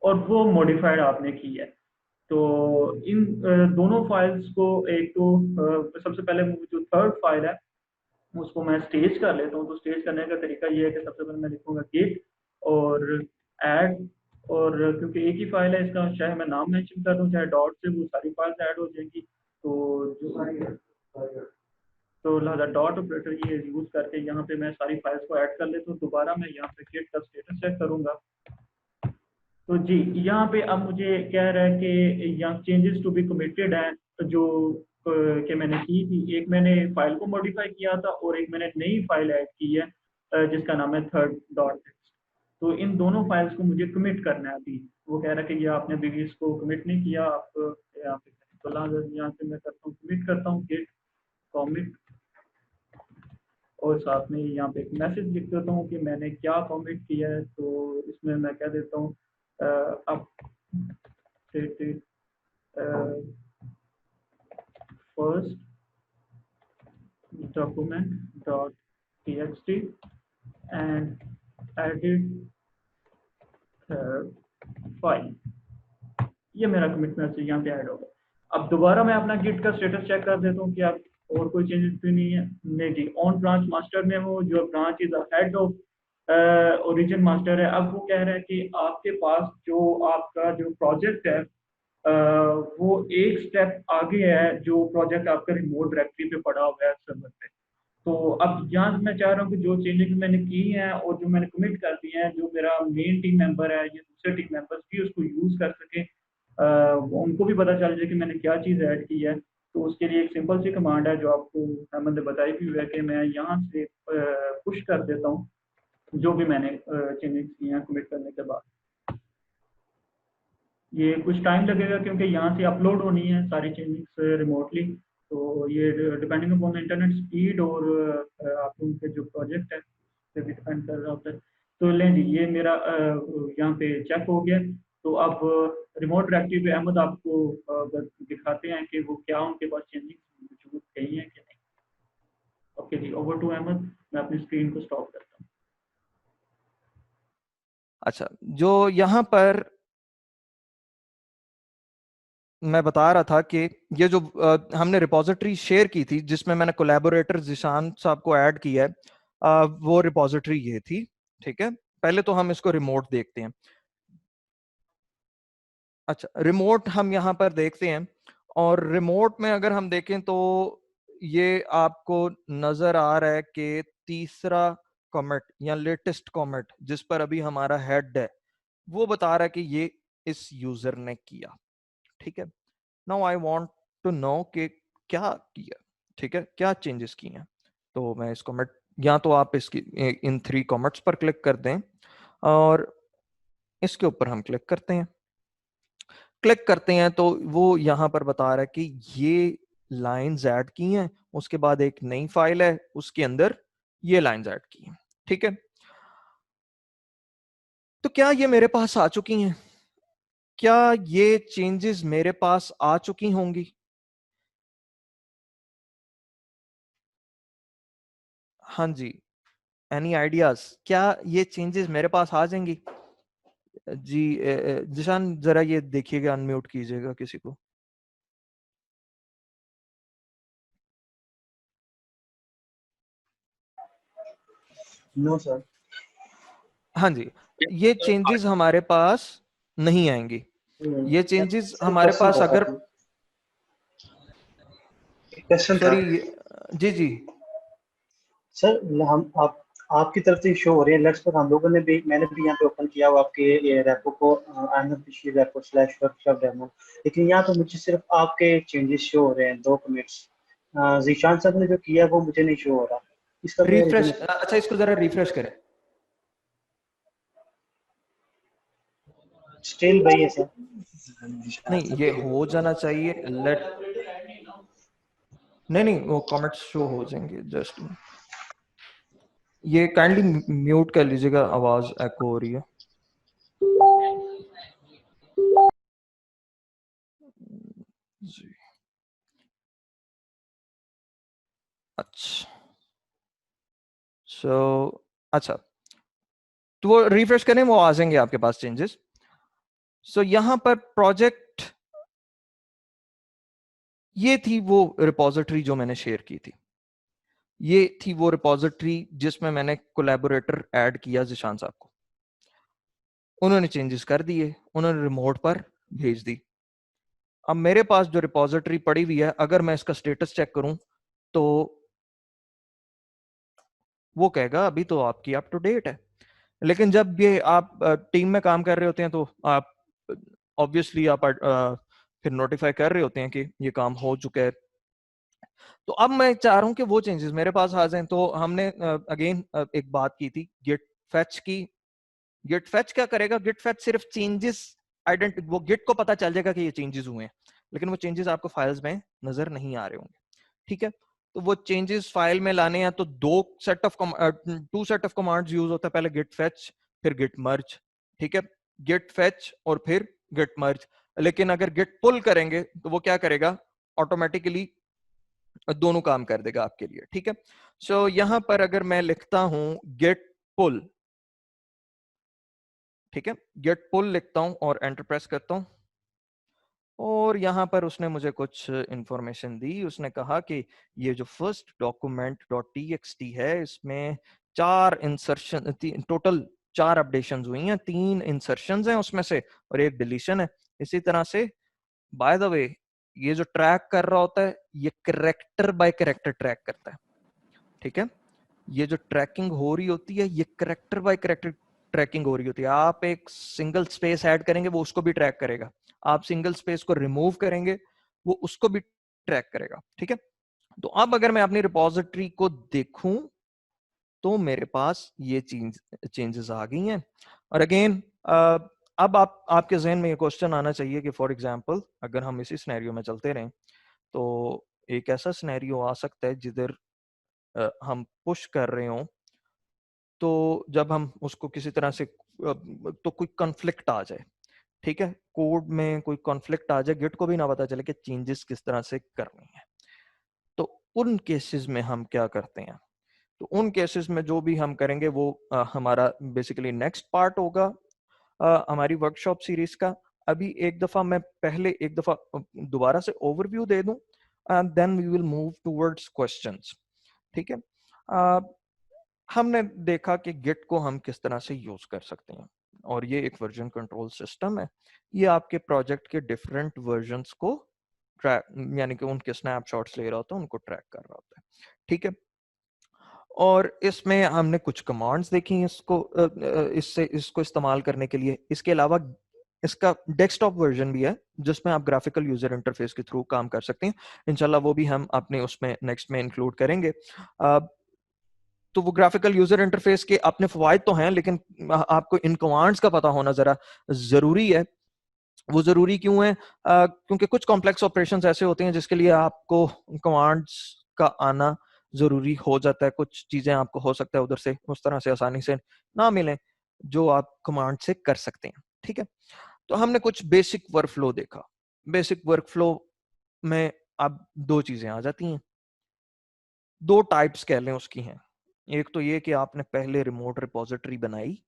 और वो मॉडिफाइड आपने की है। तो इन दोनों फाइल्स को एक तो सबसे पहले जो थर्ड फाइल है उसको मैं स्टेज कर लेता हूँ। तो स्टेज करने का तरीका ये है कि सबसे पहले मैं लिखूंगा गिट और ऐड, और क्योंकि एक ही फाइल है इसका चाहे मैं नाम मेंशन कर दूं चाहे डॉट से, वो सारी फाइल्स ऐड हो जाएंगी। तो लिहाजा डॉट ऑपरेटर ये यूज करके यहाँ पे मैं सारी फाइल्स को ऐड कर लेता हूँ। दोबारा मैं यहाँ पे गिट का स्टेटस चेक करूंगा। तो जी यहाँ पे अब मुझे कह रहा है कि यहाँ चेंजेस टू बी कमिटेड है, जो कि मैंने की थी। एक मैंने फाइल को मॉडिफाई किया था और एक मैंने नई फाइल ऐड की है जिसका नाम है थर्ड डॉट टेक्स्ट। तो इन दोनों फाइल्स को मुझे कमिट करना है अभी। वो कह रहा है कि ये आपने अभी इसको कमिट नहीं किया, आप यहाँ पे तो यहाँ से मैं करता हूँ कमिट करता हूँ गिट कमिट, और साथ में यहाँ पे एक मैसेज लिख देता हूँ कि मैंने क्या कमिट किया है। तो इसमें मैं कह देता हूँ updated first document dot txt and added file। ये मेरा कमिट मैसेज यहाँ पे ऐड होगा। अब दोबारा मैं अपना गिट का स्टेटस चेक कर देता हूँ कि आप और कोई चेंजेस भी नहीं है। नहीं जी, ऑन ब्रांच मास्टर में वो जो branch is head of origin master है। अब वो कह रहा है कि आपके पास जो आपका जो प्रोजेक्ट है वो एक स्टेप आगे है, जो प्रोजेक्ट आपका रिमोट डायरेक्टरी पे पड़ा हुआ है सर्वर पे। तो अब यहाँ से मैं चाह रहा हूँ कि जो चेंजेस मैंने की हैं और जो मैंने कमिट कर दिए हैं, जो मेरा मेन टीम मेंबर है या दूसरे टीम मेंबर्स भी उसको यूज कर सके, उनको भी पता चल जाए कि मैंने क्या चीज़ ऐड की है। तो उसके लिए एक सिंपल सी कमांड है जो आपको अहमद ने बताई भी हुई है कि मैं यहाँ से पुश कर देता हूँ जो भी मैंने चेंजेस किए हैं कमिट करने के बाद। ये कुछ टाइम लगेगा क्योंकि यहाँ से अपलोड होनी है सारी चेंजेस रिमोटली। तो ये डिपेंडिंग अपॉन इंटरनेट स्पीड और आप लोगों के जो प्रोजेक्ट है पे भी डिपेंड कर रहा होता है। तो लें जी, ये मेरा यहाँ पे चेक हो गया। तो अब रिमोट डायरेक्टरी पे अहमद आपको दिखाते हैं कि वो क्या उनके पास चेंजेस मौजूद कहीं है कि नहीं। ओके जी, ओवर टू अहमद। मैं अपनी स्क्रीन को स्टॉप करता हूँ। अच्छा, जो यहाँ पर मैं बता रहा था कि ये जो हमने रिपोजिटरी शेयर की थी जिसमें मैंने कोलैबोरेटर जिशान साहब को ऐड किया है, वो रिपोजिटरी ये थी। ठीक है, पहले तो हम इसको रिमोट देखते हैं। अच्छा, रिमोट हम यहाँ पर देखते हैं और रिमोट में अगर हम देखें तो ये आपको नजर आ रहा है कि तीसरा कमेंट या लेटेस्ट कमेंट जिस पर अभी हमारा हेड है वो बता रहा है कि ये इस यूजर ने किया। ठीक है, now I want to know कि क्या किया। ठीक है, क्या चेंजेस किए हैं। तो मैं इस कमेंट, या तो आप इसकी इन 3 कमेंट्स पर क्लिक कर दें और इसके ऊपर हम क्लिक करते हैं। क्लिक करते हैं तो वो यहां पर बता रहा है कि ये लाइंस ऐड की हैं, उसके बाद एक नई फाइल है उसके अंदर ये लाइंस ऐड की हैं। ठीक है, तो क्या ये मेरे पास आ चुकी हैं? क्या ये चेंजेस मेरे पास आ चुकी होंगी? हाँ जी, एनी आइडियाज, क्या ये चेंजेस मेरे पास आ जाएंगी? जी जिशान जरा ये देखिएगा, अनम्यूट कीजिएगा किसी को। No sir. हाँ जी, ये चेंजेस हमारे पास नहीं आएंगी। ये चेंजेस हमारे पास अगर, क्वेश्चन था सॉरी, जी जी, सर। हम आपकी तरफ से शो हो रहे हैं लेट्स पर हम लोगों ने भी, मैंने भी यहाँ पे ओपन किया हुआ आपके ये रेपो को, रेपो स्लैश वर्कशॉप डेमो, लेकिन यहाँ पे मुझे सिर्फ आपके चेंजेस शो हो रहे हैं 2 कमिट्स। जीशान साहब ने जो किया वो मुझे नहीं शो हो रहा, इसका क्या रीजन रिफ्रेश, है? अच्छा इसको जरा रिफ्रेश करें। स्टिल वही है सर। नहीं, ये हो जाना चाहिए। लेट, नहीं नहीं, वो कमेंट्स शो हो जाएंगे। जस्ट ये काइंडली म्यूट कर लीजिएगा, आवाज एको हो रही है। जी, अच्छा, सो अच्छा, तो वो रिफ्रेश करें, वो आ जाएंगे आपके पास चेंजेस। सो यहां पर प्रोजेक्ट, ये थी वो रिपोजिटरी जो मैंने शेयर की थी। ये थी वो रिपोजिटरी जिसमें मैंने कोलैबोरेटर ऐड किया जिशान साहब को। उन्होंने चेंजेस कर दिए, उन्होंने रिमोट पर भेज दी। अब मेरे पास जो रिपोजिटरी पड़ी हुई है, अगर मैं इसका स्टेटस चेक करूं तो वो कहेगा अभी तो आपकी अप टू डेट है। लेकिन जब ये आप टीम में काम कर रहे होते हैं तो आप ऑब्वियसली आप फिर नोटिफाई कर रहे होते हैं कि ये काम हो चुका है। तो अब मैं चाह रहा हूं कि वो चेंजेस मेरे पास आ जाएं। तो हमने अगेन एक बात की थी गिट फैच की। गिट फैच क्या करेगा? गिट फैच सिर्फ चेंजेस वो गिट को पता चल जाएगा कि ये चेंजेस हुए हैं, लेकिन वो चेंजेस आपको फाइल्स में नजर नहीं आ रहे होंगे। ठीक है, तो वो चेंजेस फाइल में लाने हैं तो two set of commands use होता है, पहले गिट फैच फिर गिट मर्ज। ठीक है, गिट फैच और फिर गिट मर्ज। लेकिन अगर गिट पुल करेंगे तो वो क्या करेगा? ऑटोमेटिकली दोनों काम कर देगा आपके लिए। ठीक है, सो यहां पर अगर मैं लिखता हूं गेट पुल, ठीक है, गेट पुल लिखता हूं और एंटर प्रेस करता हूं, और यहां पर उसने मुझे कुछ इंफॉर्मेशन दी। उसने कहा कि ये जो फर्स्ट डॉक्यूमेंट .txt है इसमें 4 इंसर्शन, टोटल 4 अपडेशंस हुई हैं, 3 इंसर्शंस हैं उसमें से और एक डिलीशन है। इसी तरह से बाय द वे ये जो ट्रैक कर रहा होता है ये कैरेक्टर बाय कैरेक्टर ट्रैक करता है, ठीक है। ये जो ट्रैकिंग हो रही होती है ये कैरेक्टर बाय कैरेक्टर ट्रैकिंग हो रही होती है। आप एक सिंगल स्पेस ऐड करेंगे वो उसको भी ट्रैक करेगा, आप सिंगल स्पेस को रिमूव करेंगे वो उसको भी ट्रैक करेगा, ठीक है। तो अब अगर मैं अपनी रिपोजिटरी को देखूं तो मेरे पास ये चेंजेस आ गई हैं। और अगेन अब आपके जहन में ये क्वेश्चन आना चाहिए कि फॉर एग्जांपल अगर हम इसी सिनेरियो में चलते रहें तो एक ऐसा सिनेरियो आ सकता है जिधर हम पुश कर रहे हों तो जब हम उसको किसी तरह से तो कोई कॉन्फ्लिक्ट आ जाए, ठीक है, कोड में कोई कॉन्फ्लिक्ट आ जाए, गिट को भी ना पता चले कि चेंजेस किस तरह से करनी है। तो उन केसेस में हम क्या करते हैं? तो उन केसेस में जो भी हम करेंगे वो हमारा बेसिकली नेक्स्ट पार्ट होगा हमारी वर्कशॉप सीरीज का। अभी एक दफा मैं पहले एक दफा दोबारा से ओवरव्यू दे दूं and then we will move towards questions, ठीक है। हमने देखा कि गिट को हम किस तरह से यूज कर सकते हैं और ये एक वर्जन कंट्रोल सिस्टम है। ये आपके प्रोजेक्ट के डिफरेंट वर्जन्स को ट्रैक यानी कि उनके स्नैपशॉट्स ले रहा होता है, उनको ट्रैक कर रहा होता है, ठीक है। और इसमें हमने कुछ कमांड्स देखी इसको इसको इस्तेमाल करने के लिए। इसके अलावा इसका डेस्कटॉप वर्जन भी है जिसमें आप ग्राफिकल यूजर इंटरफेस के थ्रू काम कर सकते हैं। इंशाल्लाह वो भी हम अपने उसमें नेक्स्ट में इंक्लूड करेंगे। तो वो ग्राफिकल यूजर इंटरफेस के अपने फवायद तो हैं लेकिन आपको इन कमांड्स का पता होना जरा जरूरी है। वो जरूरी क्यों है? क्योंकि कुछ कॉम्प्लेक्स ऑपरेशंस ऐसे होते हैं जिसके लिए आपको कमांड्स का आना जरूरी हो जाता है। कुछ चीजें आपको हो सकता है उधर से उस तरह से आसानी से ना मिले जो आप कमांड से कर सकते हैं, ठीक है। तो हमने कुछ बेसिक वर्कफ्लो देखा। बेसिक वर्कफ्लो में अब दो चीजें आ जाती हैं, दो टाइप्स कह लें उसकी हैं। एक तो ये कि आपने पहले रिमोट रिपोजिटरी बनाई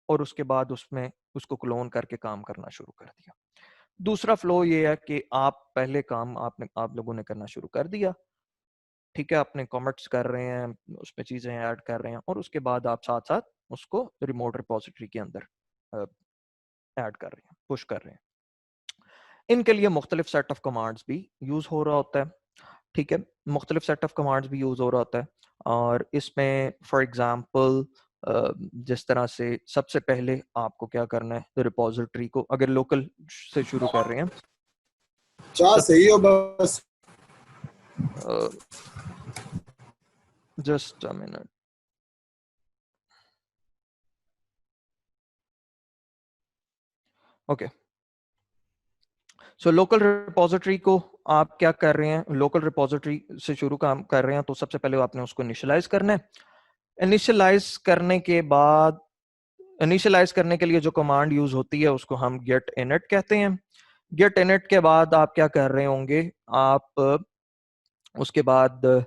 और उसके बाद उसमें उसको क्लोन करके काम करना शुरू कर दिया। दूसरा फ्लो ये है कि आप पहले काम आप लोगों ने करना शुरू कर दिया, ठीक है, अपने कमेंट्स कर रहे हैं, उसमें चीजें ऐड कर रहे हैं और उसके बाद आप साथ साथ उसको रिमोट रिपोजिटरी के अंदर ऐड कर रहे हैं, पुश कर रहे हैं। इनके लिए मुख्तलिफ सेट ऑफ कमांड्स भी यूज हो रहा होता है, ठीक है, मुख्तलिफ सेट ऑफ कमांड्स भी यूज हो रहा होता है। और इसमें फॉर एग्जांपल जिस तरह से सबसे पहले आपको क्या करना है, रिपोजिटरी को अगर लोकल से शुरू कर रहे हैं, सही हो बस just a minute, okay. So local repository को आप क्या कर रहे हैं, लोकल रिपोजिटरी से शुरू काम कर रहे हैं तो सबसे पहले आपने उसको इनिशियलाइज करना है। इनिशियलाइज करने के बाद, इनिशियलाइज करने के लिए जो कमांड यूज होती है उसको हम गेट इनिट कहते हैं। गेट इनिट के बाद आप क्या कर रहे होंगे, आप उसके बाद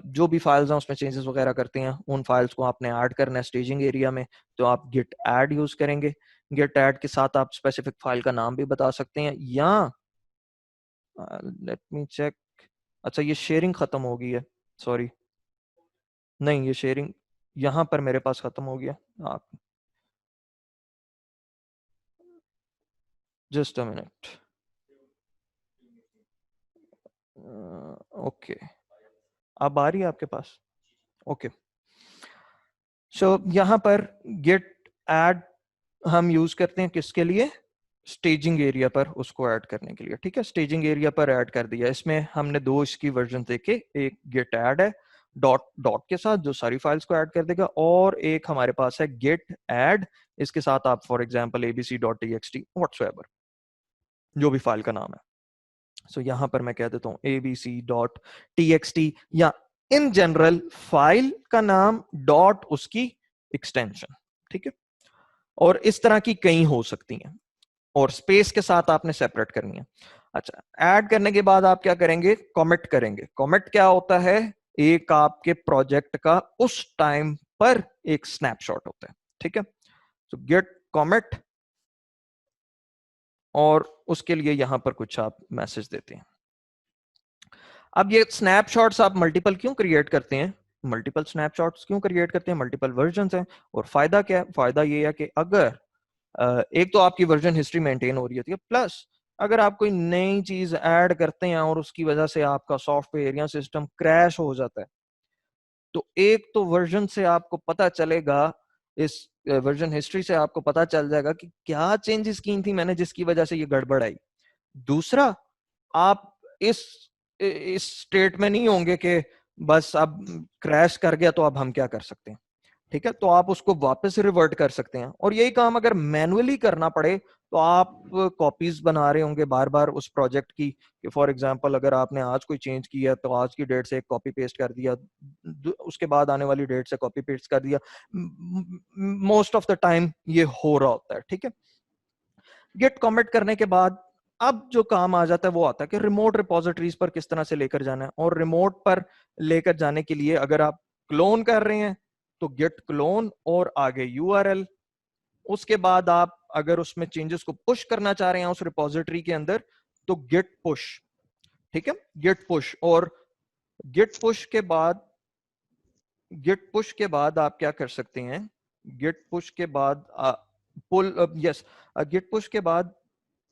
जो भी फाइल्स हैं उसमें चेंजेस वगैरह करते हैं, उन फाइल्स को आपने ऐड करना है स्टेजिंग एरिया में, तो आप गिट ऐड यूज करेंगे। गिट ऐड के साथ आप स्पेसिफिक फाइल का नाम भी बता सकते हैं, या लेट मी चेक, अच्छा ये शेयरिंग खत्म हो गई है, सॉरी, नहीं ये शेयरिंग यहाँ पर मेरे पास खत्म हो गया। आप जस्ट अ मिनट, ओके, अब आ रही है आपके पास, ओके। सो यहाँ पर गेट ऐड हम यूज करते हैं किसके लिए, स्टेजिंग एरिया पर उसको ऐड करने के लिए, ठीक है। स्टेजिंग एरिया पर ऐड कर दिया। इसमें हमने दो इसकी वर्जन देखे, एक गेट ऐड है डॉट डॉट के साथ जो सारी फाइल्स को ऐड कर देगा, और एक हमारे पास है गेट ऐड, इसके साथ आप फॉर एग्जांपल abc.txt व्हाटसोएवर जो भी फाइल का नाम है। सो यहाँ पर मैं कह देता हूँ abc.txt, या इन जनरल फाइल का नाम डॉट उसकी एक्सटेंशन, ठीक है। और इस तरह की कई हो सकती हैं और स्पेस के साथ आपने सेपरेट करनी है। अच्छा, ऐड करने के बाद आप क्या करेंगे, कमिट करेंगे। कमिट क्या होता है, एक आपके प्रोजेक्ट का उस टाइम पर एक स्नैपशॉट होता है, ठीक है। तो गेट कमिट, और उसके लिए यहां पर कुछ आप मैसेज देते हैं। अब ये स्नैपशॉट्स आप मल्टीपल क्यों क्रिएट करते हैं, मल्टीपल स्नैपशॉट्स क्यों क्रिएट करते हैं, मल्टीपल वर्जन्स हैं। और फायदा क्या है, फायदा ये है कि अगर एक तो आपकी वर्जन हिस्ट्री मेंटेन हो रही होती है, प्लस अगर आप कोई नई चीज ऐड करते हैं और उसकी वजह से आपका सॉफ्टवेयर या सिस्टम क्रैश हो जाता है, तो एक तो वर्जन से आपको पता चलेगा, इस वर्जन हिस्ट्री से आपको पता चल जाएगा कि क्या चेंजेस की थी मैंने जिसकी वजह से ये गड़बड़ आई। दूसरा, आप इस स्टेट में नहीं होंगे कि बस अब क्रैश कर गया तो अब हम क्या कर सकते हैं, ठीक है। तो आप उसको वापस रिवर्ट कर सकते हैं। और यही काम अगर मैनुअली करना पड़े तो आप कॉपीज बना रहे होंगे बार बार उस प्रोजेक्ट की, कि फॉर एग्जांपल अगर आपने आज कोई चेंज किया तो आज की डेट से एक कॉपी पेस्ट कर दिया, उसके बाद आने वाली डेट से कॉपी पेस्ट कर दिया। मोस्ट ऑफ द टाइम ये हो रहा होता है, ठीक है। गिट कमिट करने के बाद अब जो काम आ जाता है वो आता है कि रिमोट रिपोजिटरीज पर किस तरह से लेकर जाना है। और रिमोट पर लेकर जाने के लिए अगर आप क्लोन कर रहे हैं तो गिट क्लोन और आगे यूआरएल। उसके बाद आप अगर उसमें चेंजेस को पुश करना चाह रहे हैं उस रिपोजिटरी के अंदर तो गिट पुश, ठीक है, गिट पुश। और गिट पुश के बाद आप क्या कर सकते हैं, गिट पुश के बाद पुल, यस, गिट पुश के बाद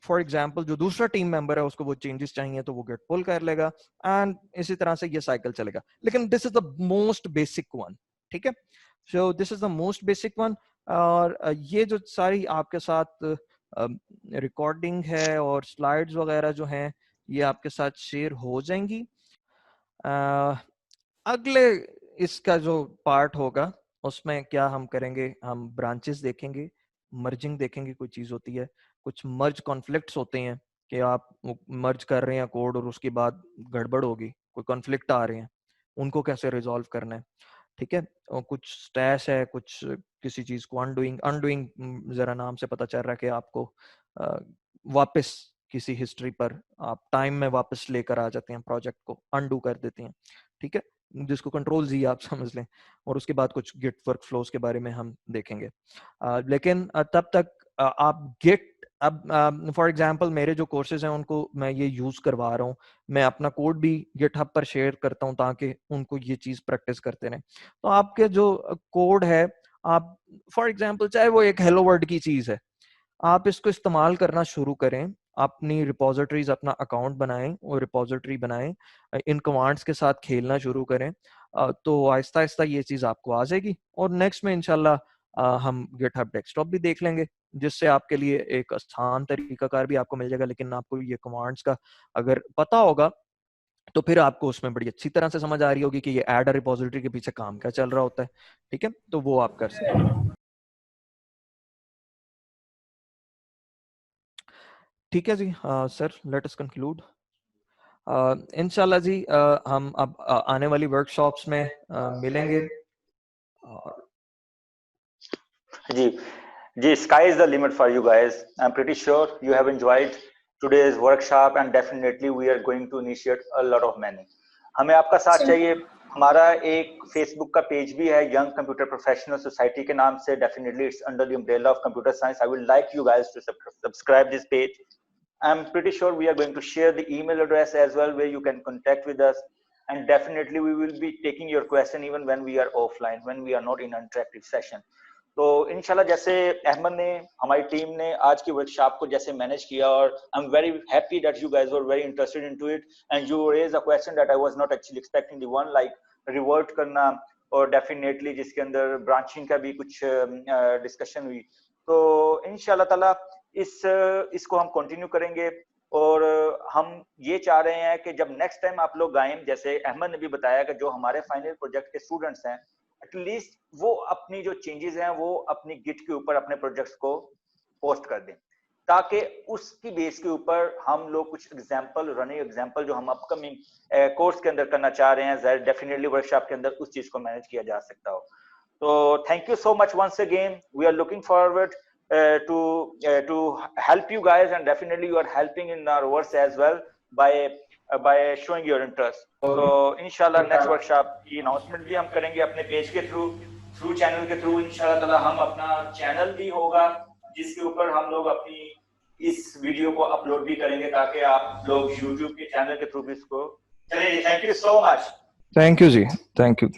फॉर एग्जाम्पल जो दूसरा टीम मेंबर है उसको वो चेंजेस चाहिए तो वो गेट पुल कर लेगा, एंड इसी तरह से ये साइकिल चलेगा। लेकिन this is the most basic one, ठीक है। So this is the most basic one. और ये जो सारी आपके साथ रिकॉर्डिंग है और स्लाइड्स वगैरह जो हैं ये आपके साथ शेयर हो जाएंगी। अगले इसका जो पार्ट होगा उसमें क्या हम करेंगे, हम ब्रांचेस देखेंगे, मर्जिंग देखेंगे, कोई चीज होती है, कुछ मर्ज कॉन्फ्लिक्ट्स होते हैं कि आप मर्ज कर रहे हैं कोड और उसके बाद गड़बड़ होगी, कोई कॉन्फ्लिक्ट आ रहे हैं, उनको कैसे रिजॉल्व करना है, ठीक है। और कुछ स्टैश है, कुछ किसी चीज को अनडूइंग जरा नाम से पता चल रहा है कि आपको वापस किसी हिस्ट्री पर आप टाइम में वापस लेकर आ जाते हैं, प्रोजेक्ट को अनडू कर देते हैं, ठीक है, जिसको कंट्रोल जी आप समझ लें। और उसके बाद कुछ गिट वर्क फ्लोज के बारे में हम देखेंगे। लेकिन तब तक आप गिट, अब फॉर एग्जांपल मेरे जो कोर्सेज हैं उनको मैं ये यूज करवा रहा हूँ, मैं अपना कोड भी गिटहब पर शेयर करता हूँ ताकि उनको ये चीज प्रैक्टिस करते रहें। तो आपके जो कोड है, आप फॉर एग्जांपल चाहे वो एक हेलो वर्ल्ड की चीज है, आप इसको इस्तेमाल करना शुरू करें, अपनी रिपोजिटरीज, अपना अकाउंट बनाएं और रिपोजिटरी बनाएं, इन कमांड्स के साथ खेलना शुरू करें, तो आहिस्ता आहिस्ता ये चीज आपको आ जाएगी। और नेक्स्ट में इंशाल्लाह हम गिटहब डेस्कटॉप भी देख लेंगे, जिससे आपके लिए एक आसान तरीकाकार भी आपको मिल जाएगा। लेकिन आपको ये कमांड्स का अगर पता होगा तो फिर आपको उसमें बड़ी अच्छी तरह से समझ आ रही होगी कि ये ऐड अ रिपोजिटरी के पीछे काम क्या चल रहा होता है, ठीक है। तो वो आप कर सकते हैं, ठीक है जी। Sir let us conclude. इंशाल्लाह जी हम अब आने वाली वर्कशॉप्स में मिलेंगे। जी, sky is the limit for you guys. I'm pretty sure you have enjoyed today's workshop and definitely we are going to initiate a lot of many. हमें आपका साथ चाहिए। हमारा एक फेसबुक का पेज भी है यंग कंप्यूटर प्रोफेशनल सोसाइटी के नाम से, definitely it's under the umbrella of computer science. I would like you guys to subscribe this page. I'm pretty sure we are going to share the email address as well where you can contact with us, and definitely we will be taking your question even when we are offline, when we are not in an interactive session. तो इंशाल्लाह जैसे अहमद ने, हमारी team ने आज की workshop को जैसे मैनेज किया, और I am very happy that you guys were very interested into it and you raise a question that I was not actually expecting, the one like revert करना, और डेफिनेटली जिसके अंदर ब्रांचिंग का भी कुछ डिस्कशन हुई। तो इंशाल्लाह ताला इसको हम कंटिन्यू करेंगे। और हम ये चाह रहे हैं कि जब नेक्स्ट टाइम आप लोग आए, जैसे अहमद ने भी बताया कि जो हमारे फाइनल प्रोजेक्ट के स्टूडेंट्स हैं, एटलीस्ट वो अपनी जो चेंजेस हैं वो अपनी गिट के ऊपर अपने प्रोजेक्ट्स को पोस्ट कर दें, ताकि उसकी बेस के ऊपर हम लोग कुछ एग्जांपल, रनिंग एग्जांपल जो हम अपकमिंग कोर्स के अंदर करना चाह रहे हैं, डेफिनेटली वर्कशॉप के अंदर उस चीज को मैनेज किया जा सकता हो। तो thank you so much once again. We are looking forward to help you guys, and definitely you are helping in our works as well by showing your interest. So inshallah next workshop की announcement भी हम करेंगे अपने page के through channel के through. इंशाल्लाह ताला हम अपना चैनल भी होगा जिसके ऊपर हम लोग अपनी इस वीडियो को अपलोड भी करेंगे, ताकि आप लोग YouTube के चैनल के थ्रू भी इसको चलें। Thank you so much. Thank you जी, थैंक यू।